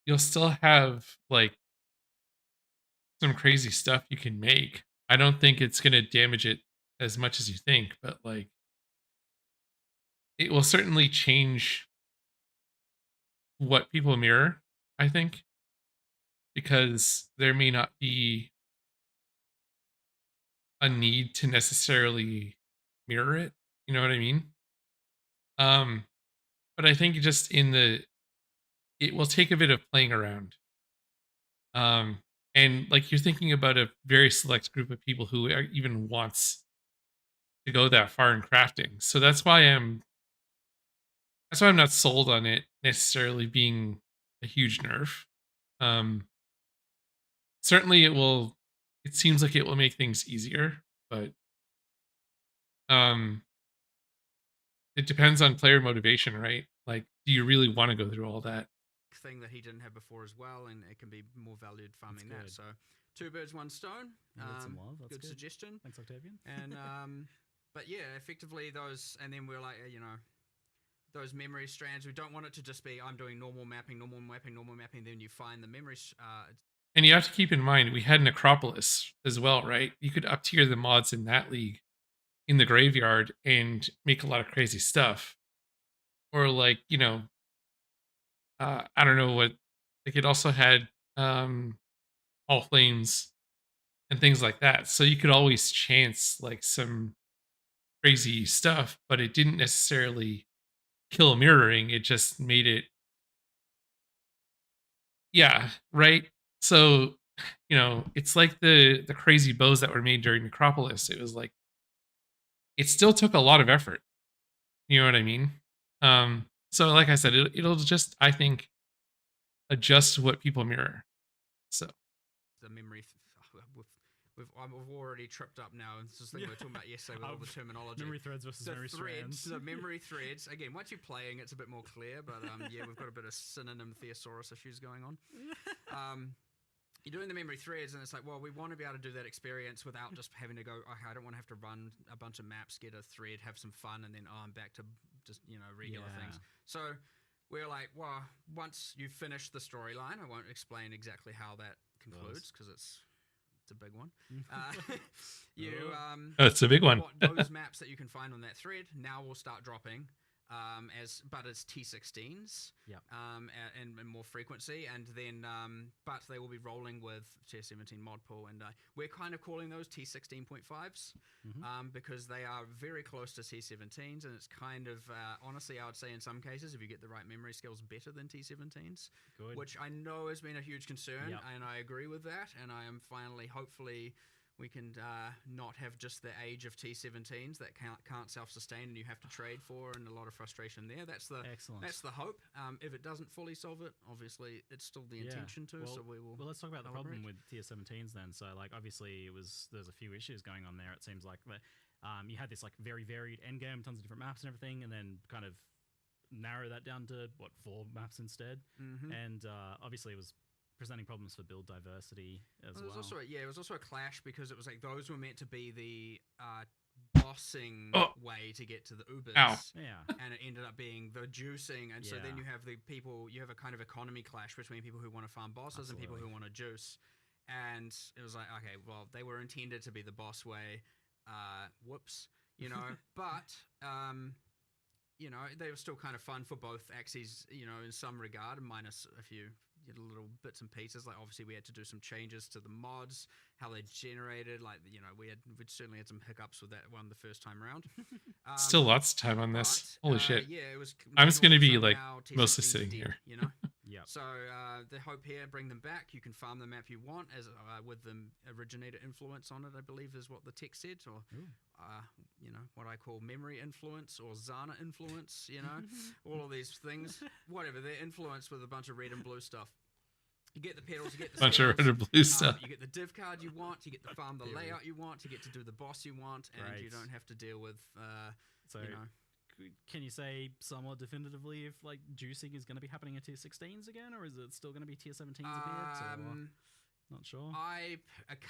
you'll still have like some crazy stuff you can make. I don't think it's going to damage it as much as you think, but like it will certainly change what people mirror, I think, because there may not be a need to necessarily mirror it. You know what I mean? But I think just it will take a bit of playing around. And like you're thinking about a very select group of people who even wants to go that far in crafting. So that's why I'm not sold on it necessarily being a huge nerf. Certainly it seems like it will make things easier, but it depends on player motivation, right? Like, do you really want to go through all that? Thing that he didn't have before as well, and it can be more valued farming that. So 2 birds, 1 stone. Some love. That's good suggestion. Thanks, Octavian. And but yeah, effectively those, and then we're like, those memory strands. We don't want it to just be I'm doing normal mapping, then you find the memory. And you have to keep in mind, we had Necropolis as well, right? You could up tier the mods in that league in the graveyard and make a lot of crazy stuff. Or like, I don't know what, like it also had All Flames and things like that. So you could always chance like some crazy stuff, but it didn't necessarily kill mirroring. It just made it, yeah, right. So, it's like the crazy bows that were made during Necropolis. It was like, it still took a lot of effort. You know what I mean? So like I said, it'll just, I think, adjust what people mirror. So the memory. We've already tripped up now, and this is the thing we were talking about yesterday with all the terminology. Memory threads versus memory strands. The memory threads. Again, once you're playing, it's a bit more clear, but yeah, we've got a bit of synonym thesaurus issues going on. You're doing the memory threads, and it's like, well, we want to be able to do that experience without just having to go, okay, I don't want to have to run a bunch of maps, get a thread, have some fun, and then, I'm back to just, regular things. So we're like, well, once you finish the storyline, I won't explain exactly how that concludes, because it's a big one. It's a big one. Those maps that you can find on that thread now will start dropping but it's T16s, and more frequency, and then but they will be rolling with Tier 17 mod pool, and we're kind of calling those T16.5s because they are very close to T17s, and it's kind of honestly, I would say in some cases, if you get the right memory skills, better than T17s, which I know has been a huge concern, and I agree with that, and I am finally, hopefully, we can not have just the age of T17s that can't self-sustain and you have to trade for, and a lot of frustration there. That's the hope. If it doesn't fully solve it, obviously it's still the intention to. Well, so we will. Well, let's talk about the problem with Tier 17s then. So, like, obviously there's a few issues going on there. It seems like that you had this like very varied endgame, tons of different maps and everything, and then kind of narrow that down to 4 maps instead. And obviously it was presenting problems for build diversity as well. It was also a clash because it was like those were meant to be the bossing way to get to the Ubers. And it ended up being the juicing, and so then you have a kind of economy clash between people who want to farm bosses and people who want to juice. And it was like, okay, well, they were intended to be the boss way. Whoops. But they were still kind of fun for both axes, in some regard, minus a few little bits and pieces. Like, obviously we had to do some changes to the mods, how they generated, like, we certainly had some hiccups with that one the first time around. Still lots of time on this. Holy shit. It was. I'm just going to be like mostly sitting here. So the hope here, bring them back. You can farm the map you want as with the originator influence on it, I believe is what the text said, or what I call memory influence or Zana influence, all of these things, whatever, they're influenced with a bunch of red and blue stuff. You get the pedals, you get the bunch of red and blue stuff. You get the div card you want, you get to farm the layout you want, you get to do the boss you want, and you don't have to deal with, Can you say somewhat definitively if like juicing is going to be happening in Tier 16s again, or is it still going to be Tier 17s a bit? Not sure. I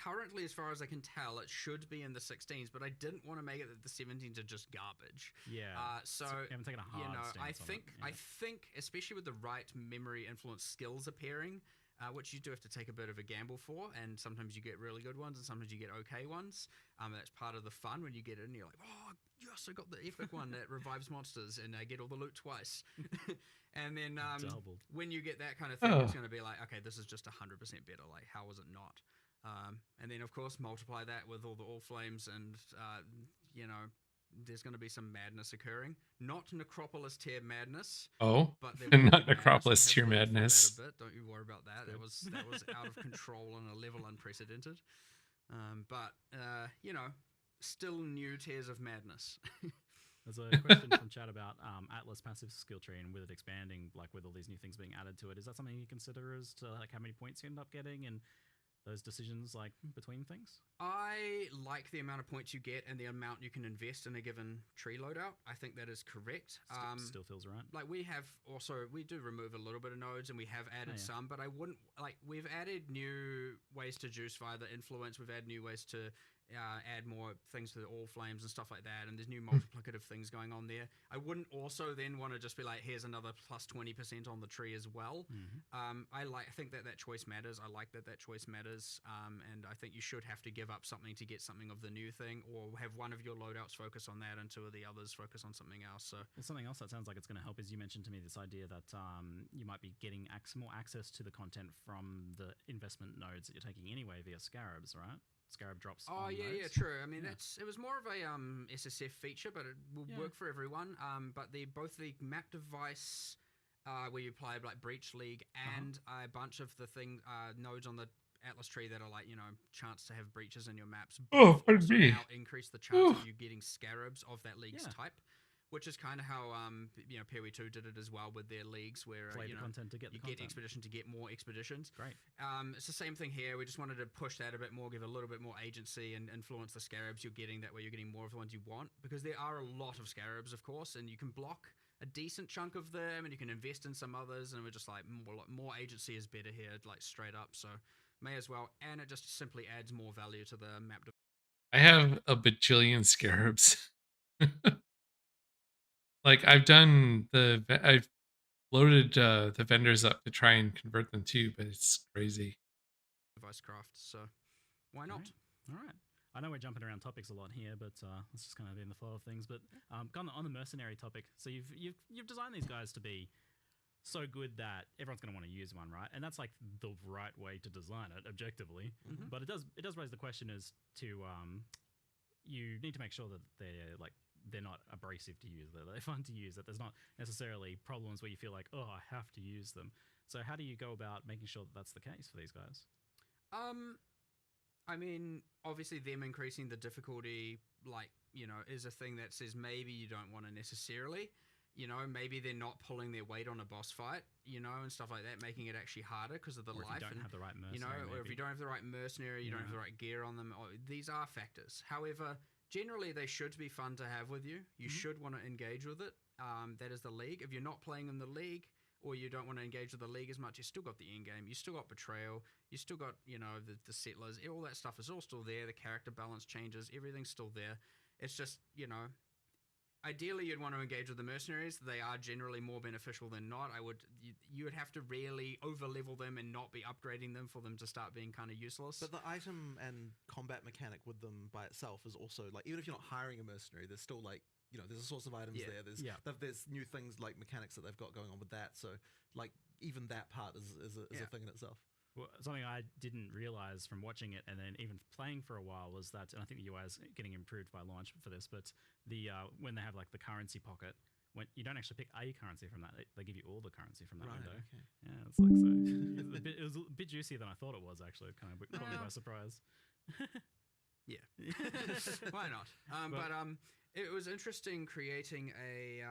currently, as far as I can tell, it should be in the 16s, but I didn't want to make it that the 17s are just garbage. So you haven't taken a hard stance on it. I think, especially with the right memory influence skills appearing, which you do have to take a bit of a gamble for, and sometimes you get really good ones, and sometimes you get okay ones. That's part of the fun when you get in. You're like, oh yes, I got the epic one that revives monsters, and I get all the loot twice. And then when you get that kind of thing, it's going to be like, okay, this is just 100% better. Like, how was it not? And then of course multiply that with all the All Flames, and there's going to be some madness occurring. Not Necropolis tier madness. But not Necropolis tier madness. Don't you worry about that. That was out of control on a level unprecedented. Still new tiers of madness. There's a question from chat about Atlas passive skill tree, and with it expanding, like with all these new things being added to it. Is that something you consider as to like how many points you end up getting and those decisions like between things? I like the amount of points you get and the amount you can invest in a given tree loadout. I think that is correct. Still feels right. Like we do remove a little bit of nodes, and we have added some, but I wouldn't, like, we've added new ways to juice via the influence. We've added new ways to add more things to the All Flames and stuff like that, and there's new multiplicative things going on there. I wouldn't also then want to just be like, here's another plus 20% on the tree as well. I think that choice matters. I like that choice matters, and I think you should have to give up something to get something of the new thing, or have one of your loadouts focus on that and two of the others focus on something else. So, well, something else that sounds like it's going to help is you mentioned to me this idea that you might be getting more access to the content from the investment nodes that you're taking anyway via Scarabs, right? Scarab drops. Oh on yeah, nodes. true. I mean, it was more of a SSF feature, but it will work for everyone. But both the map device where you apply like Breach League and a bunch of the nodes on the Atlas tree that are like, chance to have breaches in your maps. Oh, pardon me. Now increase the chance of you getting Scarabs of that league's type. Which is kind of how PoE2 did it as well with their leagues, where content to get you the get content. expedition to get more expeditions. Great. It's the same thing here. We just wanted to push that a bit more, give a little bit more agency, and influence the Scarabs you're getting. That way, you're getting more of the ones you want, because there are a lot of Scarabs, of course, and you can block a decent chunk of them, and you can invest in some others. And we're just like more agency is better here, like straight up. So may as well, and it just simply adds more value to the map. I have a bajillion Scarabs. Like I've loaded the vendors up to try and convert them too, but it's crazy. Device craft, so why not? All right. I know we're jumping around topics a lot here, but let's just kind of be in the flow of things. But on the mercenary topic, so you've designed these guys to be so good that everyone's going to want to use one, right? And that's like the right way to design it objectively. But it does raise the question as to you need to make sure that they're not abrasive to use, that they're fun to use, that there's not necessarily problems where you feel like, oh, I have to use them. So how do you go about making sure that that's the case for these guys? I mean, obviously them increasing the difficulty, is a thing that says maybe you don't want to necessarily, maybe they're not pulling their weight on a boss fight, and stuff like that, making it actually harder because of the or life. If you don't have the right mercenary, or if you don't have the right mercenary, you don't have the right gear on them. These are factors. However, generally, they should be fun to have with you. You should want to engage with it. That is the league. If you're not playing in the league, or you don't want to engage with the league as much, you still got the end game. You still got Betrayal. You still got, the settlers. All that stuff is all still there. The character balance changes. Everything's still there. It's just, ideally you'd want to engage with the mercenaries. They are generally more beneficial than not. You would have to really over-level them and not be upgrading them for them to start being kind of useless. But the item and combat mechanic with them by itself is also, like, even if you're not hiring a mercenary, there's still, like, there's a source of items there. There's new things, like mechanics that they've got going on with that. So, like, even that part is a thing in itself. Well, something I didn't realize from watching it and then even playing for a while was that, and I think the UI is getting improved by launch for this, but when they have like the currency pocket, when you don't actually pick a currency from that, they give you all the currency from that window. Okay. Yeah, it's like so. It was a bit juicier than I thought it was. Actually, it kind of caught me by surprise. Yeah, why not? But it was interesting creating a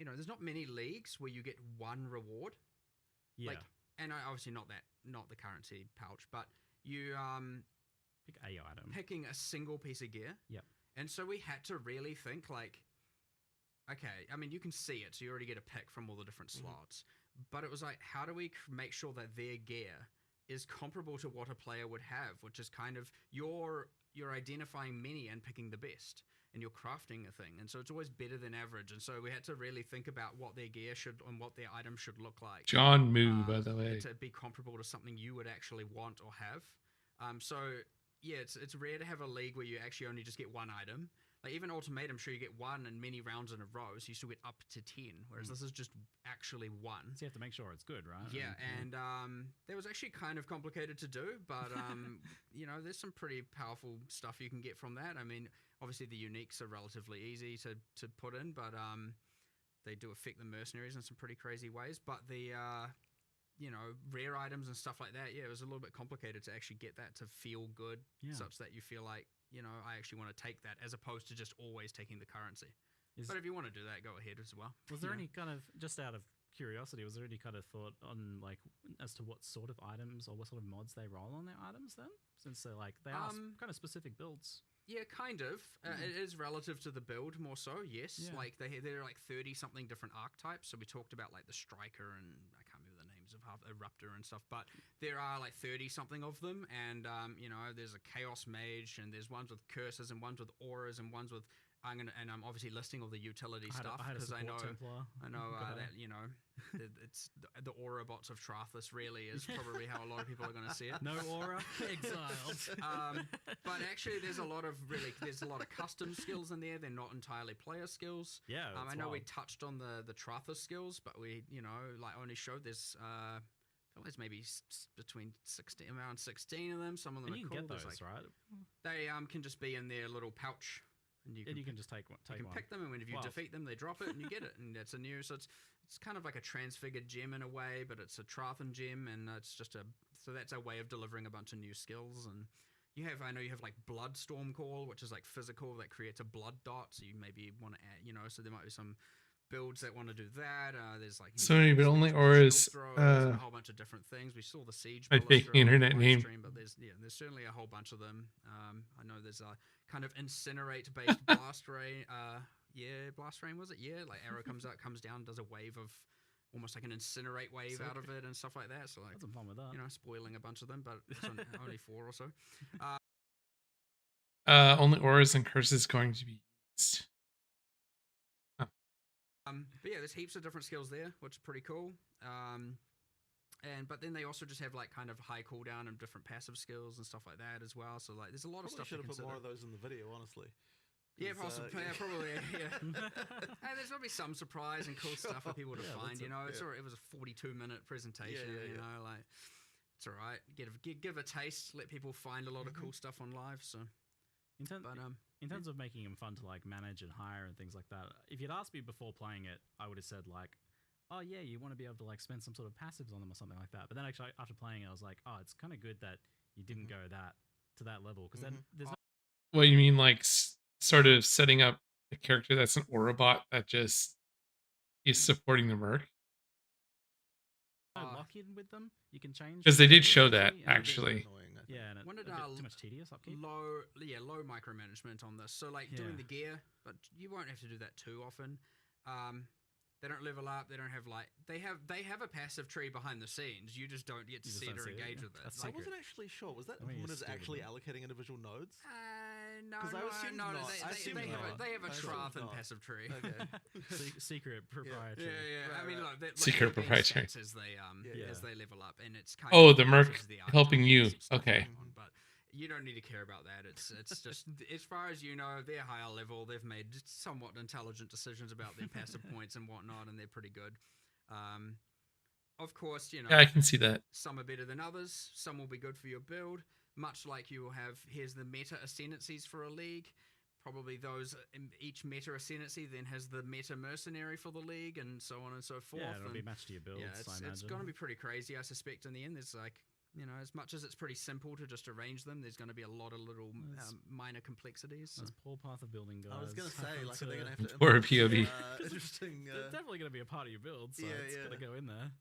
there's not many leagues where you get one reward. Yeah. And obviously not the currency pouch, but you pick a item, picking a single piece of gear. Yep. And so we had to really think like, okay, I mean you can see it, so you already get a pick from all the different slots. But it was like, how do we make sure that their gear is comparable to what a player would have, which is kind of you're identifying many and picking the best. And you're crafting a thing, and so it's always better than average. And so we had to really think about what their gear should and what their items should look like. John Moo, by the way, to be comparable to something you would actually want or have. So yeah, it's rare to have a league where you actually only just get one item. Like even Ultimatum, sure you get one in many rounds in a row, so you still get up to 10. Whereas this is just actually one. So you have to make sure it's good, right? Yeah, and that was actually kind of complicated to do, but there's some pretty powerful stuff you can get from that. I mean, obviously the uniques are relatively easy to put in, but they do affect the mercenaries in some pretty crazy ways. But the rare items and stuff like that, yeah, it was a little bit complicated to actually get that to feel good, such that you feel like, I actually want to take that as opposed to just always taking the currency. But if you want to do that, go ahead as well. Was there any kind of, just out of curiosity, was there any kind of thought on like as to what sort of items or what sort of mods they roll on their items then? Since they're like, they are kind of specific builds. Yeah, kind of. It is relative to the build more so, yes. Yeah. Like there are like 30 something different archetypes. So we talked about like the striker and I can't remember the names Wings of Eruptor and stuff. But there are like 30 something of them, and there's a Chaos Mage, and there's ones with curses, and ones with auras, and ones with I'm obviously listing all the utility stuff because I know that it's the aura bots of Trathus really is probably how a lot of people are going to see it. No aura, exiled. But actually, there's a lot of custom skills in there. They're not entirely player skills. Yeah, I know we touched on the Trathus skills, but we only showed there's maybe between around 16 of them. Some of them and are you cool. Can get those, right? They can just be in their little pouch. And you can just take one. You can pick them, and when you defeat them, they drop it, and you get it, and it's a new. So it's kind of like a transfigured gem in a way, but it's a Trathan gem, and it's just so that's a way of delivering a bunch of new skills. And I know you have like Blood Storm Call, which is like physical that creates a blood dot. So you maybe want to add, so there might be some builds that want to do that. There's like sorry, but only auras. A whole bunch of different things. We saw the Siege. My fake internet name. Stream, but there's certainly a whole bunch of them. I know there's a kind of incinerate based blast rain. Blast rain was it? Yeah, like arrow comes down, does a wave of almost like an incinerate wave out of it and stuff like that. So like, had some fun with that. Spoiling a bunch of them, but it's only 4 or so. Only auras and curses going to be used. But yeah, there's heaps of different skills there, which is pretty cool. But then they also just have like kind of high cooldown and different passive skills and stuff like that as well. So like, there's a lot of stuff. Should have put more of those in the video, honestly. Yeah, possibly. Probably. Yeah. Hey, there's gonna be some surprise and cool stuff for people to find. It was a 42-minute presentation. Like it's all right. Give a taste. Let people find a lot of cool stuff on live. So. In terms of making them fun to like manage and hire and things like that, if you'd asked me before playing it, I would have said like, oh yeah, you want to be able to like spend some sort of passives on them or something like that. But then actually after playing it, I was like, oh, it's kind of good that you didn't go to that level because then there's What you mean, like sort of setting up a character that's an aura bot that just is supporting the merc? no lock in with them. You can change Because they did show that actually. Yeah, and wanted too much tedious upkeep. Low micromanagement on this. So like doing the gear, but you won't have to do that too often. They don't level up. They don't have like they have a passive tree behind the scenes. You just don't get to see it or engage with it. I wasn't actually sure. Was that is actually allocating individual nodes? No. They have a Trathan passive tree. Okay. Secret proprietary. Yeah. I mean, look, secret proprietary as they level up, and it's kind of the merc helping you. Okay. But you don't need to care about that. It's just as far as you know, they're higher level. They've made somewhat intelligent decisions about their passive points and whatnot, and they're pretty good. Of course, Yeah, I can see that. Some are better than others. Some will be good for your build. Much like you will have, here's the meta ascendancies for a league. Probably those, each meta ascendancy then has the meta mercenary for the league, and so on and so forth. Yeah, it'll be matched to your builds. Yeah, it's going to be pretty crazy, I suspect. In the end, there's like, as much as it's pretty simple to just arrange them, there's going to be a lot of little minor complexities. That's poor path of building, guys. I was going to say, like, are they going to have to poor POV? Interesting. It's definitely going to be a part of your build, so it's got to go in there.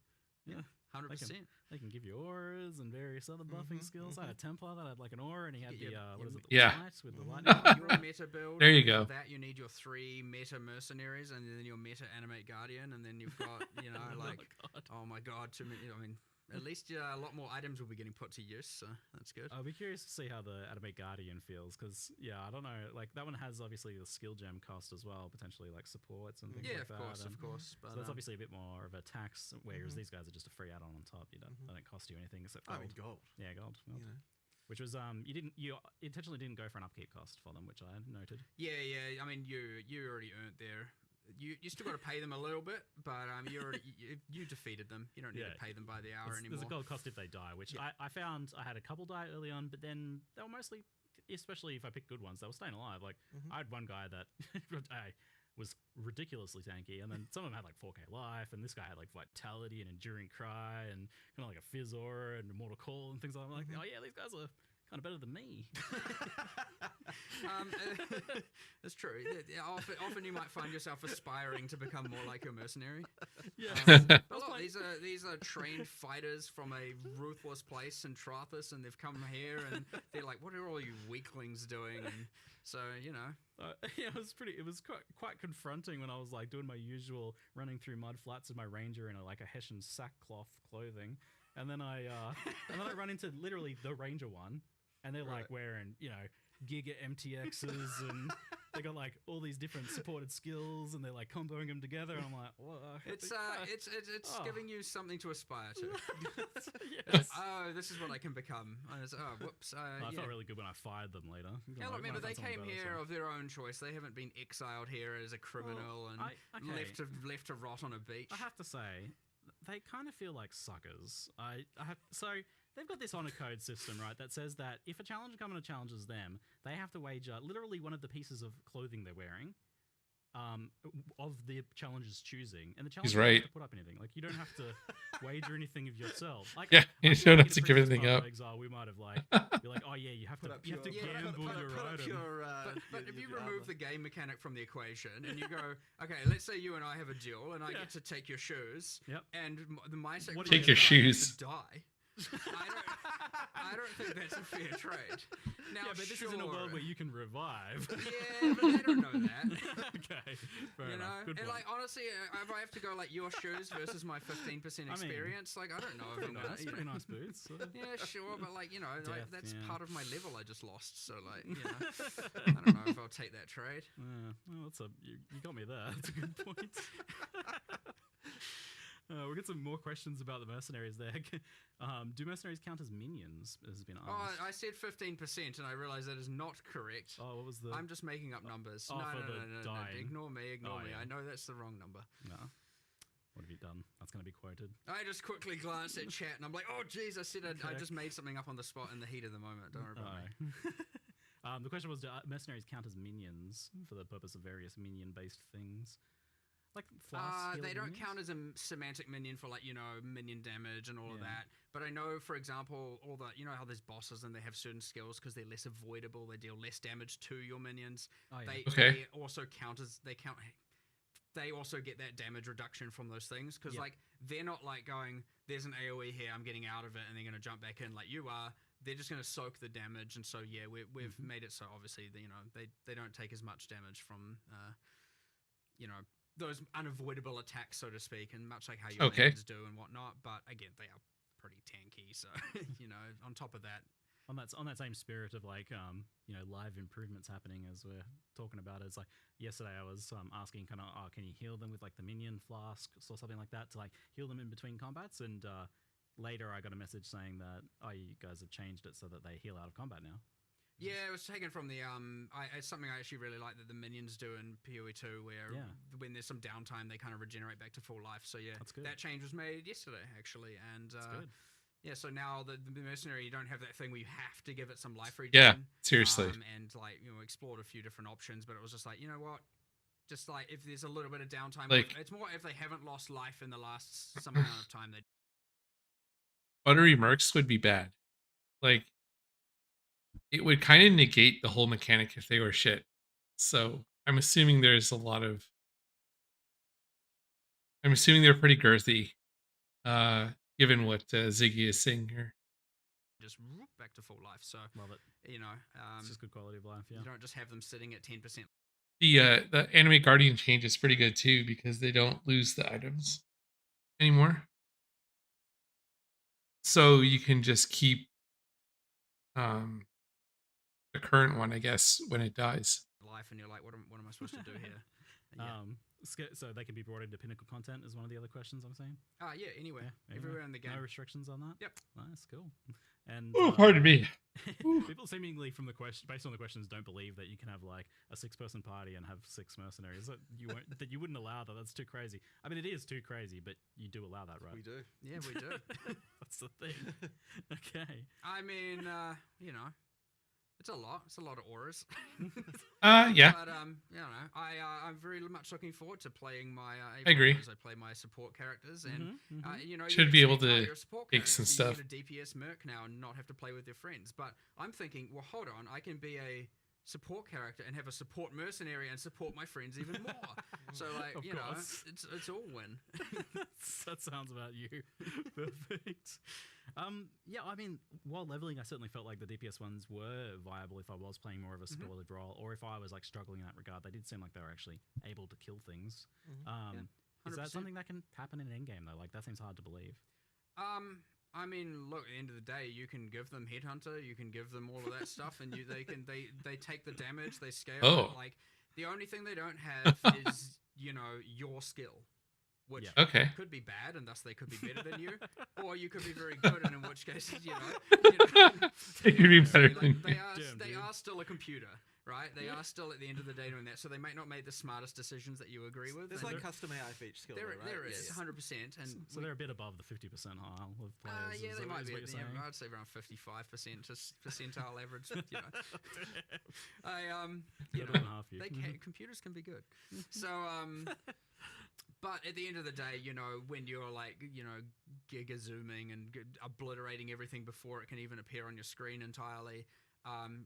Yeah. 100%. They can give you auras and various other buffing skills. I had a Templar that had like an aura, and he had the light with the lightning. Your meta build. There you go. For that you need your 3 meta mercenaries, and then your meta animate guardian, and then you've got oh my god, too many. I mean, at least a lot more items will be getting put to use, so that's good. I'll be curious to see how the Animate Guardian feels, because, I don't know, like, that one has obviously the skill gem cost as well, potentially, like, supports and things like that. Of course. But, so that's obviously a bit more of a tax, whereas these guys are just a free add-on on top. They don't cost you anything except gold. I mean, gold. Yeah, gold. Which was, you intentionally didn't go for an upkeep cost for them, which I noted. Yeah, I mean, you already earned there. You still got to pay them a little bit, but you defeated them. You don't need to pay them by the hour anymore. There's a gold cost if they die, which I found I had a couple die early on, but then they were mostly, especially if I picked good ones, they were staying alive. Like I had one guy that was ridiculously tanky, and then some of them had like 4k life, and this guy had like vitality and enduring cry, and kind of like a fizz aura and immortal call and things like that. I'm like, oh yeah, these guys are kind of better than me. It's true. Often you might find yourself aspiring to become more like your mercenary. Yeah. But look, these are trained fighters from a ruthless place in Trothus, and they've come here, and they're like, "What are all you weaklings doing?" And so, you know, yeah, it was quite confronting when I was like doing my usual running through mud flats with my ranger in a Hessian sackcloth clothing, and then I run into literally the ranger one, and they're like wearing, you know, Giga MTXs, and they got like all these different supported skills, and they're like comboing them together, and I'm like, what? It's giving you something to aspire to. Yes. Oh, this is what I can become. Whoops. I felt really good when I fired them later. Yeah, look, remember they came here of their own choice. They haven't been exiled here as a criminal left to rot on a beach. I have to say, they kind of feel like suckers. So they've got this honor code system, right, that says that if a challenger comes and challenges them, they have to wager literally one of the pieces of clothing they're wearing, of the challenger's choosing, and the challenger doesn't have to put up anything. Like, you don't have to wager anything of yourself. Like, yeah, you don't have to give anything up. Exile, we might have be like, oh yeah, you have to gamble your item. But if you remove the game mechanic from the equation and you go, okay, let's say you and I have a duel, and I get to take your shoes, and my second take your shoes. Die. I don't think that's a fair trade. Now, but this isn't a world where you can revive. Yeah, but they don't know that. Okay, fair you enough. know, and like honestly, if I have to go like your shoes versus my 15% experience, like I don't know if I'm gonna. Pretty nice boots. Yeah, sure, but like you know, like, that's part of my level I just lost. So like, you know, I don't know if I'll take that trade. Yeah, well, you got me there. That's a good point. We'll get some more questions about the mercenaries there. Do mercenaries count as minions? Has been asked. Oh, I said 15%, and I realized that is not correct. Oh, what was the? I'm just making up numbers. Oh, no. Ignore me. I know that's the wrong number. No. What have you done? That's going to be quoted. I just quickly glanced at chat, and I'm like, oh, geez, I said I just made something up on the spot in the heat of the moment. Don't worry about me. The question was, do mercenaries count as minions for the purpose of various minion-based things? Like they don't count as a semantic minion for like, you know, minion damage and all of that. But I know, for example, all the, you know how there's bosses and they have certain skills because they're less avoidable, they deal less damage to your minions. They also they also get that damage reduction from those things because like they're not like going, there's an AoE here, I'm getting out of it, and they're going to jump back in like you are. They're just going to soak the damage, and so we've made it so obviously that, you know, they don't take as much damage from you know, those unavoidable attacks, so to speak, and much like how your minions do and whatnot. But again, they are pretty tanky, so you know, on top of that. On that same spirit of like you know, live improvements happening as we're talking about it, it's like yesterday I was asking kind of, can you heal them with like the minion flask or something like that to like heal them in between combats, and later I got a message saying that you guys have changed it so that they heal out of combat now. Yeah, it was taken from the it's something I actually really like that the minions do in PoE 2, where when there's some downtime they kind of regenerate back to full life. So yeah, that change was made yesterday actually, and yeah, so now the mercenary, you don't have that thing where you have to give it some life regen. Yeah, seriously. And like, you know, explored a few different options, but it was just like, you know what? Just like if there's a little bit of downtime, like, it's more if they haven't lost life in the last some amount of time. They buttery mercs would be bad. Like, it would kind of negate the whole mechanic if they were shit. So I'm assuming there's a lot of. I'm assuming they're pretty girthy. Given what Ziggy is saying here. Just back to full life. So love it. You know, it's just good quality of life. Yeah. You don't just have them sitting at 10%. The Anime Guardian change is pretty good too because they don't lose the items anymore. So you can just keep the current one, I guess, when it dies. Life, and you're like, what am I supposed to do here? So they can be brought into Pinnacle content is one of the other questions I'm saying. Yeah, anywhere. Everywhere in the game. No restrictions on that? Yep. Nice, cool. And pardon me. People seemingly from the question, based on the questions, don't believe that you can have like a 6-person party and have 6 mercenaries. That you wouldn't allow that. That's too crazy. I mean, it is too crazy, but you do allow that, right? We do. Yeah, we do. That's the thing. Okay. I mean, you know, it's a lot. It's a lot of auras. Yeah. But you know, I'm very much looking forward to playing my. I agree. I play my support characters, and you know, should be able to pick some stuff. You get a DPS merc now and not have to play with your friends. But I'm thinking, well, hold on, I can be a support character and have a support mercenary and support my friends even more. So like, Of you know, course. it's all win. That sounds about you. Perfect. Yeah, I mean, while leveling, I certainly felt like the DPS ones were viable if I was playing more of a spell-led role, or if I was like struggling in that regard. They did seem like they were actually able to kill things. Is that 100%. something that can happen in an endgame though? Like that seems hard to believe. I mean, look. At the end of the day, you can give them Headhunter, you can give them all of that stuff, and they take the damage, they scale. Oh. It. Like the only thing they don't have is your skill, which could be bad, and thus they could be better than you, or you could be very good, and in which case It could be better like, than they are still a computer. Right, they are still at the end of the day doing that, so they might not make the smartest decisions that you agree with. There's like custom AI for each skill, there, though, right? there is 100%, and So they're a bit above the 50% pile of players. yeah, is they that- might is be. what you're saying? I'd say around 55% percentile average. You know, Better than half you. computers can be good. So, but at the end of the day, you know, when you're like, you know, giga zooming and obliterating everything before it can even appear on your screen entirely.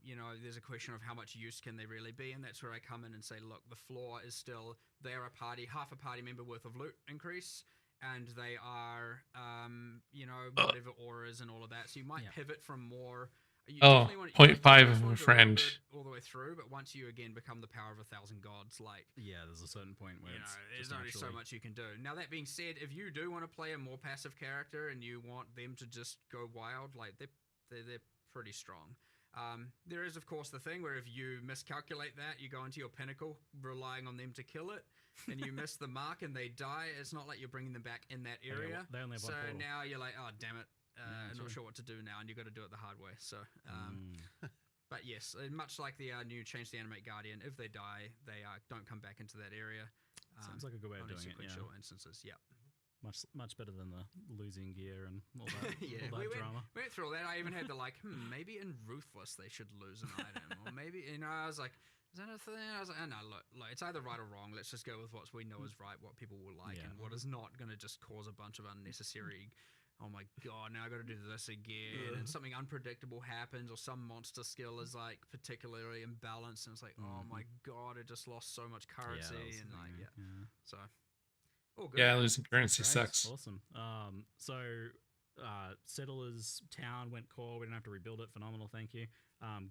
You know, there's a question of how much use can they really be, and that's where I come in and say, look, the floor is still they're half a party member worth of loot increase, and they are, you know, whatever auras and all of that. So you might pivot from more. You definitely want- 0.5 you of a want to friend. do it all the way through, but once you again become the power of 1,000 gods, like There's a certain point where you know, it's there's only so much you can do. Now that being said, if you do want to play a more passive character and you want them to just go wild, like they're pretty strong. There is, of course, the thing where if you miscalculate that, you go into your pinnacle relying on them to kill it, and you miss the mark and they die. It's not like you're bringing them back in that area. They only have so one portal. now you're like, oh, damn it. I'm not sure what to do now, and you've got to do it the hard way. So, but yes, much like the new Change the Animate Guardian, if they die, they don't come back into that area. Sounds like a good way of only doing it, yeah. sequential instances, yeah. Much better than the losing gear and all that, Yeah, all that drama. we went through all that. I even had to like, maybe in Ruthless they should lose an item, or maybe I was like, is that a thing? I was like, oh, no, look, it's either right or wrong. Let's just go with what we know is right, what people will like, and what is not going to just cause a bunch of unnecessary. Oh my god! Now I got to do this again, and something unpredictable happens, or some monster skill is like particularly imbalanced, and it's like, oh my god, it just lost so much currency, and like, so. Oh, good. Yeah, losing currency Great. sucks. Awesome. So Settlers Town went core. We didn't have to rebuild it. Phenomenal. Thank you.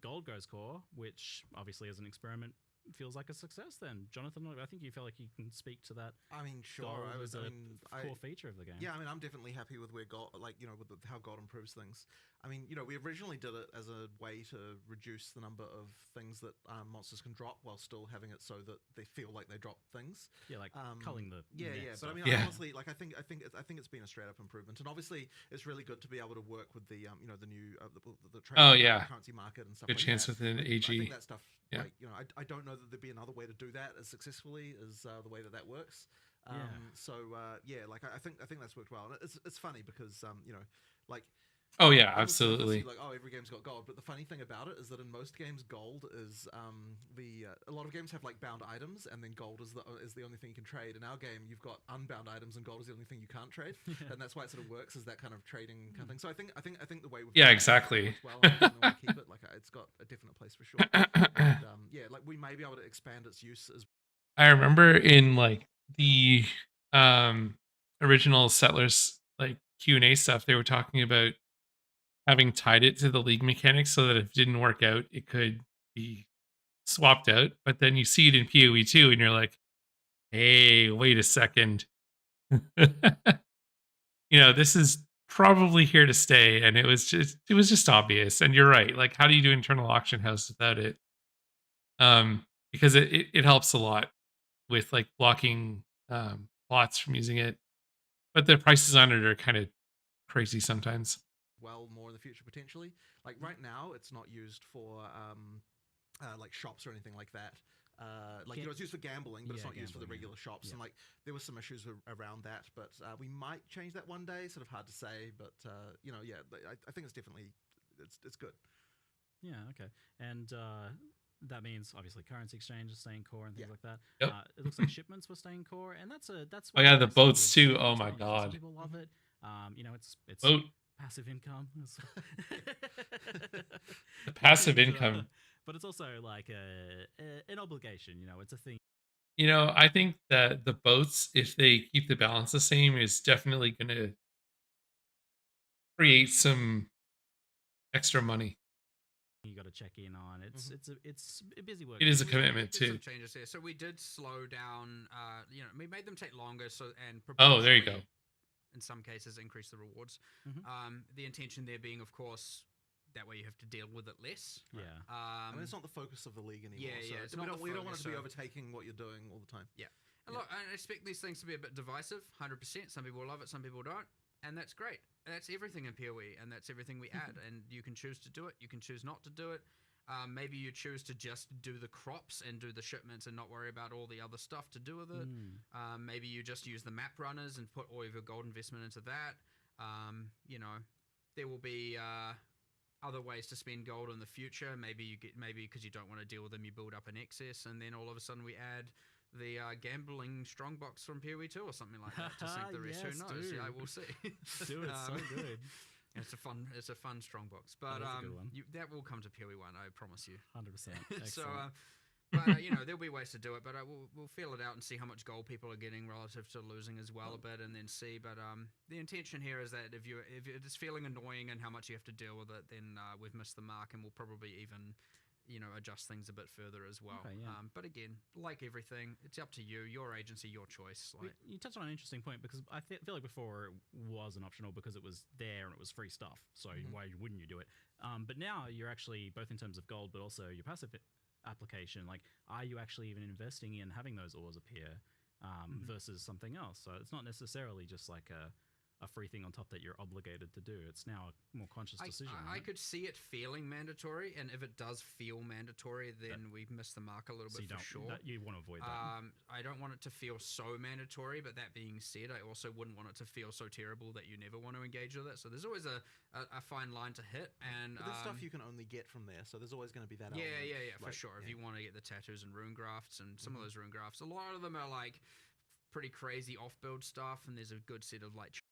Gold goes core, which obviously as an experiment feels like a success then. Jonathan, I think you feel like you can speak to that. I mean, sure. Gold I was as a I core feature of the game. Yeah, I mean, I'm definitely happy with where God, like, you know, with how God improves things. I mean, you know, we originally did it as a way to reduce the number of things that monsters can drop while still having it so that they feel like they drop things. Yeah, like culling the yeah. nets But I off. mean, honestly, like I think it's been a straight up improvement, and obviously it's really good to be able to work with the you know, the new the currency market and stuff. Good like chance that. with an AG. I think that stuff. Yeah. Like, you know, I don't know that there'd be another way to do that as successfully as the way that works. So like I think that's worked well. And it's funny because you know, like. Oh yeah, on the surface, absolutely. you're like, oh, every game's got gold, but the funny thing about it is that in most games, gold is a lot of games have like bound items, and then gold is the only thing you can trade. In our game, you've got unbound items, and gold is the only thing you can't trade, and that's why it sort of works as that kind of trading kind of thing. So I think the way we've exactly. works well, and I definitely want to keep it. Like it's got a definite place for sure. And, yeah, like we may be able to expand its use as. I remember in like the original Settlers like Q&A stuff, they were talking about having tied it to the league mechanics so that if it didn't work out, it could be swapped out. But then you see it in PoE 2 and you're like, hey, wait a second. You know, this is probably here to stay. And it was just obvious. And you're right. Like, how do you do internal auction house without it? Because it helps a lot with like blocking plots from using it. But the prices on it are kind of crazy sometimes. Well, more in the future potentially. Like right now, it's not used for like shops or anything like that. Like you know, it's used for gambling, but it's not used for the regular shops. And like there were some issues around that, but we might change that one day. Sort of hard to say, but you know, yeah, I think it's definitely it's good. Yeah. Okay. And that means obviously currency exchange is staying core and things like that. Yep. It looks like shipments were staying core, and that's oh yeah, the nice boats thing too. with Oh my Some god. people love it. You know, it's Boat passive income. The passive And, income. but it's also like an obligation. You know, it's a thing. You know, I think that the boats, if they keep the balance the same, is definitely going to create some extra money. You got to check in on. It's a busy work. It is a We commitment did some too. changes here. So we did slow down. We made them take longer. Oh, there you go. In some cases, increase the rewards. Mhm. The intention there being, of course, that way you have to deal with it less. Yeah. I mean, it's not the focus of the league anymore. Yeah, so yeah, it's we not don't, the we don't want it focus, to be so- overtaking what you're doing all the time. Yeah. And look, I expect these things to be a bit divisive, 100%. Some people love it, some people don't. And that's great. That's everything in PoE, and that's everything we add. And you can choose to do it, you can choose not to do it. Maybe you choose to just do the crops and do the shipments and not worry about all the other stuff to do with it. Maybe you just use the map runners and put all of your gold investment into that. There will be other ways to spend gold in the future. Maybe because you don't want to deal with them, you build up an excess, and then all of a sudden we add the gambling strongbox from PoE 2 or something like that to sink the rest. Yes, Who knows? do. Yeah, we'll see. Do it so good. It's a fun strongbox, but That is a good one. that will come to PoE 1. I promise you. 100%. So, Excellent. there'll be ways to do it, but we'll feel it out and see how much gold people are getting relative to losing as well a bit, and then see. But the intention here is that if it's feeling annoying and how much you have to deal with it, then we've missed the mark, and we'll probably even adjust things a bit further as well. Okay, yeah. But again, like everything, it's up to you, your agency, your choice. Like, You touched on an interesting point because I feel like before it wasn't optional because it was there and it was free stuff. So why wouldn't you do it? But now you're actually, both in terms of gold, but also your passive application, like, are you actually even investing in having those ores appear versus something else? So it's not necessarily just like a free thing on top that you're obligated to do. It's now a more conscious decision. I right? could see it feeling mandatory, and if it does feel mandatory, then we've missed the mark a little So bit you for don't, sure. you want to avoid that. I don't want it to feel so mandatory, but that being said, I also wouldn't want it to feel so terrible that you never want to engage with it. So there's always a fine line to hit, and But there's stuff you can only get from there, so there's always going to be that yeah, element. for sure. If you want to get the tattoos and rune grafts, and some of those rune grafts, a lot of them are like pretty crazy off-build stuff, and there's a good set of like.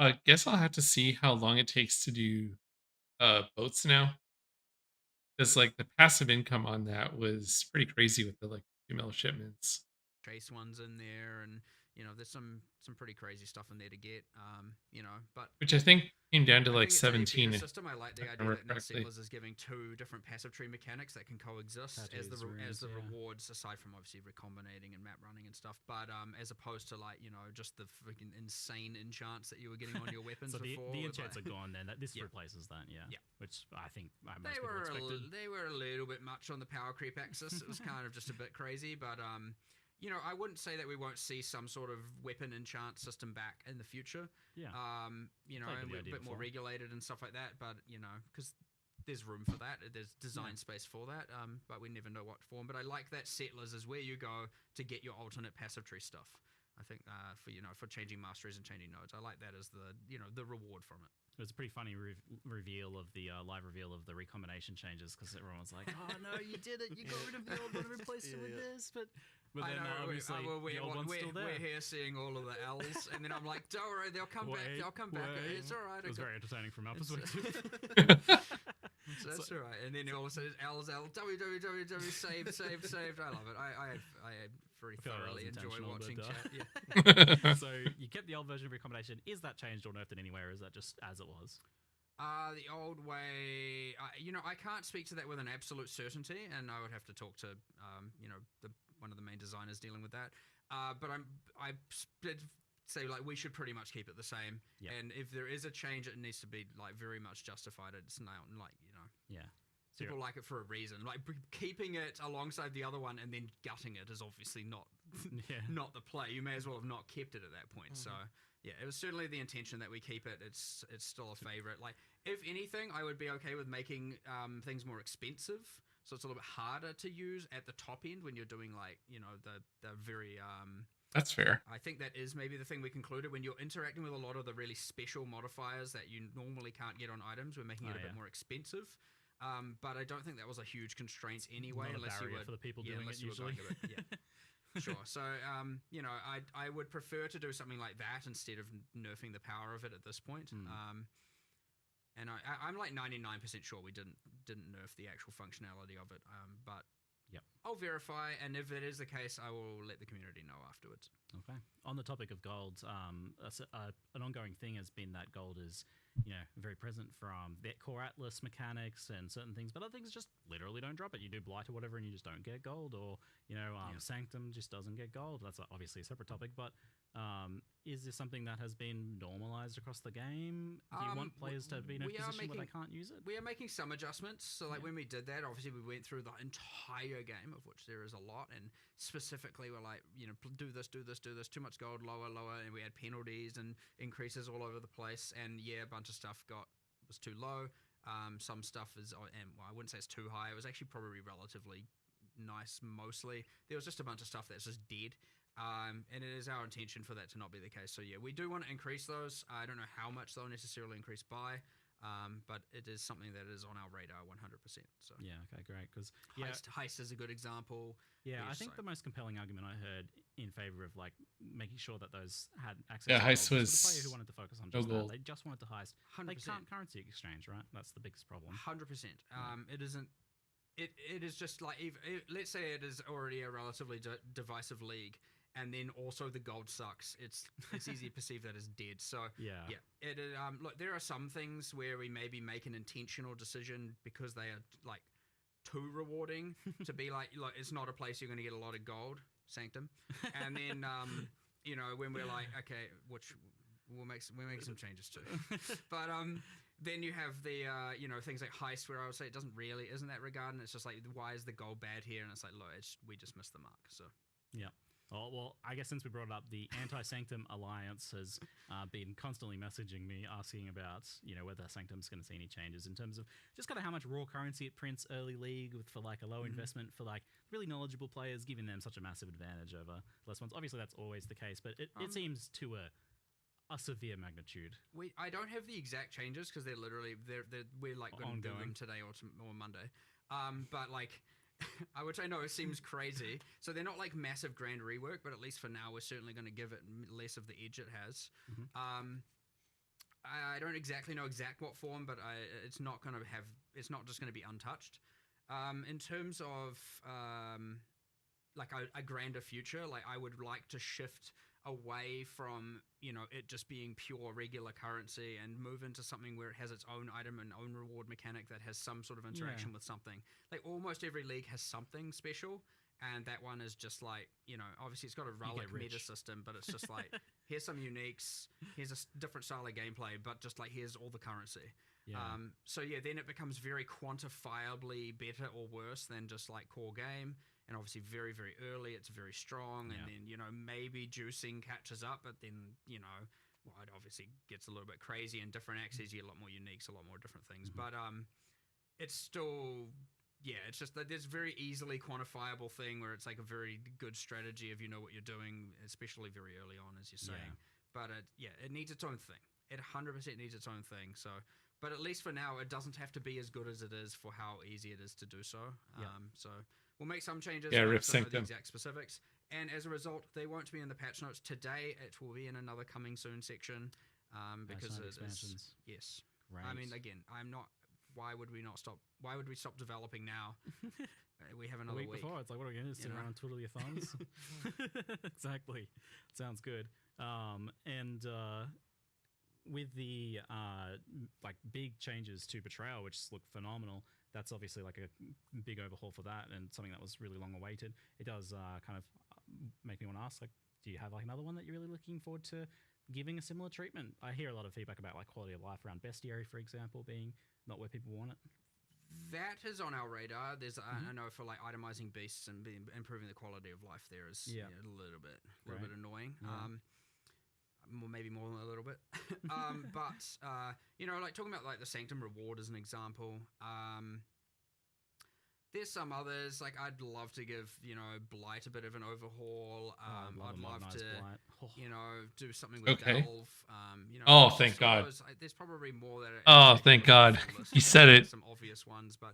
I guess I'll have to see how long it takes to do boats now. Because like the passive income on that was pretty crazy with the like female shipments. Trace ones in there, and there's some pretty crazy stuff in there to get. But Which I think came down to I like think it's a 17. better system. I like the if I idea remember that Net correctly. Settlers is giving 2 different passive tree mechanics that can coexist as Tattoos, the runes, yeah. rewards, aside from obviously recombinating and map running and stuff. But as opposed to like just the freaking insane enchants that you were getting on your weapons So the before. the with, enchants like- are gone then. This Yeah. replaces that, yeah. Yeah. Which I think most They people were expected. they were a little bit much on the power creep axis. It was kind of just a bit crazy, but I wouldn't say that we won't see some sort of weapon enchant system back in the future. Yeah. And Played we're with the a idea bit more before. regulated and stuff like that. But because there's room for that, there's design space for that. But we never know what form. But I like that Settlers is where you go to get your alternate passive tree stuff. I think for changing masteries and changing nodes, I like that as the reward from it. It was a pretty funny reveal of the live reveal of the recombination changes because everyone was like, "Oh no, you did it! You got rid of the old one and replaced it with this." But I then know, obviously the old one's still there. We're here seeing all of the L's, and then I'm like, don't worry, they'll come back. They'll come back. It's all right. It was very entertaining from our It's- perspective. That's all right. And then all of a sudden, L's www saved. I love it. I very I feel like that thoroughly was enjoy intentional, watching but, chat. Yeah. So you kept the old version of recombination. Is that changed or nerfed in any way, or is that just as it was? The old way, I can't speak to that with an absolute certainty, and I would have to talk to, one of the main designers dealing with that. But I say like we should pretty much keep it the same. Yep. And if there is a change, it needs to be like very much justified. It's not like Yeah. So people like it for a reason. Like keeping it alongside the other one and then gutting it is obviously not yeah. not the play. You may as well have not kept it at that point. So yeah, it was certainly the intention that we keep it. It's still a favorite. Like if anything, I would be okay with making things more expensive. So it's a little bit harder to use at the top end when you're doing like the very That's fair. I think that is maybe the thing we concluded when you're interacting with a lot of the really special modifiers that you normally can't get on items. We're making it a bit more expensive. But I don't think that was a huge constraint anyway, Not a unless you barrier were for the people doing unless it you were usually. going to it, yeah. Sure. So, you know, I would prefer to do something like that instead of nerfing the power of it at this point. And I'm like 99% sure we didn't nerf the actual functionality of it. But Yep. I'll verify, and if it is the case, I will let the community know afterwards. Okay. On the topic of gold, an ongoing thing has been that gold is, very present from the core Atlas mechanics and certain things, but other things just literally don't drop it. You do Blight or whatever, and you just don't get gold, or Sanctum just doesn't get gold. That's obviously a separate topic, but is this something that has been normalized across the game? Do you want players to be in a position where they can't use it? We are making some adjustments. So, when we did that, obviously we went through the entire game, of which there is a lot, and specifically we're like, do this, too much gold, lower, and we had penalties and increases all over the place, and a bunch of stuff was too low. Some stuff is, and I wouldn't say it's too high. It was actually probably relatively nice mostly. There was just a bunch of stuff that's just dead. And it is our intention for that to not be the case. So we do want to increase those. I don't know how much they'll necessarily increase by, but it is something that is on our radar 100%. So okay, great. Because Heist is a good example. Yeah, I think the most compelling argument I heard in favor of making sure that those had access. Yeah, to Heist gold was the player who wanted to focus on just that. They just wanted to Heist. 100%. They can't currency exchange, right? That's the biggest problem. 100%. It isn't. It is just like let's say it is already a relatively divisive league. And then also the gold sucks. It's easy to perceive that as dead. So it look, there are some things where we maybe make an intentional decision because they are too rewarding to be like it's not a place you're going to get a lot of gold, Sanctum. And then when we're like, okay, which we'll make some changes too. But then you have the things like Heist, where I would say it isn't that regard, and it's just like, why is the gold bad here? And it's like, look, we just missed the mark. So Oh, well, I guess since we brought it up, the Anti-Sanctum Alliance has been constantly messaging me, asking about, whether Sanctum's going to see any changes in terms of just kind of how much raw currency it prints early league for a low investment for really knowledgeable players, giving them such a massive advantage over less ones. Obviously, that's always the case, but it seems to a severe magnitude. I don't have the exact changes because we're going to do them today or Monday. But I would say no, it seems crazy. So they're not massive grand rework, but at least for now, we're certainly going to give it less of the edge it has. I don't exactly know what form, but it's not going to have. It's not just going to be untouched. In terms of a grander future, I would like to shift away from it just being pure regular currency and move into something where it has its own item and own reward mechanic that has some sort of interaction with something. Almost every league has something special, and that one is just obviously it's got a relic meta system, but it's just here's some uniques, here's a different style of gameplay, but just here's all the currency. Then it becomes very quantifiably better or worse than just core game. And obviously very, very early, it's very strong. And then, maybe juicing catches up, but then, it obviously gets a little bit crazy. And different axes, you get a lot more uniques, a lot more different things. But it's still, it's just that there's very easily quantifiable thing where it's a very good strategy if you know what you're doing, especially very early on, as you're saying. But it needs its own thing. It 100% needs its own thing. So, but at least for now, it doesn't have to be as good as it is for how easy it is to do so. So we'll make some changes. Yeah, Rip Sanctum. The exact specifics. And as a result, they won't be in the patch notes today. It will be in another coming soon section. Because it is. Yes. Right. I mean, again, why would we not stop? Why would we stop developing now? We have another week. Before. It's what are we going to do? Sit around and twiddle your thumbs? Exactly. Sounds good. With the big changes to Betrayal, which look phenomenal, that's obviously a big overhaul for that, and something that was really long awaited. It does kind of make me want to ask, do you have another one that you're really looking forward to giving a similar treatment? I hear a lot of feedback about quality of life around Bestiary, for example, being not where people want it. That is on our radar. There's I know for itemizing beasts and improving the quality of life there is a little bit annoying. Maybe more than a little bit. But talking about the Sanctum reward as an example. There's some others, I'd love to give, Blight a bit of an overhaul. I'd love to, do something with Delve. Thank God. There's probably more that. Thank God. You said it. Some obvious ones, but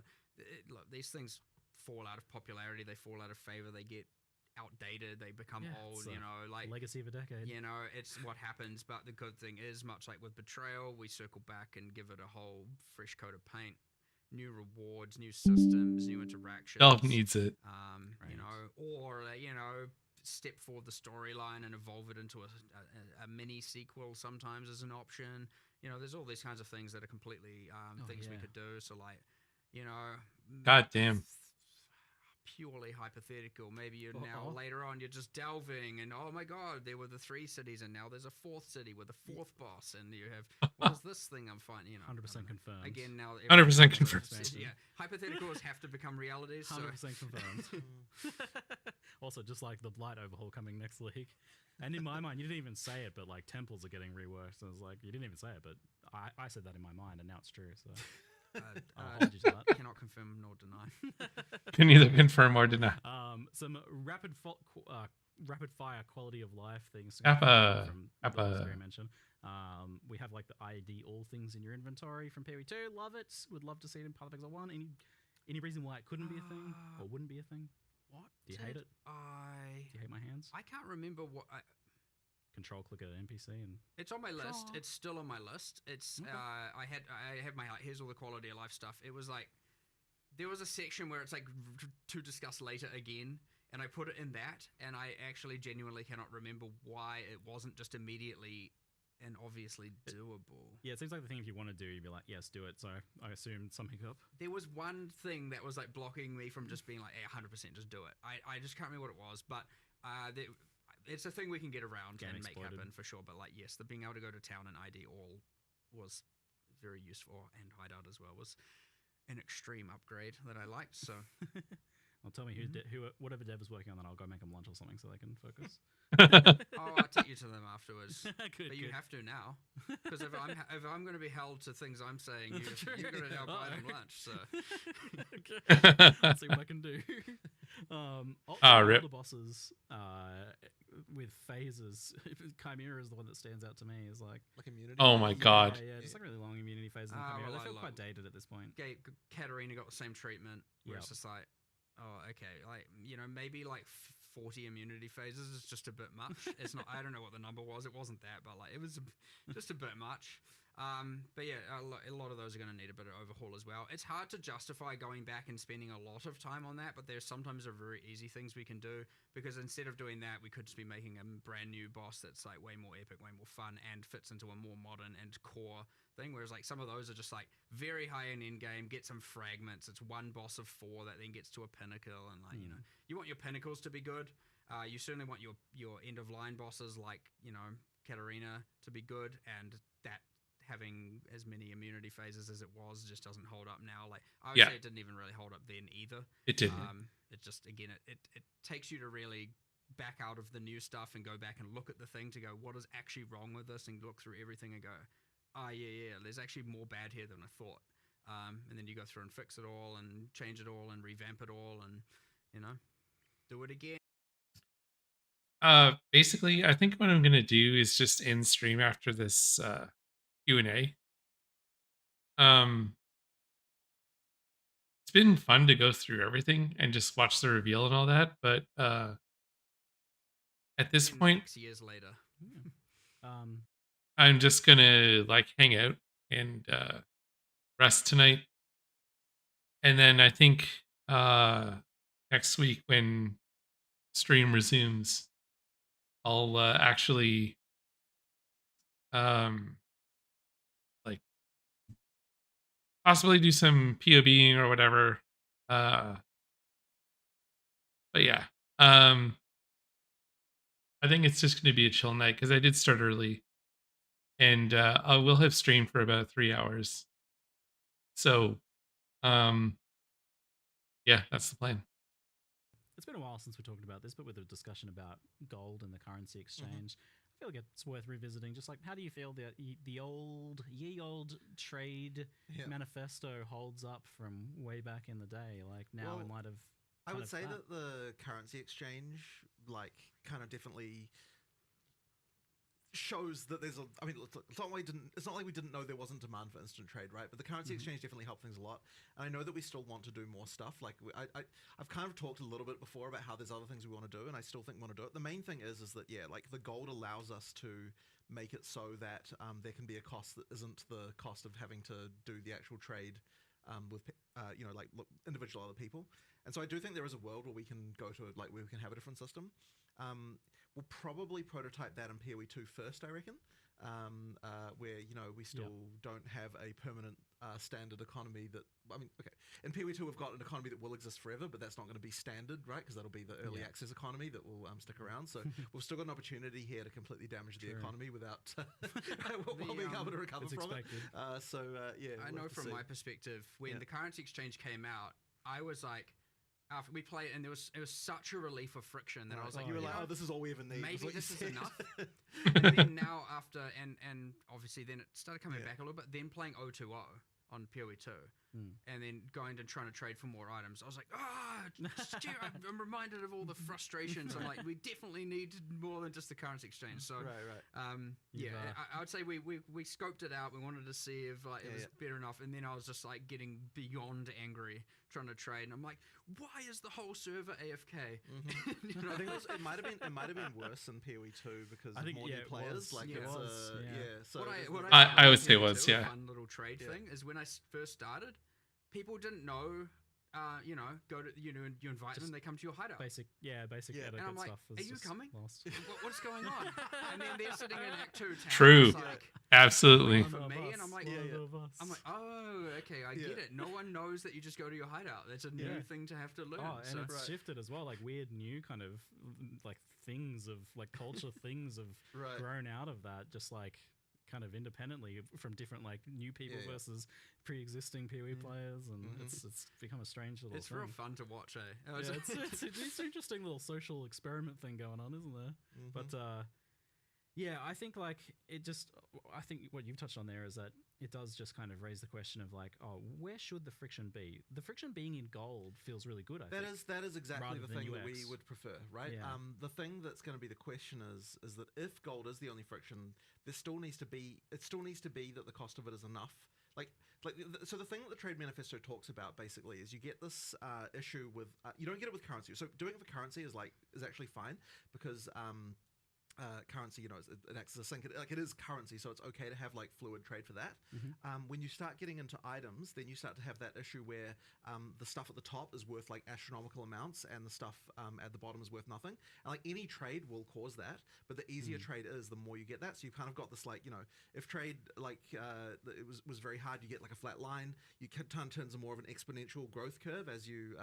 look, these things fall out of popularity. They fall out of favor. They get outdated, they become Yeah, old, it's you a know, like legacy of a decade. you know, it's what happens. But the good thing is, much like with Betrayal, we circle back and give it a whole fresh coat of paint, new rewards, new systems, new interactions. Valve needs it. You know, or you know, step forward the storyline and evolve it into a mini sequel. Sometimes as an option. You know, there's all these kinds of things that are completely things we could do. So like, you know, God damn. purely hypothetical. Maybe you're now later on you're just delving and oh my god, there were the 3 cities and now there's a 4th city with a 4th boss and you have what is this thing I'm finding? You know, 100% confirmed. Again, now 100% confirmed. Yeah, hypotheticals have to become realities. 100% confirmed. Also, just like the Blight overhaul coming next week. And in my mind, you didn't even say it, but like temples are getting reworked. So I was like, you didn't even say it, but I said that in my mind, and now it's true. So I'll hold you to that. Cannot confirm nor deny. Can neither confirm or deny. Some rapid fire quality of life things. Kappa. Mentioned. We have like the ID all things in your inventory from PoE2. Love it. Would love to see it in Path of Exile 1. Any reason why it couldn't be a thing or wouldn't be a thing? What? Do you hate it? Do you hate my hands? I can't remember what. Control click at an NPC and it's on my list. It's still on my list. It's okay. I have my here's all the quality of life stuff. It was like there was a section where it's like to discuss later again, and I put it in that, and I actually genuinely cannot remember why it wasn't just immediately and obviously doable. Yeah, it seems like the thing if you want to do, you'd be like, yes, do it. So I assumed some hiccup. There was one thing that was like blocking me from just being like, hey, 100% just do it. I just can't remember what it was, but it's a thing we can get around and make happen for sure. But like, yes, the being able to go to town and ID all was very useful, and Hideout as well was an extreme upgrade that I liked. So, well, tell me who whatever Dev is working on, then I'll go make them lunch or something so they can focus. I'll take you to them afterwards. But you have to now, because if I'm going to be held to things I'm saying, you're going to now buy them lunch. So, let's see what I can do. Rip. The bosses with phases. Chimera is the one that stands out to me. Is like immunity. Oh my god. Yeah, just like really long immunity phases. In Chimera. They feel quite dated at this point. Katarina got the same treatment. Where it's just like, oh, okay, like you know, maybe like 40 immunity phases is just a bit much. It's not. I don't know what the number was. It wasn't that, but like it was just a bit much. But yeah, a lot of those are going to need a bit of overhaul as well. It's hard to justify going back and spending a lot of time on that, but there's sometimes a very easy things we can do, because instead of doing that, we could just be making a brand new boss that's like way more epic, way more fun, and fits into a more modern and core thing. Whereas like some of those are just like very high in game, get some fragments. It's one boss of 4 that then gets to a pinnacle, and like you know, you want your pinnacles to be good. You certainly want your end of line bosses like you know Katarina to be good, and that having as many immunity phases as it was just doesn't hold up now. Like I would say it didn't even really hold up then either. It didn't. It just again it takes you to really back out of the new stuff and go back and look at the thing to go, what is actually wrong with this, and look through everything and go, yeah, there's actually more bad here than I thought. And then you go through and fix it all and change it all and revamp it all and you know do it again. Basically, I think what I'm gonna do is just end stream after this Q&A. It's been fun to go through everything and just watch the reveal and all that, but at this point, 6 years later, I'm just gonna like hang out and rest tonight, and then I think next week when stream resumes, I'll actually like possibly do some POBing or whatever. But yeah, I think it's just going to be a chill night because I did start early, and I will have streamed for about 3 hours. So, yeah, that's the plan. It's been a while since we talked about this, but with a discussion about gold and the currency exchange, I feel like it's worth revisiting. Just like, how do you feel that the old trade manifesto holds up from way back in the day? Like now, in light of, I would say that the currency exchange, like, kind of definitely shows that there's a. I mean, it's not like we didn't know there wasn't demand for instant trade, right? But the currency exchange definitely helped things a lot. And I know that we still want to do more stuff. Like I've kind of talked a little bit before about how there's other things we want to do, and I still think we want to do it. The main thing is that like the gold allows us to make it so that there can be a cost that isn't the cost of having to do the actual trade with like individual other people. And so I do think there is a world where we can go to like where we can have a different system. We'll probably prototype that in PoE 2 first, I reckon, where we still don't have a permanent standard economy that. I mean, okay, in PoE 2 we've got an economy that will exist forever, but that's not going to be standard, right? Because that'll be the early access economy that will stick around. So we've still got an opportunity here to completely damage the economy without while being able to recover from it. I know from my perspective, when the currency exchange came out, I was like. After we played, and it was such a relief of friction that I was like, you were like, oh, this is all we ever need. Maybe this is enough. And then now after, and obviously then it started coming back a little bit. Then playing 020 on PoE 2, and then going and trying to trade for more items. I was like, I'm reminded of all the frustrations. I'm like, we definitely need more than just the currency exchange. So I would say we scoped it out. We wanted to see if it was better enough, and then I was just like getting beyond angry trying to trade, and I'm like, why is the whole server AFK? I think it might have been worse in PoE 2 because of more new players. So what I would say it was fun little trade thing is when I first started, people didn't know. Go to you invite them, they come to your hideout. Basic etiquette and I'm like, stuff. Are you coming? What's going on? And then they're sitting in Act 2 town. True. Like, Absolutely. For me, and I'm like, oh, okay, I get it. No one knows that you just go to your hideout. That's a new thing to have to learn. Oh, and it's shifted as well. Like weird new kind of like things of like culture things have grown out of that. Just like kind of independently from different like new people versus pre-existing PoE players, and it's become a strange little. It's thing. real fun to watch, eh? It's an interesting little social experiment thing going on, isn't there? But I think like I think what you've touched on there is that it does just kind of raise the question of like, where should the friction be? The friction being in gold feels really good. I think that is exactly the thing that we would prefer, right? Yeah. The thing that's going to be the question is that if gold is the only friction, it still needs to be that the cost of it is enough. So the thing that the trade manifesto talks about basically is you get this issue with you don't get it with currency. So doing it for currency is actually fine because currency, it acts as a sink. It is currency, so it's okay to have like fluid trade for that. When you start getting into items, then you start to have that issue where the stuff at the top is worth like astronomical amounts, and the stuff at the bottom is worth nothing. And like any trade will cause that, but the easier trade is, the more you get that. So you've kind of got this like if trade it was very hard, you get like a flat line. You can turn into more of an exponential growth curve as you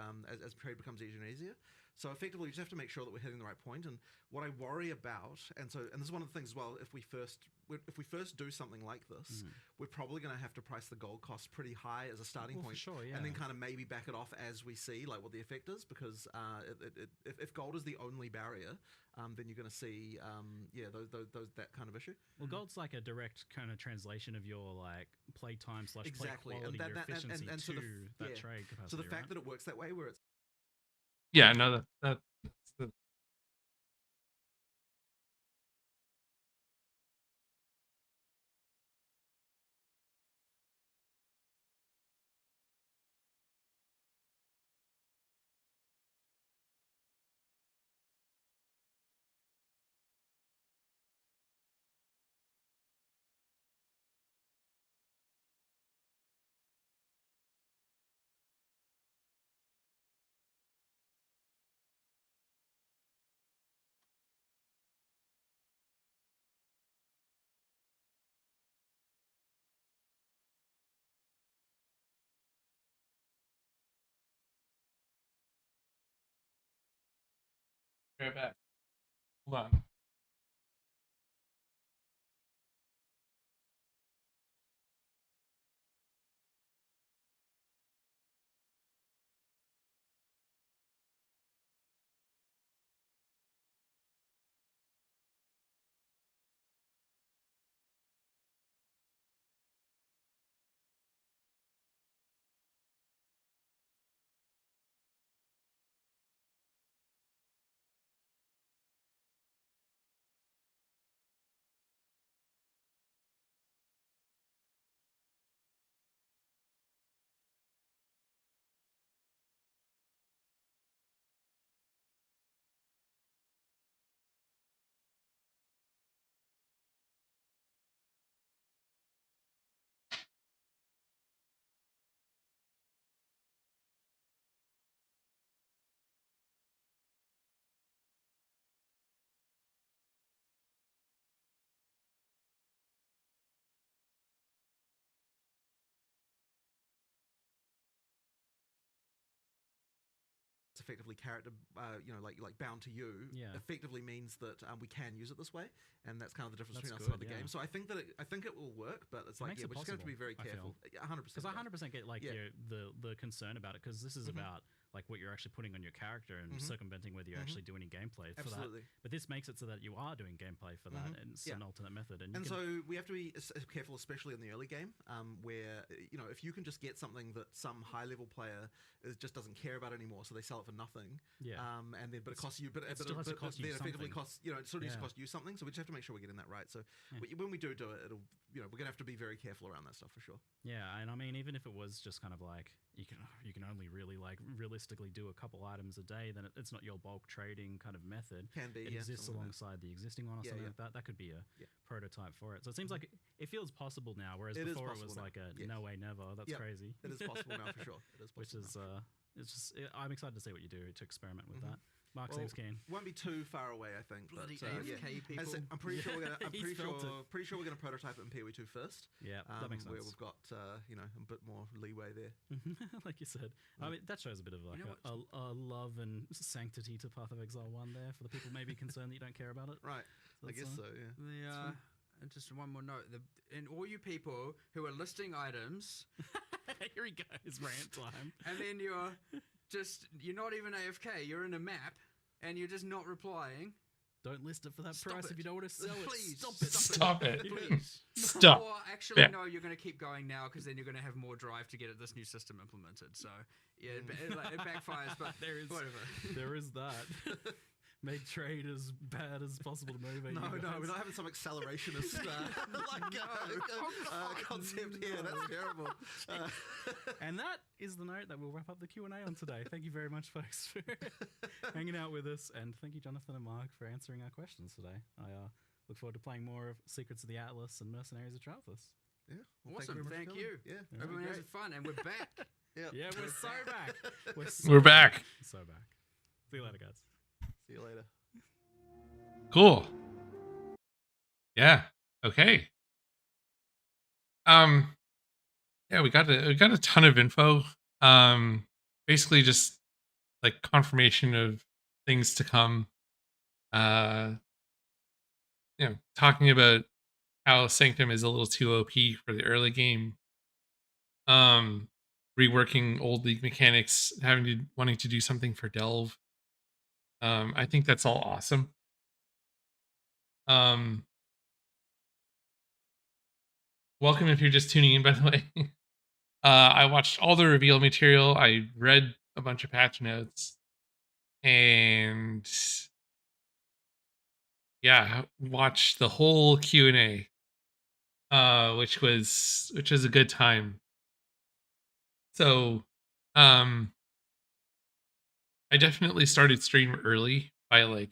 as trade becomes easier and easier. So effectively, we just have to make sure that we're hitting the right point. And what I worry about, and this is one of the things as well, if we first do something like this, we're probably going to have to price the gold cost pretty high as a starting point, for sure, and then kind of maybe back it off as we see like what the effect is. Because if gold is the only barrier, then you're going to see that kind of issue. Well, gold's like a direct kind of translation of your like play time / play quality, your efficiency and to that trade capacity. So the fact that it works that way, where it's that's the right back. Hold on. effectively character, like bound to you, effectively means that we can use it this way, and that's kind of the difference between us and other games. So I think it will work, but it's like, we're just going to have to be very careful. 100%. Because I 100% get like the concern about it, because this is about like what you're actually putting on your character and circumventing whether you actually do any gameplay for that. But this makes it so that you are doing gameplay for that, and it's an alternate method. And so we have to be careful, especially in the early game, where if you can just get something that some high level player just doesn't care about anymore, so they sell it for nothing. And then but it costs you, but it still has to cost you effectively something. costs it sort of needs to cost you something. So we just have to make sure we're getting that right. So when we do it, it'll we're gonna have to be very careful around that stuff for sure. Yeah, and I mean, even if it was just kind of like you can only really like realistically do a couple items a day, then it's not your bulk trading kind of method. Can be, it exists alongside the existing one or something like that. That could be a prototype for it. So it seems like it feels possible now, whereas before it was like a no way never. That's crazy. It is possible now for sure. It is possible. Which is it's just I'm excited to see what you do to experiment with that. Mark seems keen. Won't be too far away, I think. Bloody but, AFK people. I'm pretty sure we're gonna. pretty sure we're gonna prototype it in PoE 2 first. Yeah, that makes sense. Where we've got a bit more leeway there. Like you said, I mean that shows a bit of like a love and sanctity to Path of Exile 1 there for the people maybe concerned that you don't care about it. Right. So I guess so. Yeah. And just one more note: and all you people who are listing items, here he goes, rant time. And then you're not even AFK. You're in a map, and you're just not replying. Don't list it for that price if you don't want to sell Please, it. Stop it. Please. Stop. Or actually, no, you're going to keep going now because then you're going to have more drive to get this new system implemented. So, yeah, it backfires, but there is that. Make trade as bad as possible to motivate you guys. No, we're not having some accelerationist concept here. That's terrible. And that is the note that we'll wrap up the Q&A on today. Thank you very much, folks, for hanging out with us. And thank you, Jonathan and Mark, for answering our questions today. I look forward to playing more of Secrets of the Atlas and Mercenaries of Trathos. Yeah. Well, awesome. Thank you. Yeah. Everyone has fun. And we're back. Yeah, we're so back. We're back. So back. See you later, guys. See you later. Cool. Yeah. Okay. Yeah, we got a ton of info. Basically just like confirmation of things to come. Talking about how Sanctum is a little too OP for the early game. Reworking old League mechanics, wanting to do something for Delve. I think that's all awesome. Welcome if you're just tuning in, by the way. I watched all the reveal material. I read a bunch of patch notes. And yeah, watched the whole Q&A. Which was a good time. So I definitely started stream early by like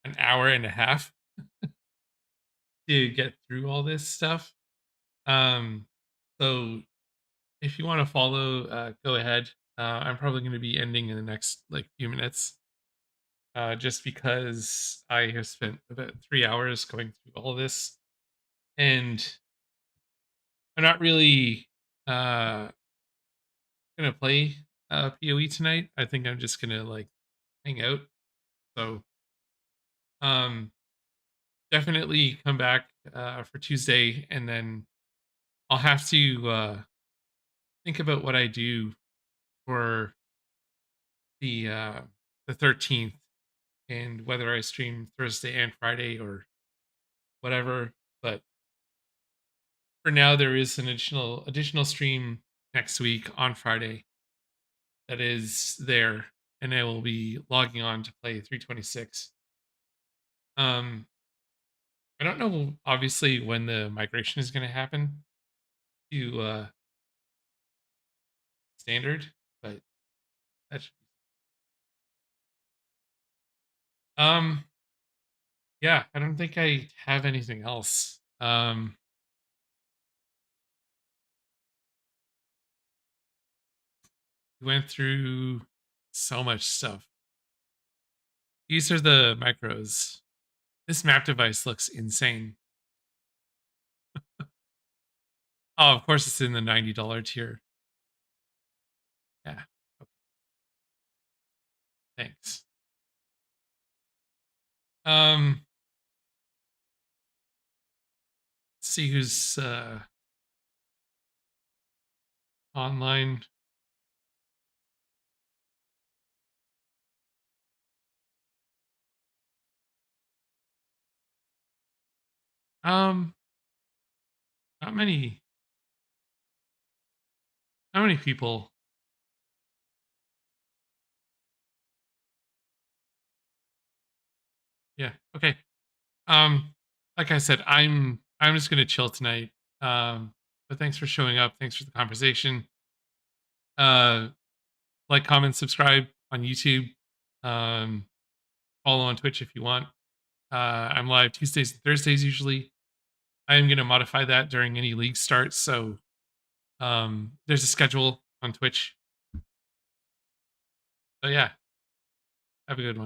an hour and a half to get through all this stuff. So if you want to follow, go ahead. I'm probably going to be ending in the next like few minutes. Just because I have spent about 3 hours going through all this. And I'm not really gonna play PoE tonight. I think I'm just gonna like hang out. So definitely come back for Tuesday, and then I'll have to think about what I do for the 13th, and whether I stream Thursday and Friday or whatever. But for now, there is an additional stream next week on Friday that is there, and I will be logging on to play 326. I don't know, obviously, when the migration is going to happen to standard, but that should be. Yeah, I don't think I have anything else. We went through so much stuff. These are the micros. This map device looks insane. Oh, of course it's in the $90 tier. Yeah. Thanks. Let's see who's online. Not many. Not many people. Yeah. Okay. Like I said, I'm just gonna chill tonight. But thanks for showing up. Thanks for the conversation. Like, comment, subscribe on YouTube. Follow on Twitch if you want. I'm live Tuesdays and Thursdays usually. I am gonna modify that during any league starts. So there's a schedule on Twitch. So yeah. Have a good one.